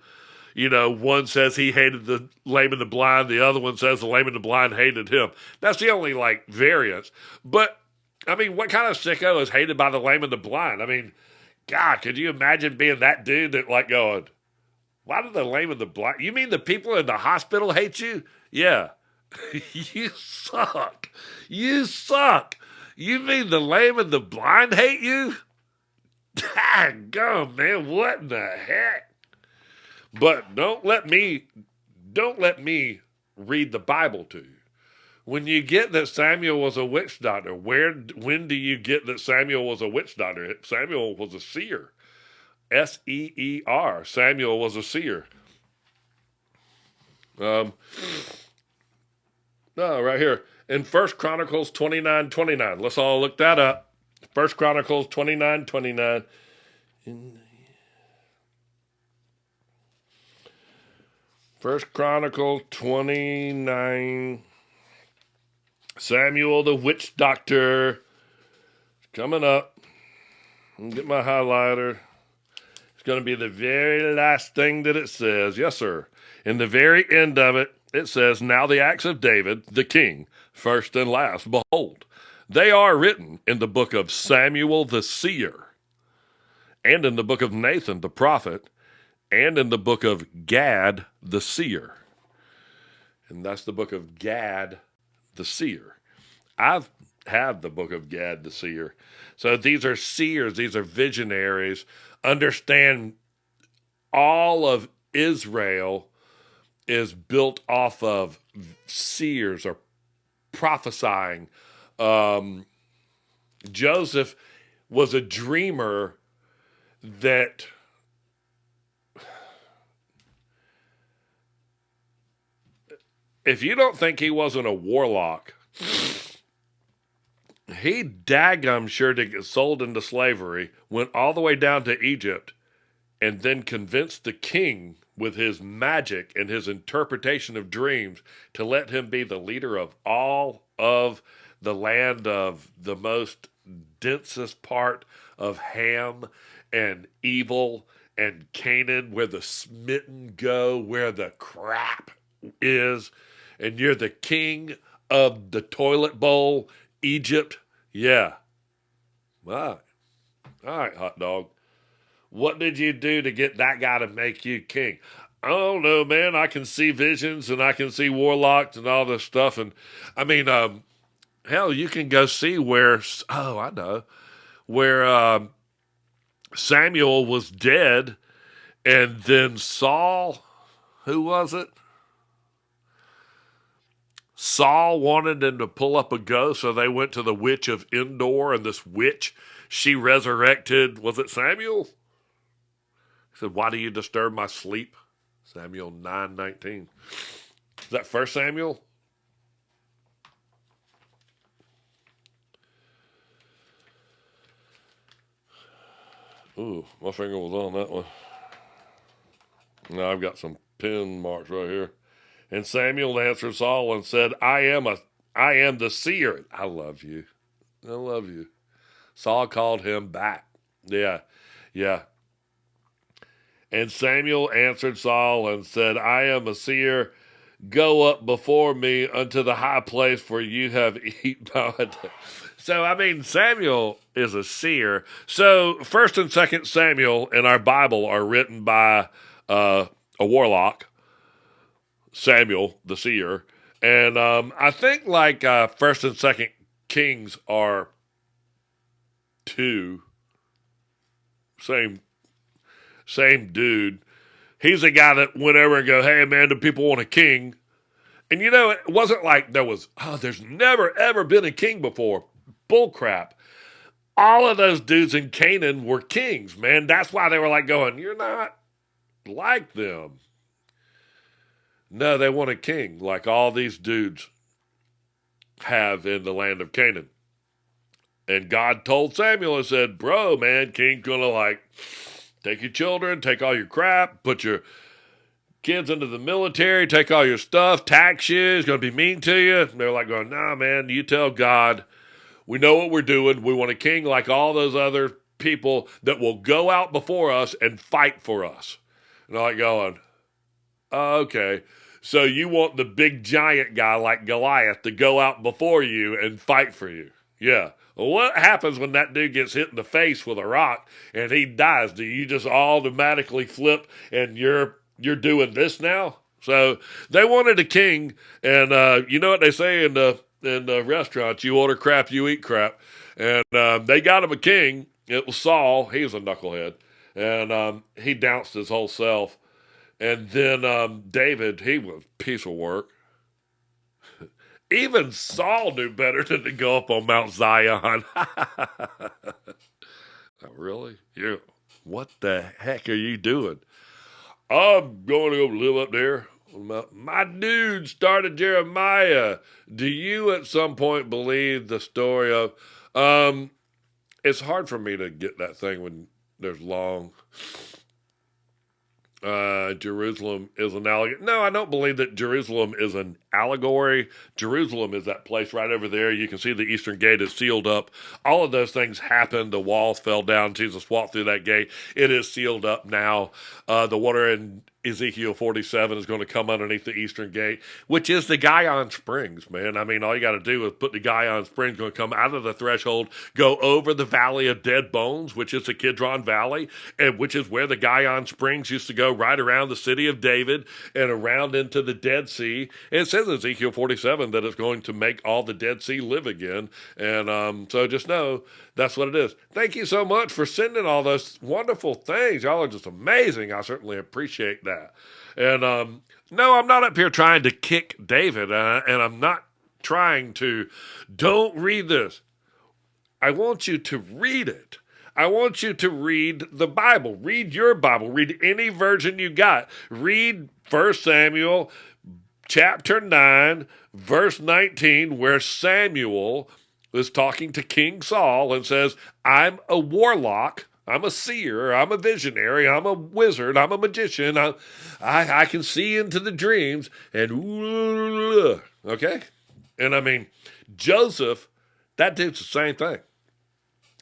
A: You know, one says he hated the lame and the blind. The other one says the lame and the blind hated him. That's the only, like, variance. But, I mean, what kind of sicko is hated by the lame and the blind? I mean, God, could you imagine being that dude that, like, going, why do the lame and the blind? You mean the people in the hospital hate you? Yeah. You suck. You suck. You mean the lame and the blind hate you? Go, man, what in the heck? But don't let me read the Bible to you. When you get that Samuel was a witch doctor, when do you get that Samuel was a witch doctor? Samuel was a seer. Seer. Samuel was a seer. No, right here. In 1 Chronicles 29:29. Let's all look that up. 1 Chronicles 29:29. In 1 Chronicles 29. Samuel the witch doctor. Coming up. Let me get my highlighter. It's going to be the very last thing that it says. Yes, sir. In the very end of it, it says, now the acts of David, the king, first and last, behold, they are written in the book of Samuel the seer, and in the book of Nathan the prophet, and in the book of Gad the seer. And that's the book of Gad the seer. I've had the book of Gad the seer. So these are seers, these are visionaries, understand all of Israel is built off of seers or prophesying. Joseph was a dreamer that if you don't think he wasn't a warlock, he daggum sure to get sold into slavery, went all the way down to Egypt, and then convinced the king with his magic and his interpretation of dreams to let him be the leader of all of the land of the most densest part of Ham and Evil and Canaan, where the smitten go, where the crap is, and you're the king of the toilet bowl, Egypt. Yeah. All right, hot dog. What did you do to get that guy to make you king? I don't know, man. I can see visions and I can see warlocks and all this stuff. And I mean, hell, you can go see where, I know, where Samuel was dead and then Saul, who was it? Saul wanted him to pull up a ghost, so they went to the witch of Endor, and this witch, she resurrected, was it Samuel? He said, why do you disturb my sleep? Samuel 9:19. Is that 1 Samuel? Ooh, my finger was on that one. Now I've got some pin marks right here. And Samuel answered Saul and said, I am the seer. I love you. I love you. Saul called him back. Yeah. And Samuel answered Saul and said, I am a seer. Go up before me unto the high place, for you have eaten my. So, I mean, Samuel is a seer. So, 1st and 2nd Samuel in our Bible are written by a warlock, Samuel, the seer. And I think like 1st and 2nd Kings are two. Same dude. He's the guy that went over and go, hey, man, do people want a king? And, you know, it wasn't like there's never, ever been a king before. Bullcrap. All of those dudes in Canaan were kings, man. That's why they were like going, you're not like them. No, they want a king like all these dudes have in the land of Canaan. And God told Samuel and said, bro, man, king's going to like take your children, take all your crap, put your kids into the military, take all your stuff, tax you, he's going to be mean to you. And they're like going, nah, man, you tell God, we know what we're doing. We want a king like all those other people that will go out before us and fight for us. And they're like going, okay. So you want the big giant guy like Goliath to go out before you and fight for you. Yeah. Well, what happens when that dude gets hit in the face with a rock and he dies? Do you just automatically flip and you're doing this now? So they wanted a king, and you know what they say in the restaurants, you order crap, you eat crap. And they got him a king, It was Saul. He was a knucklehead, and he doused his whole self. And then David, he was a piece of work. Even Saul knew better than to go up on Mount Zion. Really? Yeah. What the heck are you doing? I'm going to go live up there. My dude started Jeremiah. Do you at some point believe the story of? It's hard for me to get that thing when there's long. Jerusalem is an allegory. No, I don't believe that Jerusalem is an allegory. Jerusalem is that place right over there. You can see the eastern gate is sealed up. All of those things happened. The walls fell down. Jesus walked through that gate. It is sealed up now. The water in Ezekiel 47 is going to come underneath the eastern gate, which is the Gihon Springs, man. I mean, all you got to do is put the Gihon Springs, going to come out of the threshold, go over the Valley of Dead Bones, which is the Kidron Valley, and which is where the Gihon Springs used to go, right around the city of David and around into the Dead Sea. And it says in Ezekiel 47 that it's going to make all the Dead Sea live again. And so just know that's what it is. Thank you so much for sending all those wonderful things. Y'all are just amazing. I certainly appreciate that. And no, I'm not up here trying to kick David, and I'm not trying to. Don't read this. I want you to read it. I want you to read the Bible. Read your Bible. Read any version you got. Read 1 Samuel chapter 9, verse 19, where Samuel is talking to King Saul and says, I'm a warlock, I'm a seer, I'm a visionary, I'm a wizard, I'm a magician, I can see into the dreams, and okay? And I mean, Joseph, that dude's the same thing.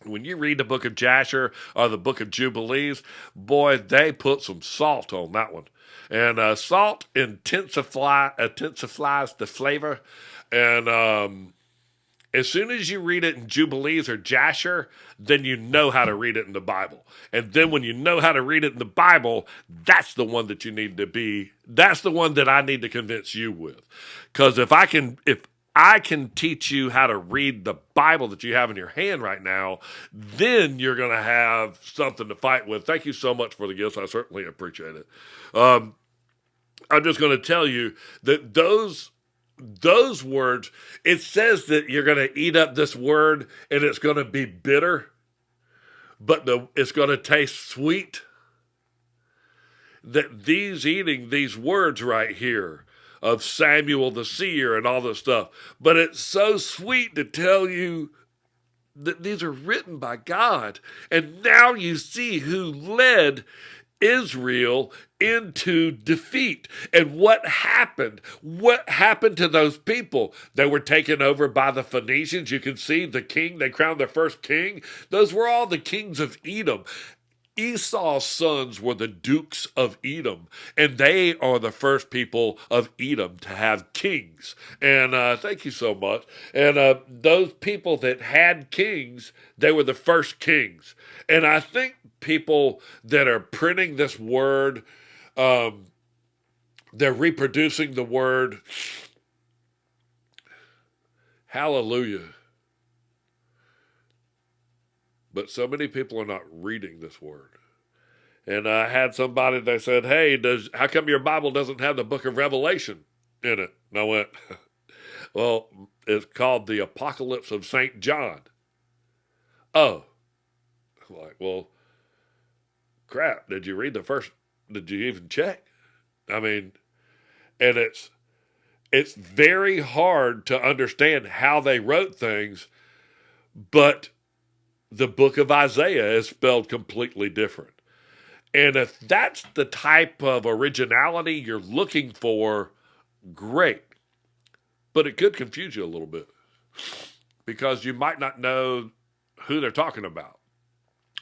A: When you read the book of Jasher or the book of Jubilees, boy, they put some salt on that one. And salt intensifies the flavor. And as soon as you read it in Jubilees or Jasher, then you know how to read it in the Bible. And then when you know how to read it in the Bible, that's the one that you need to be. That's the one that I need to convince you with. Because if I can teach you how to read the Bible that you have in your hand right now, then you're going to have something to fight with. Thank you so much for the gifts. I certainly appreciate it. I'm just going to tell you that those words, it says that you're going to eat up this word and it's going to be bitter, but it's going to taste sweet. That eating these words right here of Samuel the seer and all this stuff, but it's so sweet to tell you that these are written by God. And now you see who led Israel into defeat. And what happened? What happened to those people? They were taken over by the Phoenicians. You can see the king, they crowned their first king. Those were all the kings of Edom. Esau's sons were the dukes of Edom, and they are the first people of Edom to have kings. And thank you so much. And those people that had kings, they were the first kings. And I think people that are printing this word, they're reproducing the word hallelujah. But so many people are not reading this word. And I had somebody, they said, hey, how come your Bible doesn't have the book of Revelation in it? And I went, well, it's called the Apocalypse of St. John. Oh. I'm like, well, crap, did you read the first, did you even check? I mean, and it's very hard to understand how they wrote things, but the book of Isaiah is spelled completely different. And if that's the type of originality you're looking for, great. But it could confuse you a little bit because you might not know who they're talking about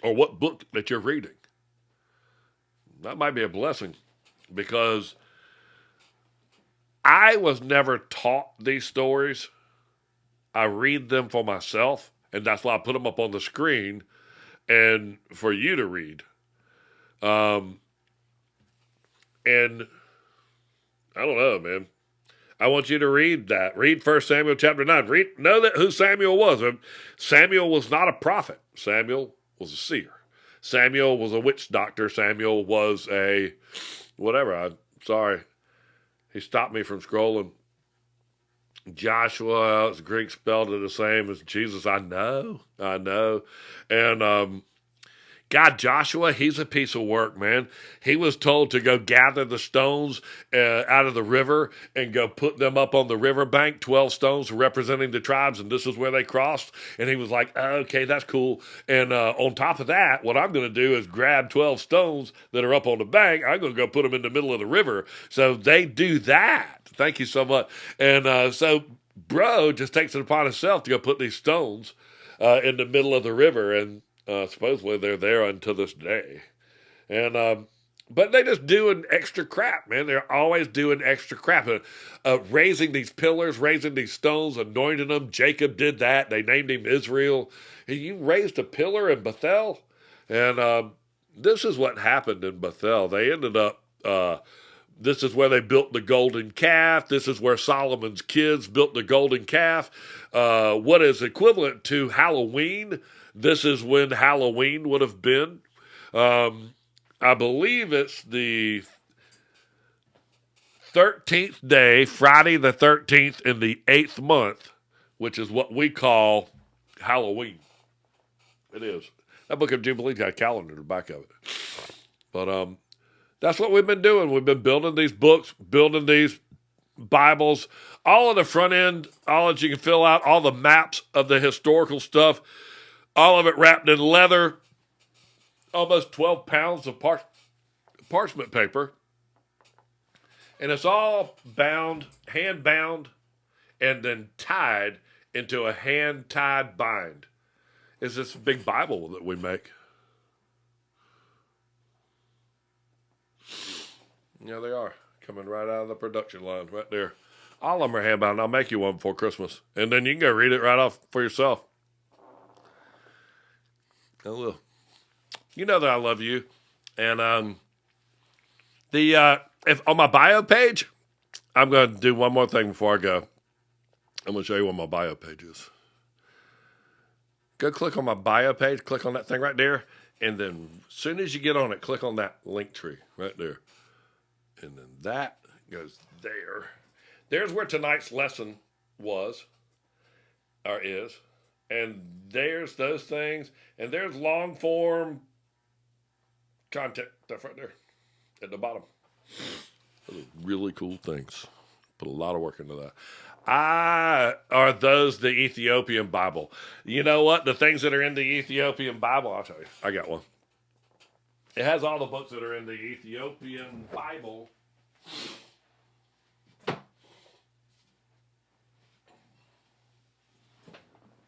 A: or what book that you're reading. That might be a blessing because I was never taught these stories. I read them for myself. And that's why I put them up on the screen and for you to read. And I don't know, man. I want you to read that. Read 1 Samuel chapter 9. Know that who Samuel was. Samuel was not a prophet. Samuel was a seer. Samuel was a witch doctor. Samuel was a whatever. I'm sorry. He stopped me from scrolling. Joshua, it's Greek spelled it the same as Jesus. I know. And God, Joshua, he's a piece of work, man. He was told to go gather the stones out of the river and go put them up on the riverbank, 12 stones representing the tribes, and this is where they crossed. And he was like, okay, that's cool. And on top of that, what I'm going to do is grab 12 stones that are up on the bank. I'm going to go put them in the middle of the river. So they do that. Thank you so much. And so bro just takes it upon himself to go put these stones in the middle of the river, and supposedly they're there until this day. And but they just doing extra crap, man. They're always doing extra crap. Raising these pillars, raising these stones, anointing them. Jacob did that. They named him Israel. You raised a pillar in Bethel? And this is what happened in Bethel. They ended up... this is where they built the golden calf. This is where Solomon's kids built the golden calf. What is equivalent to Halloween. This is when Halloween would have been. I believe it's the 13th day, Friday the 13th in the 8th month, which is what we call Halloween. It is. That book of Jubilees got a calendar in the back of it. But that's what we've been doing. We've been building these books, building these Bibles, all of the front end, all that you can fill out, all the maps of the historical stuff, all of it wrapped in leather, almost 12 pounds of parchment paper. And it's all bound, hand bound, and then tied into a hand tied bind. It's this big Bible that we make. Yeah, they are. Coming right out of the production line right there. All of them are hand bound. I'll make you one before Christmas. And then you can go read it right off for yourself. I will. You know that I love you. And if on my bio page, I'm going to do one more thing before I go. I'm going to show you what my bio page is. Go click on my bio page. Click on that thing right there. And then as soon as you get on it, click on that link tree right there. And then that goes there. There's where tonight's lesson was, or is. And there's those things. And there's long form content stuff right there at the bottom. Those are really cool things. Put a lot of work into that. Are those the Ethiopian Bible? You know what? The things that are in the Ethiopian Bible, I'll tell you. I got one. It has all the books that are in the Ethiopian Bible.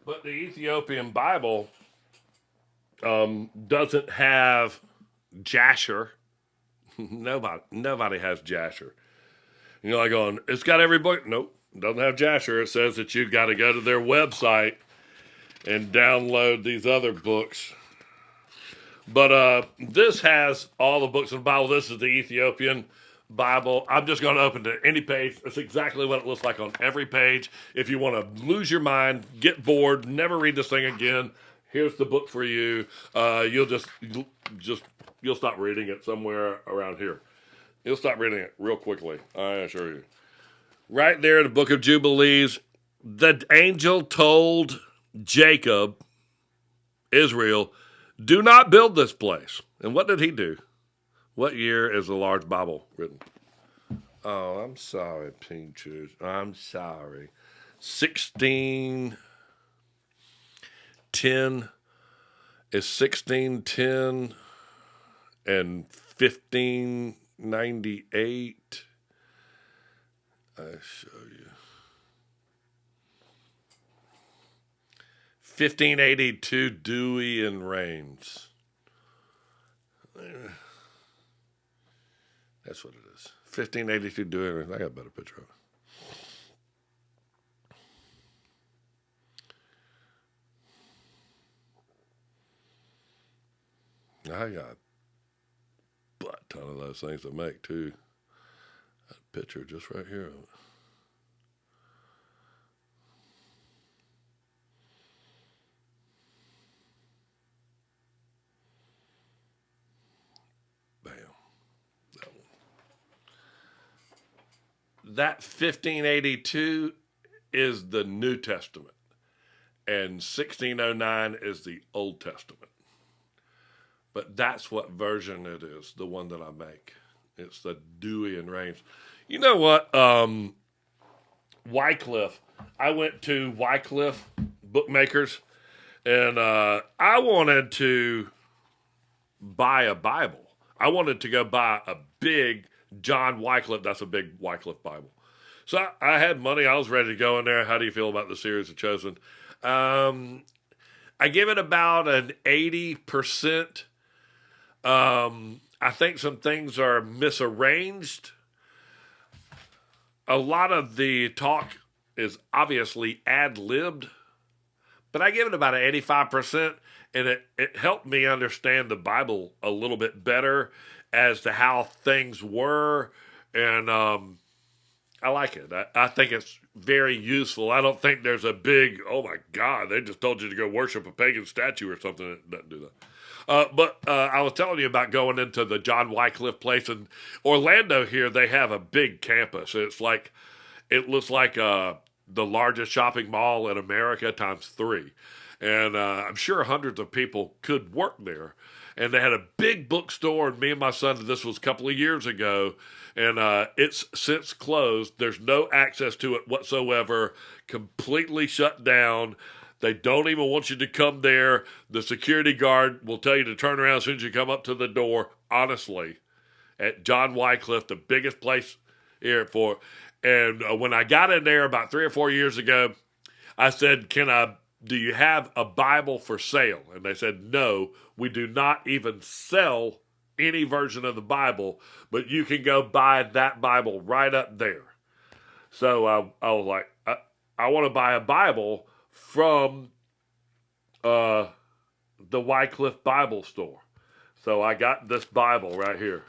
A: But the Ethiopian Bible doesn't have Jasher. Nobody has Jasher. You know, like going, it's got every book. Nope, doesn't have Jasher. It says that you've got to go to their website and download these other books. But this has all the books in the Bible. This is the Ethiopian Bible. I'm just going to open to any page. It's exactly what it looks like on every page. If you want to lose your mind, get bored, never read this thing again, here's the book for you. You'll stop reading it somewhere around here. You'll stop reading it real quickly, I assure you. Right there in the book of Jubilees, the angel told Jacob, Israel, do not build this place. And what did he do? What year is the large Bible written? Oh, I'm sorry, Pinchers. I'm sorry. 1610 is 1610 and 1598. I show you. 1582, Dewey and Rains. That's what it is. 1582, Dewey and Rains. I got a better picture of it. I got a butt ton of those things to make, too. That picture just right here of it. that 1582 is the New Testament, and 1609 is the Old Testament. But that's what version it is, the one that I make. It's the Dewey and Rames. You know what? Wycliffe. I went to Wycliffe Bookmakers, and I wanted to buy a Bible. I wanted to go buy a big John Wycliffe. That's a big Wycliffe Bible. So I had money. I was ready to go in there. How do you feel about the series of Chosen? I give it about an 80%. I think some things are misarranged. A lot of the talk is obviously ad-libbed, but I give it about an 85%, and it helped me understand the Bible a little bit better as to how things were, and I like it. I think it's very useful. I don't think there's a big, oh my God, they just told you to go worship a pagan statue or something. It doesn't do that. But I was telling you about going into the John Wycliffe place in Orlando here. They have a big campus. It looks like the largest shopping mall in America times 3. And I'm sure hundreds of people could work there. And they had a big bookstore, and me and my son, this was a couple of years ago, and it's since closed. There's no access to it whatsoever, completely shut down. They don't even want you to come there. The security guard will tell you to turn around as soon as you come up to the door. Honestly, at John Wycliffe, the biggest place here for. And when I got in there about 3 or 4 years ago, I said, do you have a Bible for sale? And they said, no, we do not even sell any version of the Bible, but you can go buy that Bible right up there. So I was like, I want to buy a Bible from the Wycliffe Bible store. So I got this Bible right here.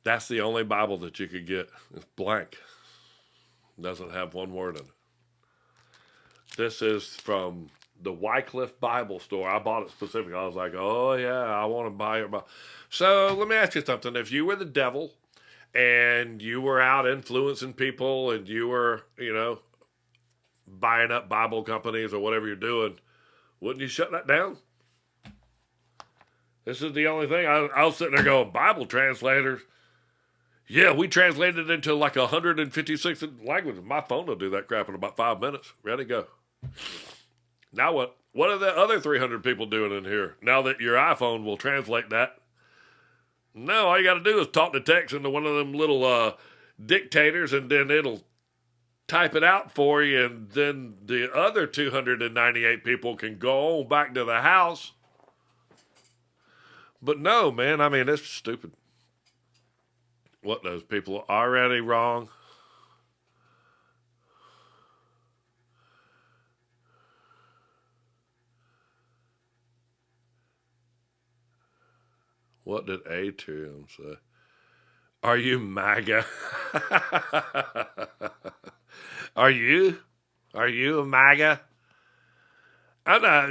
A: That's the only Bible that you could get. It's blank. Doesn't have one word in it. This is from the Wycliffe Bible store. I bought it specifically. I was like, oh yeah, I want to buy it. So let me ask you something. If you were the devil and you were out influencing people and you were, buying up Bible companies or whatever you're doing, wouldn't you shut that down? This is the only thing. I was sitting there going, Bible translators. Yeah, we translated it into like 156 languages. My phone will do that crap in about 5 minutes. Ready to go. Now what? What are the other 300 people doing in here? Now that your iPhone will translate that. No, all you got to do is talk the text into one of them little dictators, and then it'll type it out for you, and then the other 298 people can go on back to the house. But no, man, I mean, it's stupid. What, those people are already wrong? What did A2M say? Are you MAGA? Are you? Are you a MAGA? I'm not,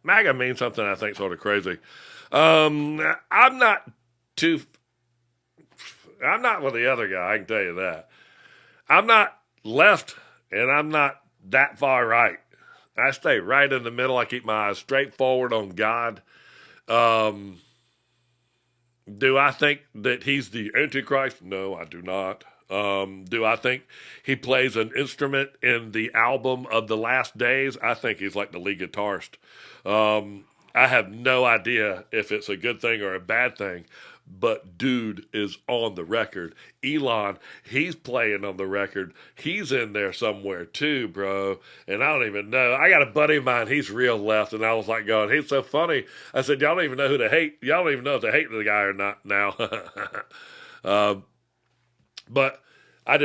A: MAGA means something I think sort of crazy. I'm not with the other guy, I can tell you that. I'm not left, and I'm not that far right. I stay right in the middle. I keep my eyes straight forward on God. Do I think that he's the Antichrist? No, I do not. Do I think he plays an instrument in the album of the last days? I think he's like the lead guitarist. I have no idea if it's a good thing or a bad thing, but dude is on the record. Elon, he's playing on the record. He's in there somewhere too, bro. And I don't even know. I got a buddy of mine, he's real left, and I was like going, he's so funny. I said, y'all don't even know who to hate. Y'all don't even know if they hate the guy or not now. But I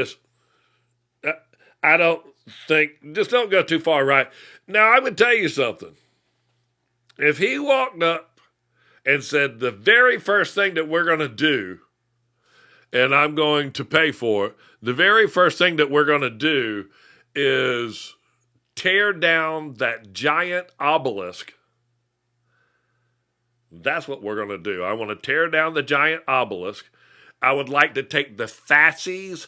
A: don't think, just don't go too far right. Now, I would tell you something. If he walked up and said, the very first thing that we're going to do and I'm going to pay for it, the very first thing that we're going to do is tear down that giant obelisk. That's what we're going to do. I want to tear down the giant obelisk. I would like to take the fasces,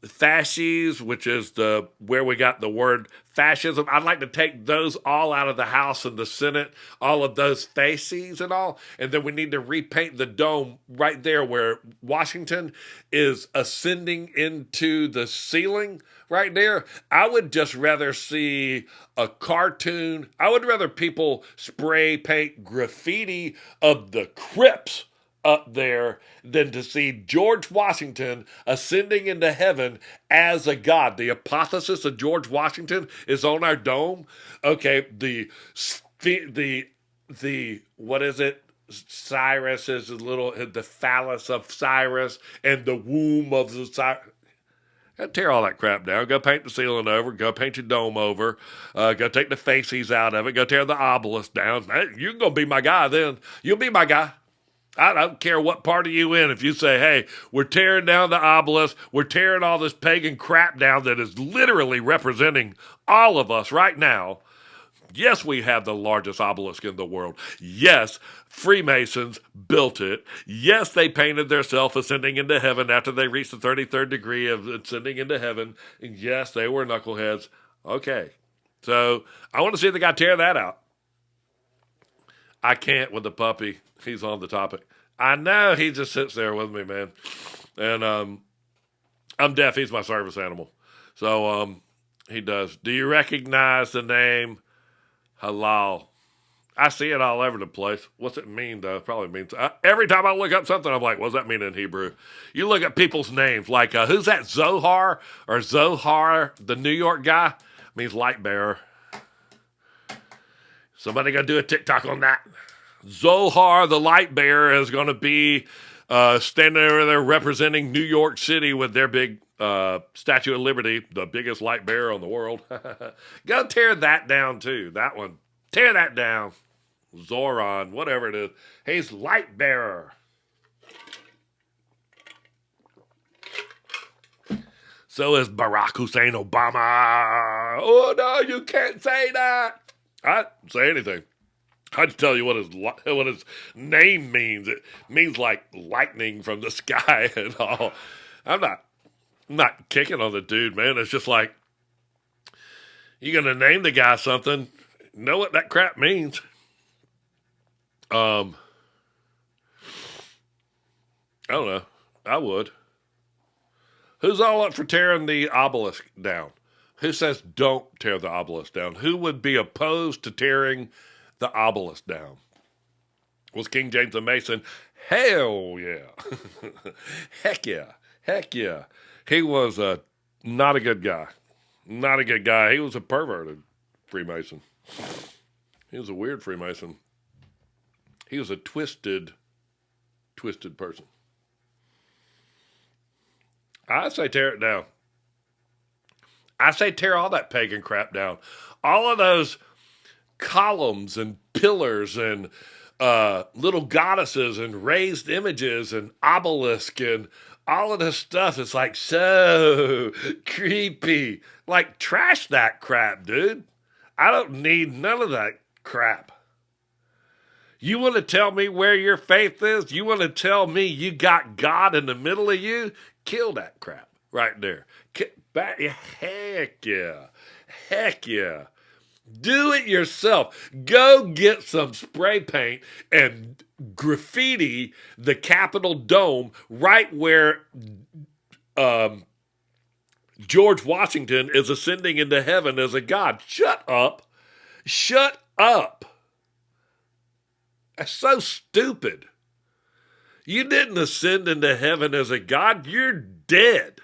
A: fasces, which is where we got the word fascism. I'd like to take those all out of the House and the Senate, all of those fasces and all, and then we need to repaint the dome right there where Washington is ascending into the ceiling right there. I would just rather see a cartoon. I would rather people spray paint graffiti of the Crips up there than to see George Washington ascending into heaven as a god. The hypothesis of George Washington is on our dome. Okay, the what is it? Cyrus is the phallus of Cyrus and the womb of the Cyrus. Tear all that crap down. Go paint the ceiling over. Go paint your dome over. Go take the faces out of it. Go tear the obelisk down. You're going to be my guy then. You'll be my guy. I don't care what part of you in. If you say, hey, we're tearing down the obelisk, we're tearing all this pagan crap down that is literally representing all of us right now. Yes, we have the largest obelisk in the world. Yes, Freemasons built it. Yes, they painted themselves ascending into heaven after they reached the 33rd degree of ascending into heaven. And yes, they were knuckleheads. Okay, so I want to see the guy tear that out. I can't with the puppy. He's on the topic. I know he just sits there with me, man. And I'm deaf. He's my service animal. So he does. Do you recognize the name halal? I see it all over the place. What's it mean, though? Probably means... every time I look up something, I'm like, what does that mean in Hebrew? You look at people's names. Like, who's that? Zohar? Or Zohar, the New York guy? Means light bearer. Somebody got to do a TikTok on that. Zohar, the light bearer, is going to be standing over there representing New York City with their big Statue of Liberty, the biggest light bearer in the world. Go tear that down, too. That one. Tear that down. Zoran, whatever it is. He's light bearer. So is Barack Hussein Obama. Oh, no, you can't say that. I didn't say anything. I just tell you what his name means. It means like lightning from the sky and all. I'm not kicking on the dude, man. It's just like, you're going to name the guy something, know what that crap means. I don't know. I would. Who's all up for tearing the obelisk down? Who says don't tear the obelisk down? Who would be opposed to tearing the obelisk down? Was King James a Mason? Hell yeah. Heck yeah. Heck yeah. He was not a good guy. Not a good guy. He was a perverted Freemason. He was a weird Freemason. He was a twisted person. I say tear it down. I say tear all that pagan crap down. All of those columns and pillars and little goddesses and raised images and obelisk and all of this stuff is like so creepy. Like, trash that crap, dude. I don't need none of that crap. You want to tell me where your faith is? You want to tell me you got God in the middle of you? Kill that crap right there. Heck yeah. Heck yeah. Do it yourself. Go get some spray paint and graffiti the Capitol dome right where George Washington is ascending into heaven as a god. Shut up. Shut up. That's so stupid. You didn't ascend into heaven as a god. You're dead.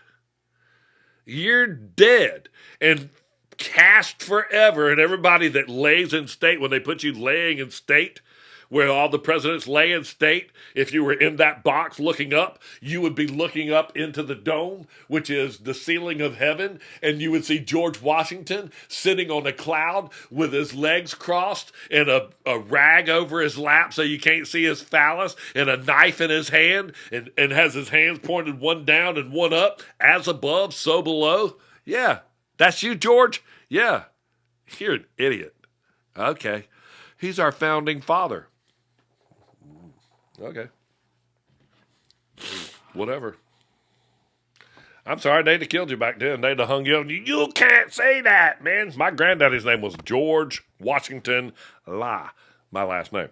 A: You're dead. And cast forever. And everybody that lays in state, when they put you laying in state, where all the presidents lay in state. If you were in that box looking up, you would be looking up into the dome, which is the ceiling of heaven, and you would see George Washington sitting on a cloud with his legs crossed and a rag over his lap so you can't see his phallus, and a knife in his hand, and has his hands pointed one down and one up, as above, so below. Yeah, that's you, George? Yeah, you're an idiot. Okay. He's our founding father. Okay. Whatever. I'm sorry, they'd have killed you back then. They'd have hung you up. You can't say that, man. My granddaddy's name was George Washington La, my last name.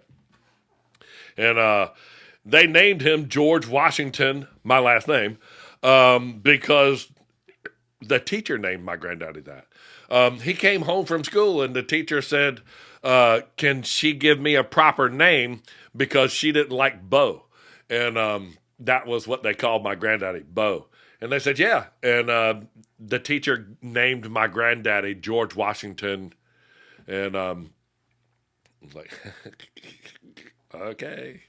A: And they named him George Washington, my last name, because the teacher named my granddaddy that. He came home from school and the teacher said, can she give me a proper name, because she didn't like Bo. And that was what they called my granddaddy, Bo. And they said, yeah. And the teacher named my granddaddy George Washington. And I was like, okay.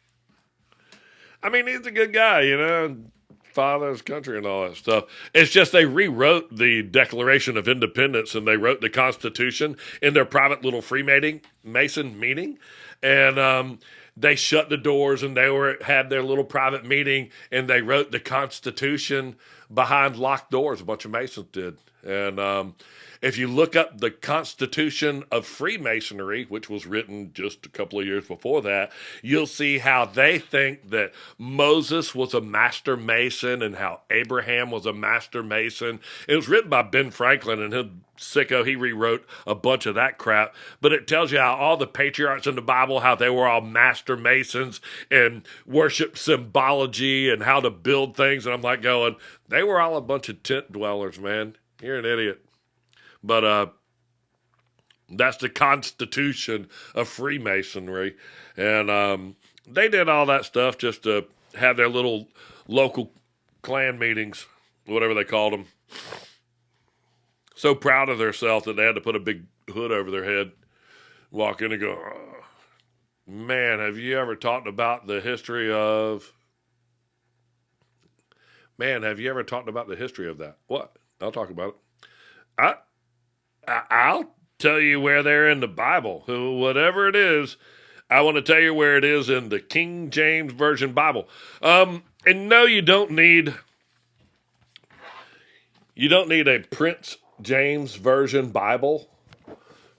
A: I mean, he's a good guy, you know, father of his country and all that stuff. It's just they rewrote the Declaration of Independence and they wrote the Constitution in their private little Freemason meeting. And they shut the doors and they had their little private meeting and they wrote the Constitution behind locked doors. A bunch of Masons did. And if you look up the Constitution of Freemasonry, which was written just a couple of years before that, you'll see how they think that Moses was a master mason and how Abraham was a master mason. It was written by Ben Franklin, and him sicko, he rewrote a bunch of that crap. But it tells you how all the patriarchs in the Bible, how they were all master masons and worship symbology and how to build things. And I'm like going, they were all a bunch of tent dwellers, man. You're an idiot. But that's the Constitution of Freemasonry. And they did all that stuff just to have their little local clan meetings, whatever they called them. So proud of themselves that they had to put a big hood over their head, walk in and go, oh, man, have you ever talked about the history of... Man, have you ever talked about the history of that? What? I'll talk about it. I'll tell you where they're in the Bible. Whatever it is, I want to tell you where it is in the King James Version Bible. And no, you don't need a Prince James Version Bible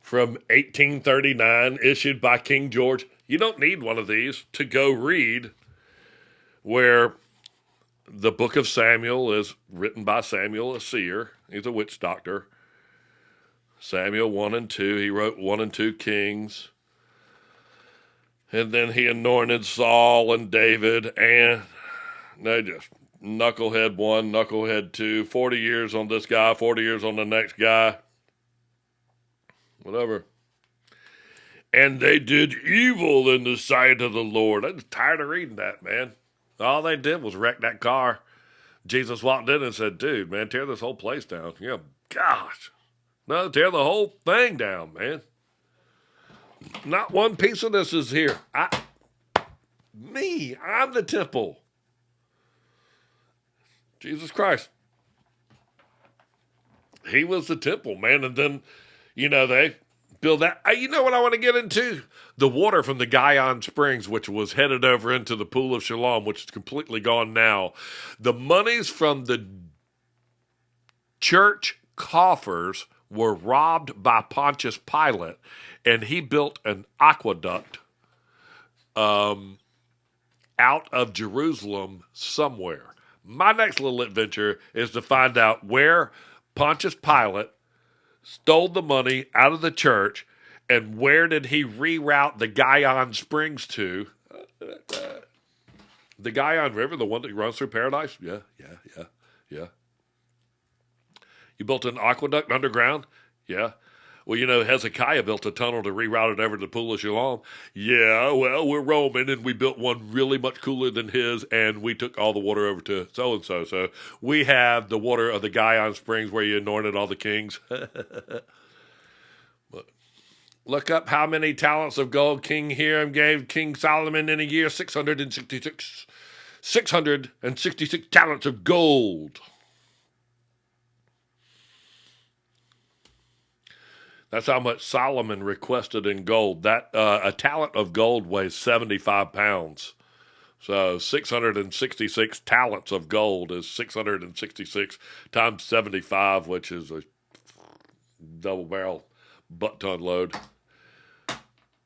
A: from 1839 issued by King George. You don't need one of these to go read where the book of Samuel is written by Samuel, a seer. He's a witch doctor. Samuel 1 and 2, he wrote 1 and 2 Kings. And then he anointed Saul and David, and they just knucklehead 1, knucklehead 2, 40 years on this guy, 40 years on the next guy. Whatever. And they did evil in the sight of the Lord. I'm tired of reading that, man. All they did was wreck that car. Jesus walked in and said, dude, man, tear this whole place down. Yeah, gosh. No, tear the whole thing down, man. Not one piece of this is here. I'm the temple. Jesus Christ. He was the temple, man. And then, they build that. You know what I want to get into? The water from the Guyon Springs, which was headed over into the Pool of Siloam, which is completely gone now. The monies from the church coffers were robbed by Pontius Pilate, and he built an aqueduct out of Jerusalem somewhere. My next little adventure is to find out where Pontius Pilate stole the money out of the church, and where did he reroute the Guyon Springs to? The Guyon River, the one that runs through paradise? Yeah. You built an aqueduct underground? Yeah. Well, Hezekiah built a tunnel to reroute it over to the Pool of Siloam. Yeah, well, we're Roman, and we built one really much cooler than his, and we took all the water over to so-and-so. So we have the water of the Guyon Springs where you anointed all the kings. But Look up how many talents of gold King Hiram gave King Solomon in a year. 666. 666 talents of gold. That's how much Solomon requested in gold. That a talent of gold weighs 75 pounds. So 666 talents of gold is 666 times 75, which is a double barrel butt ton load.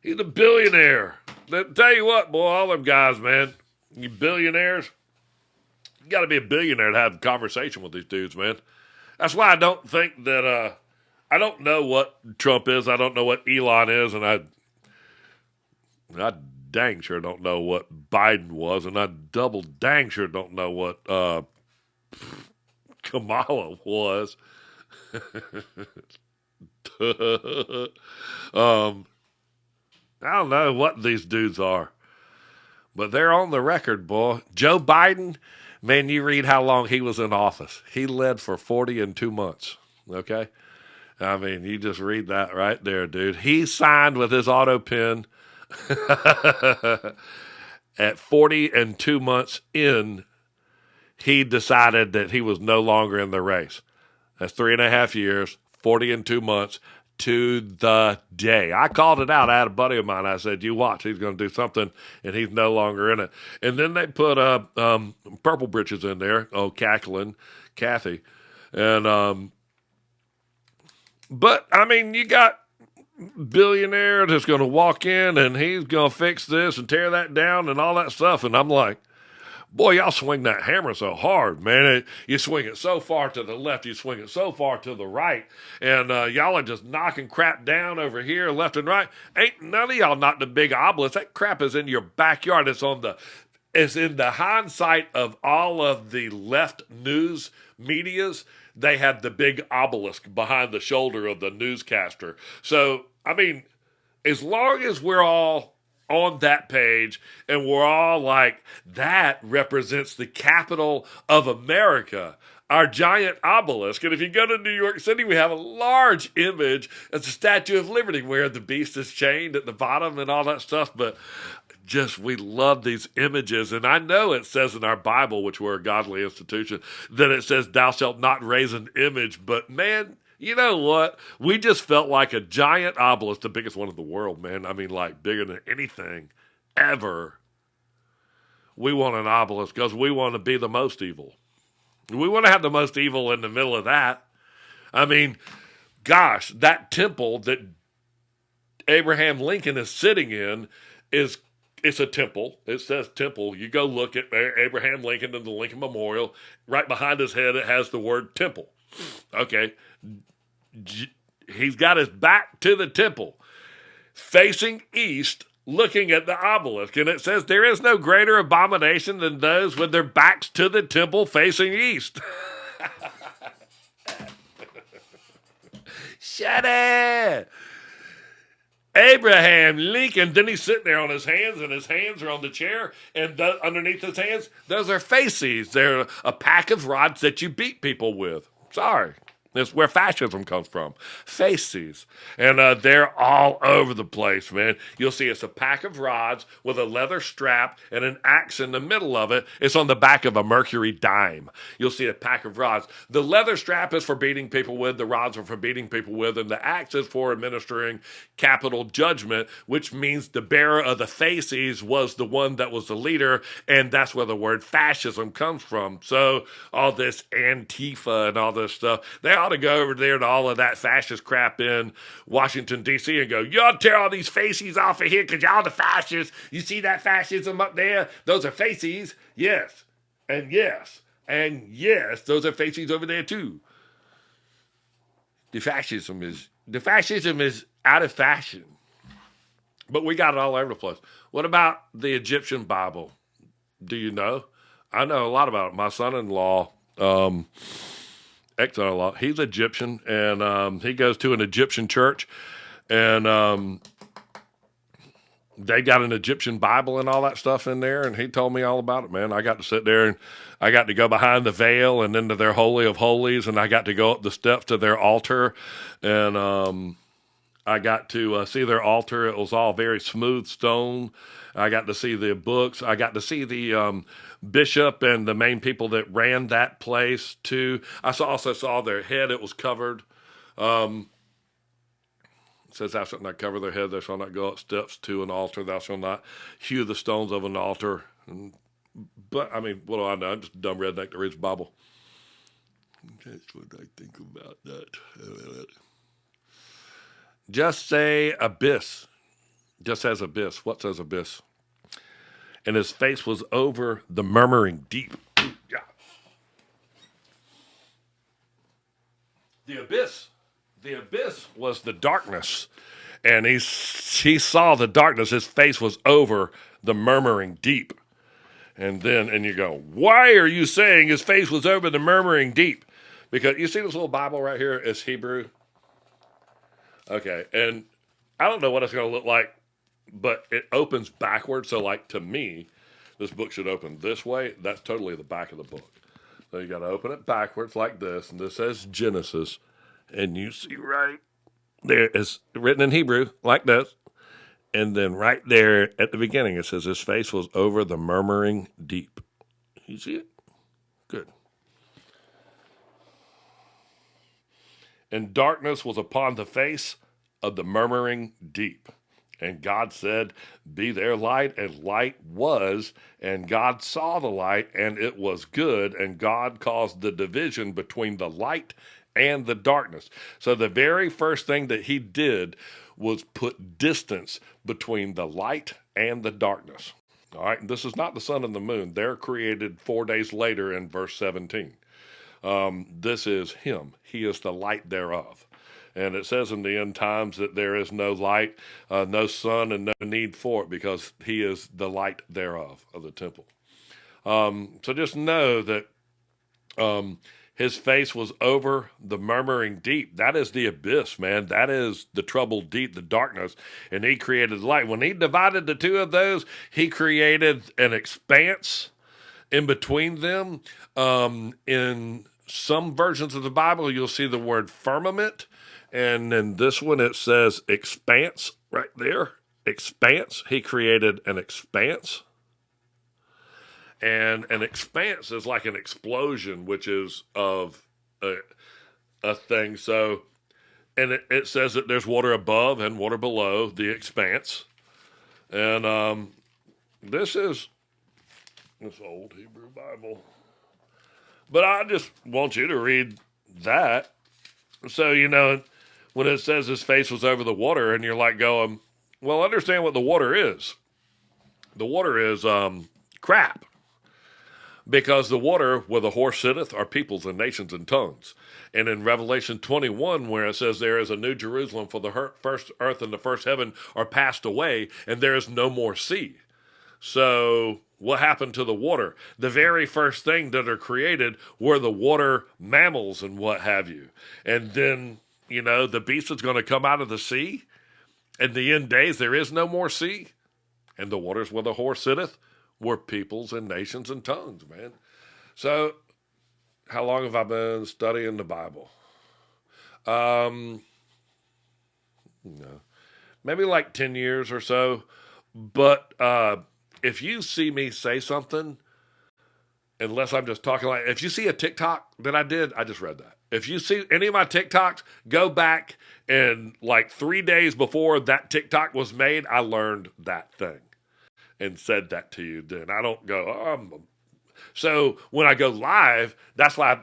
A: He's a billionaire. Tell you what, boy, all them guys, man, you billionaires, you got to be a billionaire to have a conversation with these dudes, man. That's why I don't think that, I don't know what Trump is. I don't know what Elon is. And I dang sure don't know what Biden was. And I double dang sure don't know what Kamala was. I don't know what these dudes are, but they're on the record, boy. Joe Biden, man, you read how long he was in office. He led for 42 months, okay? I mean, you just read that right there, dude. He signed with his auto pen at 42 months in. He decided that he was no longer in the race. That's 3.5 years, 42 months. To the day. I called it out. I had a buddy of mine. I said, you watch, he's going to do something, and he's no longer in it. And then they put Purple Britches in there. Oh, cackling Kathy. And, but, I mean, you got billionaire that's going to walk in, and he's going to fix this and tear that down and all that stuff. And I'm like, boy, y'all swing that hammer so hard, man. You swing it so far to the left, you swing it so far to the right, and y'all are just knocking crap down over here, left and right. Ain't none of y'all knocked the big obelisk. That crap is in your backyard. It's in the hindsight of all of the left news medias. They had the big obelisk behind the shoulder of the newscaster. So, I mean, as long as we're all on that page and we're all like, that represents the capital of America, our giant obelisk. And if you go to New York City, we have a large image of the Statue of Liberty where the beast is chained at the bottom and all that stuff. But just, we love these images. And I know it says in our Bible, which we're a godly institution, that it says thou shalt not raise an image. But man, you know what? We just felt like a giant obelisk, the biggest one in the world, man. I mean, like bigger than anything ever. We want an obelisk because we want to be the most evil. We want to have the most evil in the middle of that. I mean, gosh, that temple that Abraham Lincoln is sitting in it's a temple. It says temple. You go look at Abraham Lincoln and the Lincoln Memorial. Right behind his head, it has the word temple. Okay. He's got his back to the temple, facing east, looking at the obelisk. And it says, there is no greater abomination than those with their backs to the temple facing east. Shut it. Abraham Lincoln, then he's sitting there on his hands, and his hands are on the chair, and underneath his hands, those are faces. They're a pack of rods that you beat people with. Sorry. That's where fascism comes from. Faces. And they're all over the place, man. You'll see it's a pack of rods with a leather strap and an axe in the middle of it. It's on the back of a Mercury dime. You'll see a pack of rods. The leather strap is for beating people with. The rods are for beating people with. And the axe is for administering capital judgment, which means the bearer of the faces was the one that was the leader. And that's where the word fascism comes from. So all this Antifa and all this stuff, they ought to go over there to all of that fascist crap in Washington, D.C. and go, y'all tear all these faces off of here because y'all the fascists. You see that fascism up there? Those are faces. Yes. And yes. And yes, those are faces over there too. The fascism is out of fashion. But we got it all over the place. What about the Egyptian Bible? Do you know? I know a lot about it. My son-in-law, ex-son-in-law, he's Egyptian, and he goes to an Egyptian church, and they got an Egyptian Bible and all that stuff in there, and he told me all about it, man. I got to sit there, and I got to go behind the veil and into their Holy of Holies, and I got to go up the steps to their altar, and I got to see their altar. It was all very smooth stone. I got to see the books. I got to see the bishop and the main people that ran that place too. Also saw their head. It was covered. It says, "Thou shalt not cover their head. Thou shalt not go up steps to an altar. Thou shalt not hew the stones of an altar." But I mean, what do I know? I'm just a dumb redneck that reads the Bible. That's what I think about that. Just say abyss. Just says abyss. What says abyss? And his face was over the murmuring deep. Yeah. The abyss. The abyss was the darkness. And he saw the darkness. His face was over the murmuring deep. And you go, why are you saying his face was over the murmuring deep? Because you see this little Bible right here is Hebrew. Okay, and I don't know what it's going to look like, but it opens backwards. So, like, to me, this book should open this way. That's totally the back of the book. So you got to open it backwards like this, and this says Genesis. And you see right there, it's written in Hebrew like this. And then right there at the beginning, it says his face was over the murmuring deep. You see it? Good. And darkness was upon the face of the murmuring deep. And God said, be there light, and light was. And God saw the light, and it was good. And God caused the division between the light and the darkness. So the very first thing that he did was put distance between the light and the darkness. All right, this is not the sun and the moon. They're created 4 days later in verse 17. This is him. He is the light thereof. And it says in the end times that there is no light, no sun, and no need for it, because he is the light thereof of the temple. So just know that his face was over the murmuring deep. That is the abyss, man. That is the troubled deep, the darkness. And he created light. When he divided the two of those, he created an expanse in between them. In some versions of the Bible, you'll see the word firmament. And in this one, it says expanse right there. Expanse. He created an expanse. And an expanse is like an explosion, which is of a thing. So, and it says that there's water above and water below the expanse. And this is this old Hebrew Bible. But I just want you to read that. So, when it says his face was over the water, and you're like going, well, understand what the water is. The water is crap. Because the water where the horse sitteth are peoples and nations and tongues. And in Revelation 21, where it says there is a new Jerusalem, for the first earth and the first heaven are passed away, and there is no more sea. So what happened to the water? The very first thing that are created were the water mammals and what have you. And then, the beast is going to come out of the sea. In the end days, there is no more sea. And the waters where the horse sitteth were peoples and nations and tongues, man. So, how long have I been studying the Bible? Maybe like 10 years or so. But if you see me say something, unless I'm just talking if you see a TikTok that I did, I just read that. If you see any of my TikToks, go back and like 3 days before that TikTok was made, I learned that thing and said that to you. Then I don't go, so when I go live, that's why a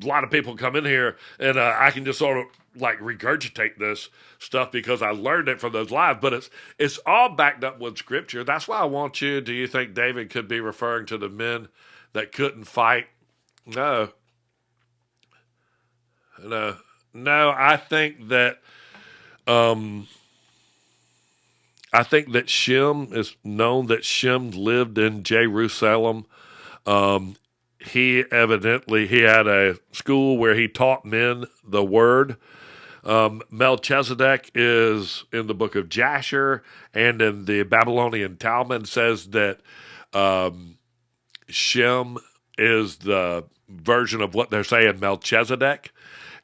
A: lot of people come in here and I can just sort of like regurgitate this stuff because I learned it from those live, but it's all backed up with scripture. That's why I want you, do you think David could be referring to the men that couldn't fight? No, I think that, Shem is known that Shem lived in Jerusalem. He had a school where he taught men the word. Melchizedek is in the book of Jasher, and in the Babylonian Talmud says that Shem is the version of what they're saying Melchizedek.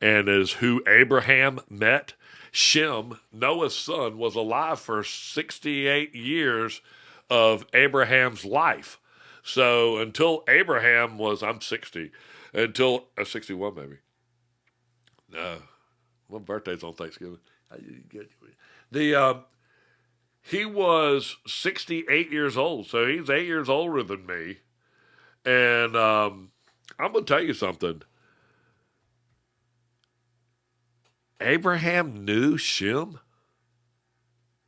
A: and is who Abraham met. Shem, Noah's son, was alive for 68 years of Abraham's life. So until Abraham was, I'm 60, until 61 maybe. No, my birthday's on Thanksgiving. The he was 68 years old, so he's 8 years older than me. And I'm gonna tell you something. Abraham knew Shem.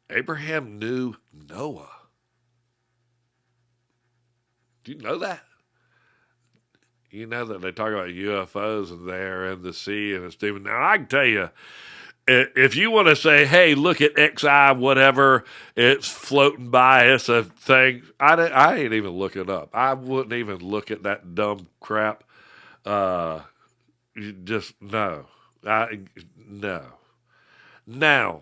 A: Abraham knew Noah. Do you know that? You know that they talk about UFOs and they're in the sea and it's demon. Now I can tell you, if you want to say, "Hey, look at XI, whatever, it's floating by, it's a thing," I ain't even looking up. I wouldn't even look at that dumb crap. Just no, no. Now,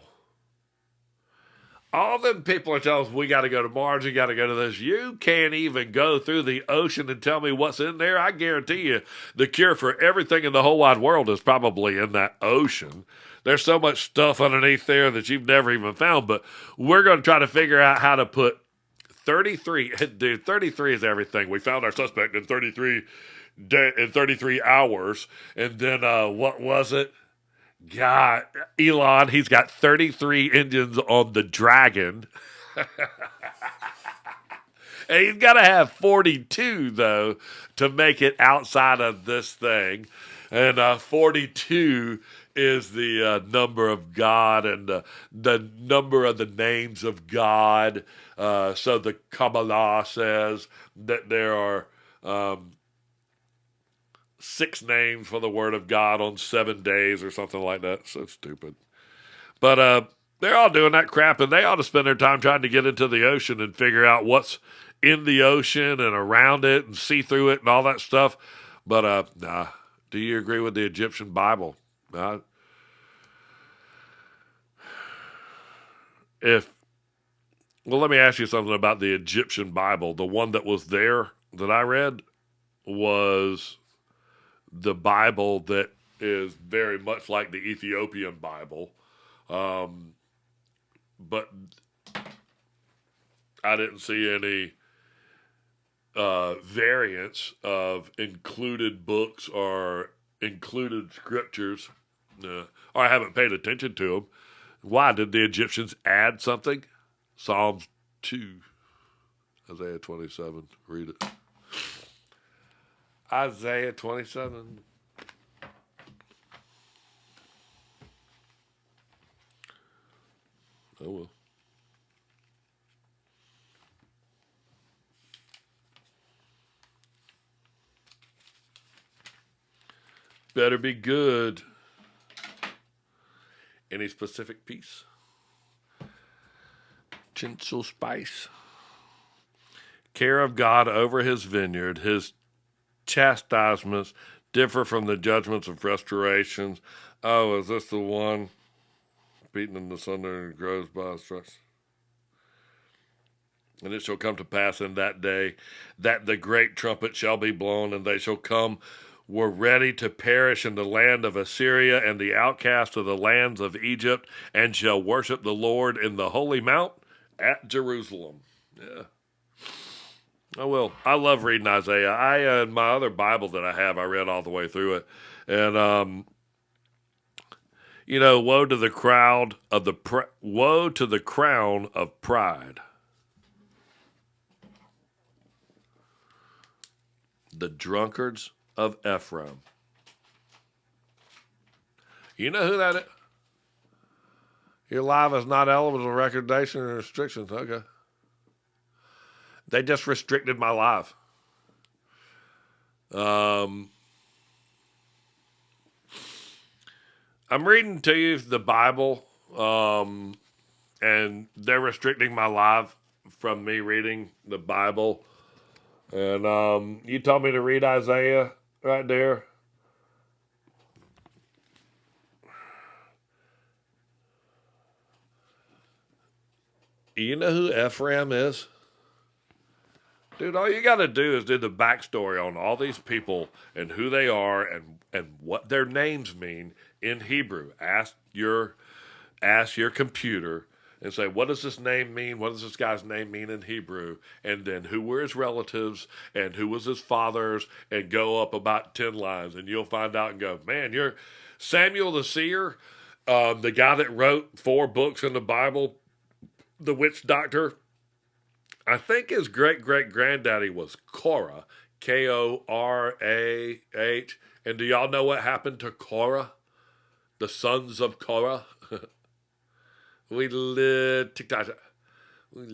A: all them people are telling us we got to go to Mars, we got to go to this. You can't even go through the ocean and tell me what's in there. I guarantee you the cure for everything in the whole wide world is probably in that ocean. There's so much stuff underneath there that you've never even found, but we're going to try to figure out how to put 33, dude, 33 is everything. We found our suspect in 33 hours, and then what was it? God, Elon, he's got 33 engines on the Dragon. And he's got to have 42, though, to make it outside of this thing. And 42 is the number of God and the number of the names of God. So the Kabbalah says that there are 6 names for the word of God on 7 days or something like that. So stupid. But they're all doing that crap, and they ought to spend their time trying to get into the ocean and figure out what's in the ocean and around it and see through it and all that stuff. But nah. Do you agree with the Egyptian Bible? Well, let me ask you something about the Egyptian Bible. The one that was there that I read was the Bible that is very much like the Ethiopian Bible. But I didn't see any variants of included books or included scriptures. Or I haven't paid attention to them. Why? Did the Egyptians add something? Psalms 2, Isaiah 27. Read it. Isaiah 27. Oh, well. Better be good. Any specific piece? Tinsel spice. Care of God over his vineyard. His chastisements differ from the judgments of restorations. Oh, is this the one? Beaten in the thunder and grows by instruction. And it shall come to pass in that day that the great trumpet shall be blown, and they shall come were ready to perish in the land of Assyria and the outcast of the lands of Egypt, and shall worship the Lord in the holy mount at Jerusalem. Yeah. Oh, well, I love reading Isaiah. In my other Bible that I have, I read all the way through it. And, woe to the crowd of woe to the crown of pride. The drunkards of Ephraim. You know who that is? Your life is not eligible to recordation or restrictions. Okay. They just restricted my life. I'm reading to you the Bible, and they're restricting my life from me reading the Bible. And you told me to read Isaiah right there. You know who Ephraim is? Dude, all you got to do is do the backstory on all these people and who they are and what their names mean in Hebrew. Ask your computer and say, what does this name mean? What does this guy's name mean in Hebrew? And then who were his relatives and who was his fathers, and go up about 10 lines, and you'll find out and go, man, you're Samuel the seer, the guy that wrote 4 books in the Bible, the witch doctor. I think his great great granddaddy was Korah, Korah. And do y'all know what happened to Korah? The sons of Korah? We live TikTok. We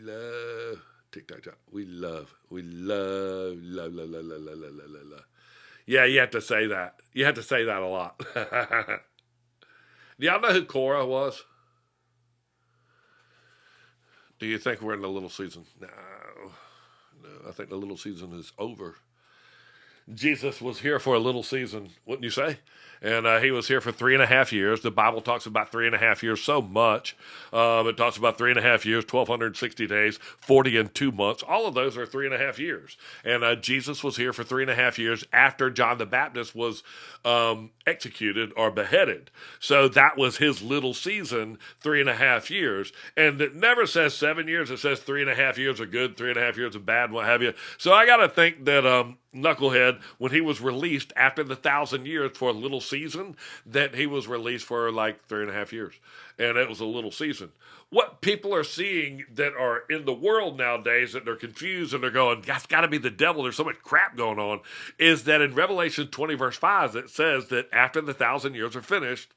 A: love TikTok. We love. Yeah, you have to say that. You have to say that a lot. Do y'all know who Korah was? Do you think we're in the little season? No. I think the little season is over. Jesus was here for a little season, wouldn't you say? And he was here for 3.5 years. The Bible talks about 3.5 years so much. It talks about 3.5 years, 1,260 days, 40 and 2 months. All of those are 3.5 years. And Jesus was here for 3.5 years after John the Baptist was executed or beheaded. So that was his little season, 3.5 years. And it never says 7 years. It says 3.5 years are good, 3.5 years are bad, what have you. So I got to think that Knucklehead, when he was released after the 1,000 years for a little season, that he was released for like 3.5 years. And it was a little season. What people are seeing that are in the world nowadays, that they're confused and they're going, that's got to be the devil, there's so much crap going on, is that in Revelation 20 verse 5, it says that after the 1,000 years are finished,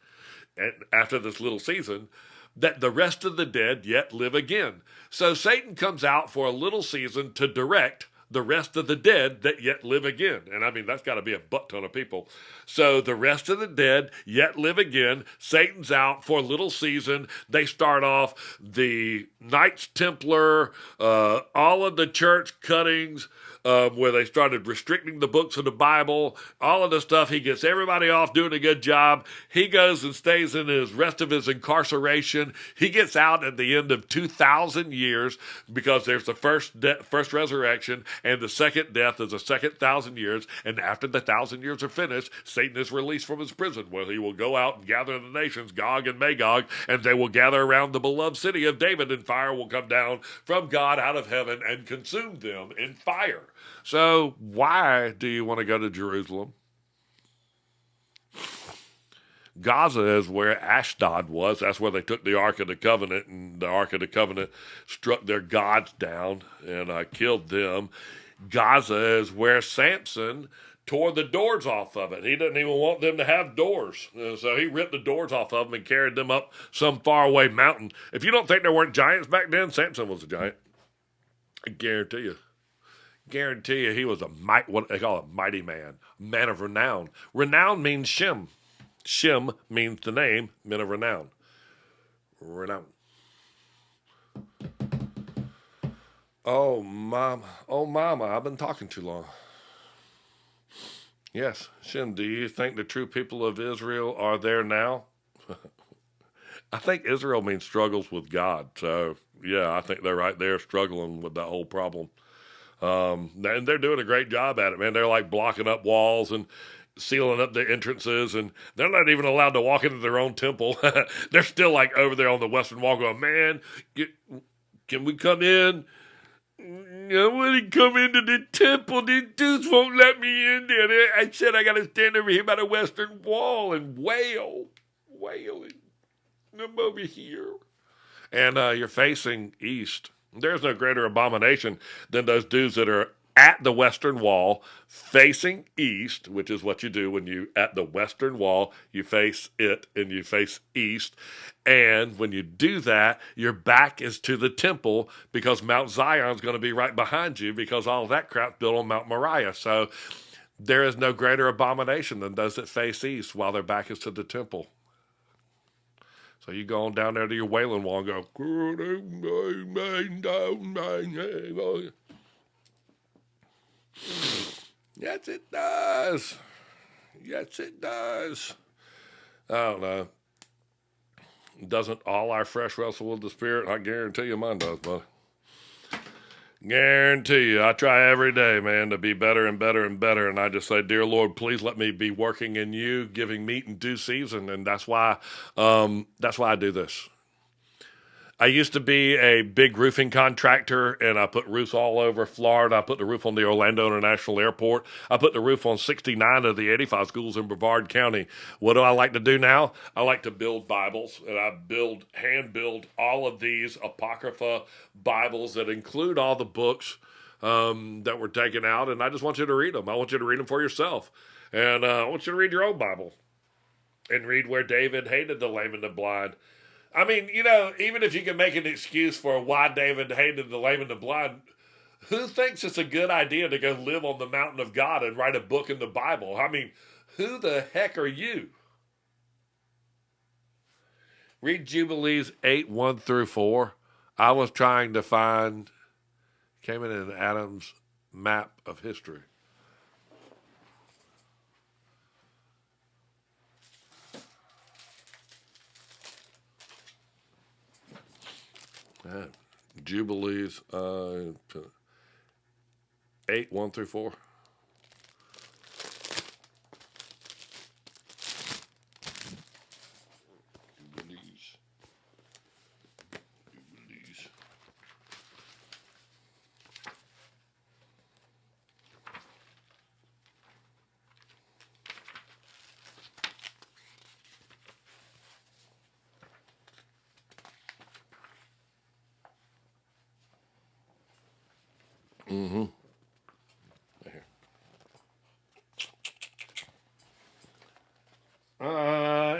A: and after this little season, that the rest of the dead yet live again. So Satan comes out for a little season to direct the rest of the dead that yet live again. And I mean, that's got to be a butt ton of people. So the rest of the dead yet live again. Satan's out for a little season. They start off the Knights Templar, all of the church cuttings, where they started restricting the books of the Bible, all of the stuff. He gets everybody off doing a good job. He goes and stays in his rest of his incarceration. He gets out at the end of 2,000 years, because there's the first resurrection, and the second death is the second 1,000 years. And after the 1,000 years are finished, Satan is released from his prison, where he will go out and gather the nations, Gog and Magog, and they will gather around the beloved city of David, and fire will come down from God out of heaven and consume them in fire. So why do you want to go to Jerusalem? Gaza is where Ashdod was. That's where they took the Ark of the Covenant, and the Ark of the Covenant struck their gods down and killed them. Gaza is where Samson tore the doors off of it. He didn't even want them to have doors. So he ripped the doors off of them and carried them up some faraway mountain. If you don't think there weren't giants back then, Samson was a giant. I guarantee you. Guarantee you he was what they call a mighty man, man of renown. Renown means Shem. Shem means the name, men of renown. Renown. Oh, mama, I've been talking too long. Yes, Shem, do you think the true people of Israel are there now? I think Israel means struggles with God. So, yeah, I think they're right there struggling with that whole problem. And they're doing a great job at it, man. They're like blocking up walls and sealing up the entrances, and they're not even allowed to walk into their own temple. They're still like over there on the western wall going, man, can we come in? I want to come into the temple. These dudes won't let me in there. I said I got to stand over here by the western wall and wail. I'm over here. And you're facing east. There's no greater abomination than those dudes that are at the western wall facing east, which is what you do when you at the western wall, you face it and you face east. And when you do that, your back is to the temple, because Mount Zion's going to be right behind you, because all of that crap's built on Mount Moriah. So there is no greater abomination than those that face east while their back is to the temple. So you go on down there to your Wailing Wall and go, yes, it does. Yes, it does. I don't know. Doesn't all our flesh wrestle with the spirit? I guarantee you mine does, buddy. Guarantee you. I try every day, man, to be better and better and better. And I just say, dear Lord, please let me be working in you, giving meat in due season. And that's why I do this. I used to be a big roofing contractor, and I put roofs all over Florida. I put the roof on the Orlando International Airport. I put the roof on 69 of the 85 schools in Brevard County. What do I like to do now? I like to build Bibles, and I hand build all of these Apocrypha Bibles that include all the books that were taken out, and I just want you to read them. I want you to read them for yourself, and I want you to read your own Bible and read where David hated the lame and the blind. I mean, even if you can make an excuse for why David hated the lame and the blind, who thinks it's a good idea to go live on the mountain of God and write a book in the Bible? I mean, who the heck are you? Read Jubilees 8:1-4. I was trying to find, came in Adam's map of history. Jubilees 8:1-4. Jubilees. Mm-hmm. There.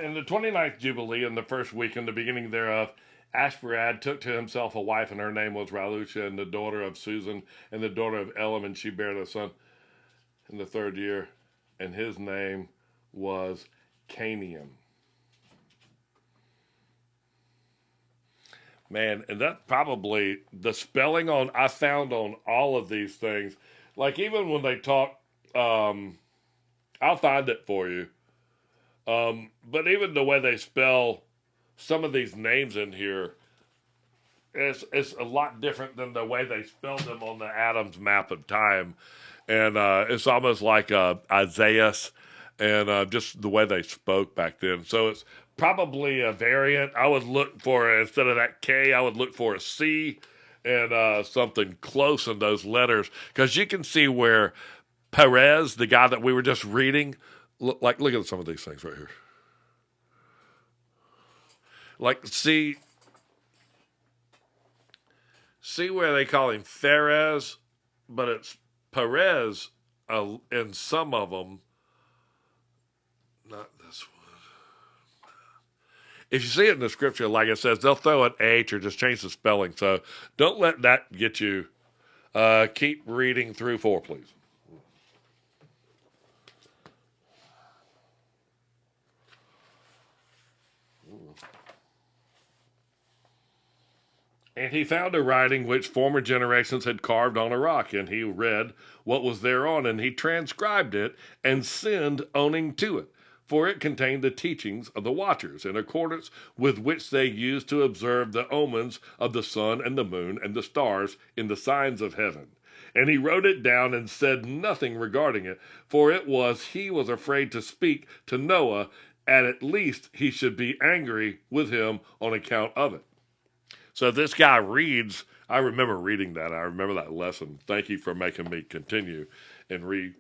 A: In the 29th Jubilee, in the first week, in the beginning thereof, Ashpenaz took to himself a wife, and her name was Ralusha, and the daughter of Susan, and the daughter of Elam, and she bare a son in the 3rd year, and his name was Canium. Man, and that's probably the spelling I found on all of these things. Like, even when they talk, I'll find it for you. But even the way they spell some of these names in here, it's a lot different than the way they spelled them on the Adam's map of time. And it's almost like Isaiah and just the way they spoke back then. So it's probably a variant. I would look for, instead of that K, I would look for a C and something close in those letters. Because you can see where Perez, the guy that we were just reading, look at some of these things right here. Like, see where they call him Phares, but it's Perez in some of them. Not this one. If you see it in the scripture, like it says, they'll throw an H or just change the spelling. So don't let that get you. Keep reading through 4, please. And he found a writing which former generations had carved on a rock, and he read what was thereon, and he transcribed it and sinned owning to it. For it contained the teachings of the watchers, in accordance with which they used to observe the omens of the sun and the moon and the stars in the signs of heaven. And he wrote it down and said nothing regarding it, for he was afraid to speak to Noah, and at least he should be angry with him on account of it. So this guy reads, I remember reading that. I remember that lesson. Thank you for making me continue and read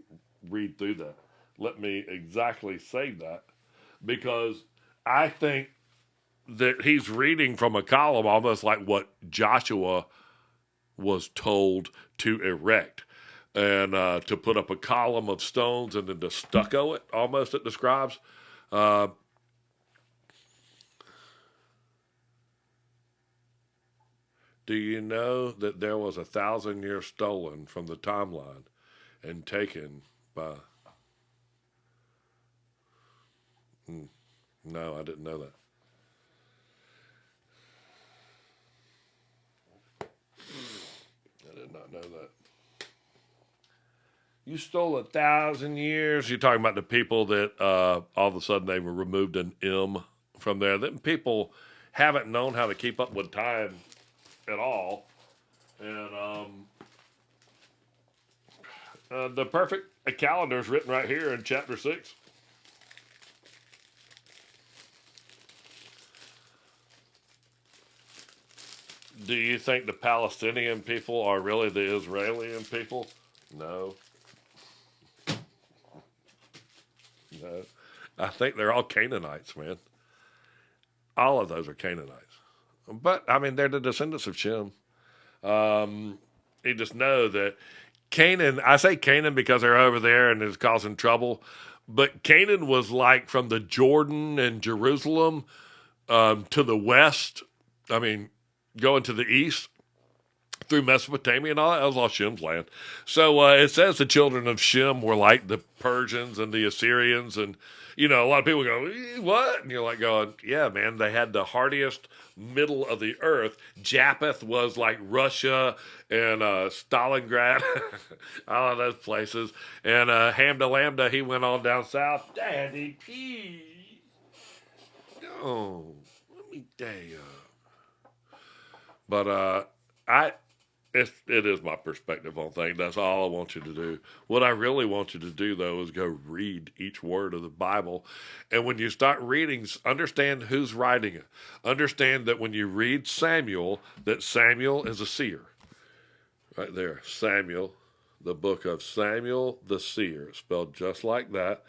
A: through that. Let me exactly say that, because I think that he's reading from a column almost like what Joshua was told to erect, and to put up a column of stones and then to stucco it, almost it describes. Do you know that there was 1,000 years stolen from the timeline and taken by... No, I didn't know that. I did not know that. You stole 1,000 years. You're talking about the people that all of a sudden they were removed an M from there. Then people haven't known how to keep up with time at all. And the perfect calendar is written right here in chapter 6. Do you think the Palestinian people are really the Israeli people? No. No. I think they're all Canaanites, man. All of those are Canaanites. But, I mean, they're the descendants of Shem. You just know that Canaan, I say Canaan because they're over there and it's causing trouble, but Canaan was like from the Jordan and Jerusalem to the west. I mean, going to the east through Mesopotamia and all that. That was all Shem's land. So it says the children of Shem were like the Persians and the Assyrians. And, you know, a lot of people go, what? And you're like going, yeah, man, they had the hardiest middle of the earth. Japheth was like Russia and Stalingrad, all of those places. And Hamda Lambda, he went on down south. Daddy, please. No, let me stay up. But it is my perspective on things. That's all I want you to do. What I really want you to do, though, is go read each word of the Bible. And when you start reading, understand who's writing it. Understand that when you read Samuel, that Samuel is a seer. Right there, Samuel, the book of Samuel the seer, spelled just like that.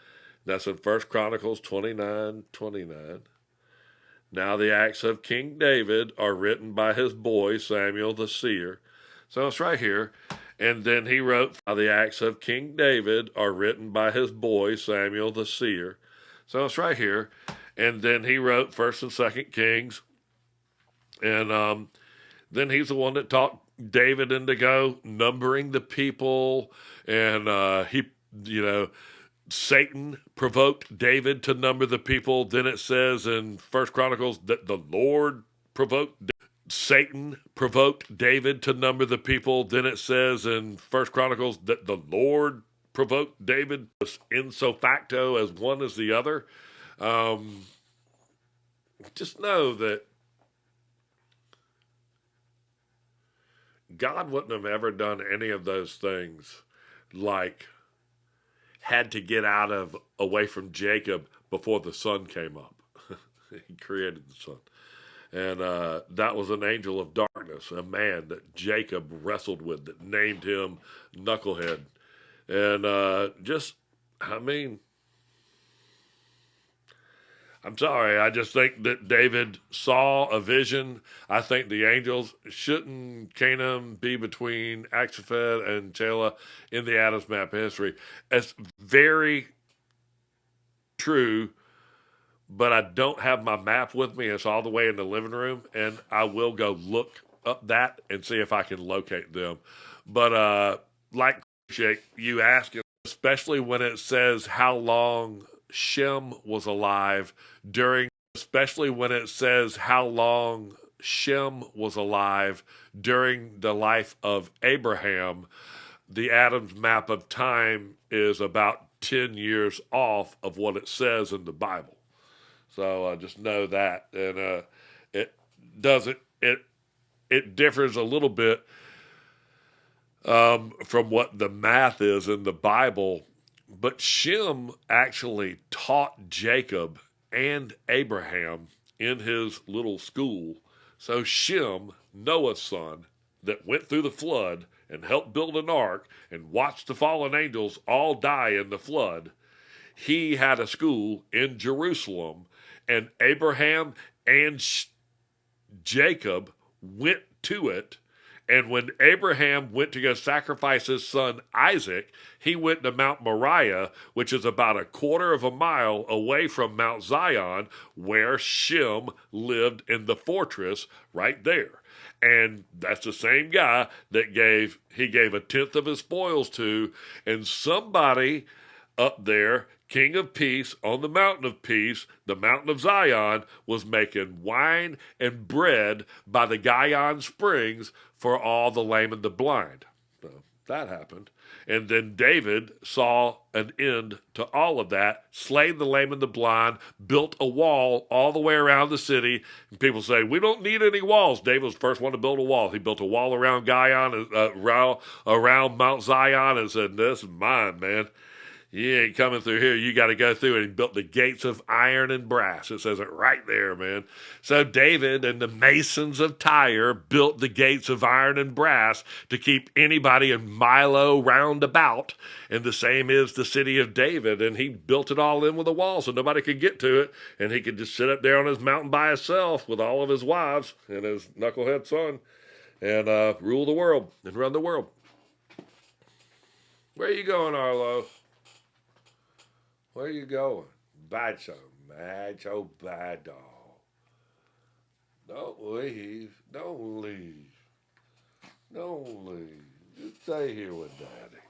A: That's in 1 Chronicles 29:29. Now the acts of King David are written by his boy Samuel the seer. So it's right here. And then he wrote, the acts of King David are written by his boy Samuel the seer. So it's right here. And then he wrote 1st and 2nd Kings. And then he's the one that taught David into go numbering the people. And Satan provoked David to number the people. Then it says in 1 Chronicles that the Lord provoked Satan provoked David to number the people. Then it says in 1 Chronicles that the Lord provoked David in so facto as one as the other. Just know that God wouldn't have ever done any of those things like had to get away from Jacob before the sun came up. He created the sun. And that was an angel of darkness, a man that Jacob wrestled with that named him Knucklehead. And I'm sorry. I just think that David saw a vision. I think the angels shouldn't Canaan be between Axaphet and Chela in the Adam's map history. It's very true. But I don't have my map with me. It's all the way in the living room, and I will go look up that and see if I can locate them. But like you asking, especially when it says how long Shem was alive during the life of Abraham, the Adam's map of time is about 10 years off of what it says in the Bible. So just know that, and it differs a little bit from what the math is in the Bible. But Shem actually taught Jacob and Abraham in his little school. So Shem, Noah's son, that went through the flood and helped build an ark and watched the fallen angels all die in the flood, he had a school in Jerusalem. And Abraham and Jacob went to it. And when Abraham went to go sacrifice his son Isaac, he went to Mount Moriah, which is about a quarter of a mile away from Mount Zion, where Shem lived in the fortress right there. And that's the same guy that gave a tenth of his spoils to. And somebody up there, King of Peace, on the mountain of peace, the mountain of Zion, was making wine and bread by the Gihon springs for all the lame and the blind. So that happened. And then David saw an end to all of that, slayed the lame and the blind, built a wall all the way around the city. And people say, we don't need any walls. David was the first one to build a wall. He built a wall around around Mount Zion and said, this is mine, man. You ain't coming through here. You got to go through it. He built the gates of iron and brass. It says it right there, man. So David and the masons of Tyre built the gates of iron and brass to keep anybody in Milo round about. And the same is the city of David. And he built it all in with a wall so nobody could get to it. And he could just sit up there on his mountain by himself with all of his wives and his knucklehead son and rule the world and run the world. Where are you going, Arlo? Where you going? Macho, bad dog. Don't leave. Don't leave. Don't leave. Just stay here with Daddy.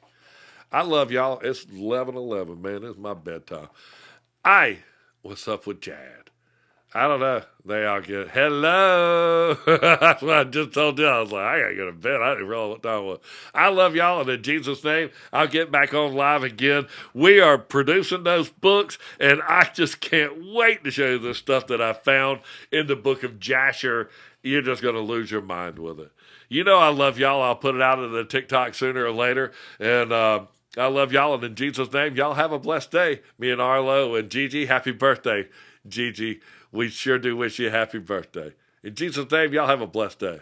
A: I love y'all. It's 11:11, man. It's my bedtime. What's up with Chad? I don't know. They all get, hello. That's what I just told you. I was like, I got to go to bed. I didn't realize what time it was. I love y'all. And in Jesus' name, I'll get back on live again. We are producing those books, and I just can't wait to show you the stuff that I found in the book of Jasher. You're just going to lose your mind with it. You know I love y'all. I'll put it out on the TikTok sooner or later. And I love y'all. And in Jesus' name, y'all have a blessed day. Me and Arlo and Gigi, happy birthday, Gigi. We sure do wish you a happy birthday. In Jesus' name, y'all have a blessed day.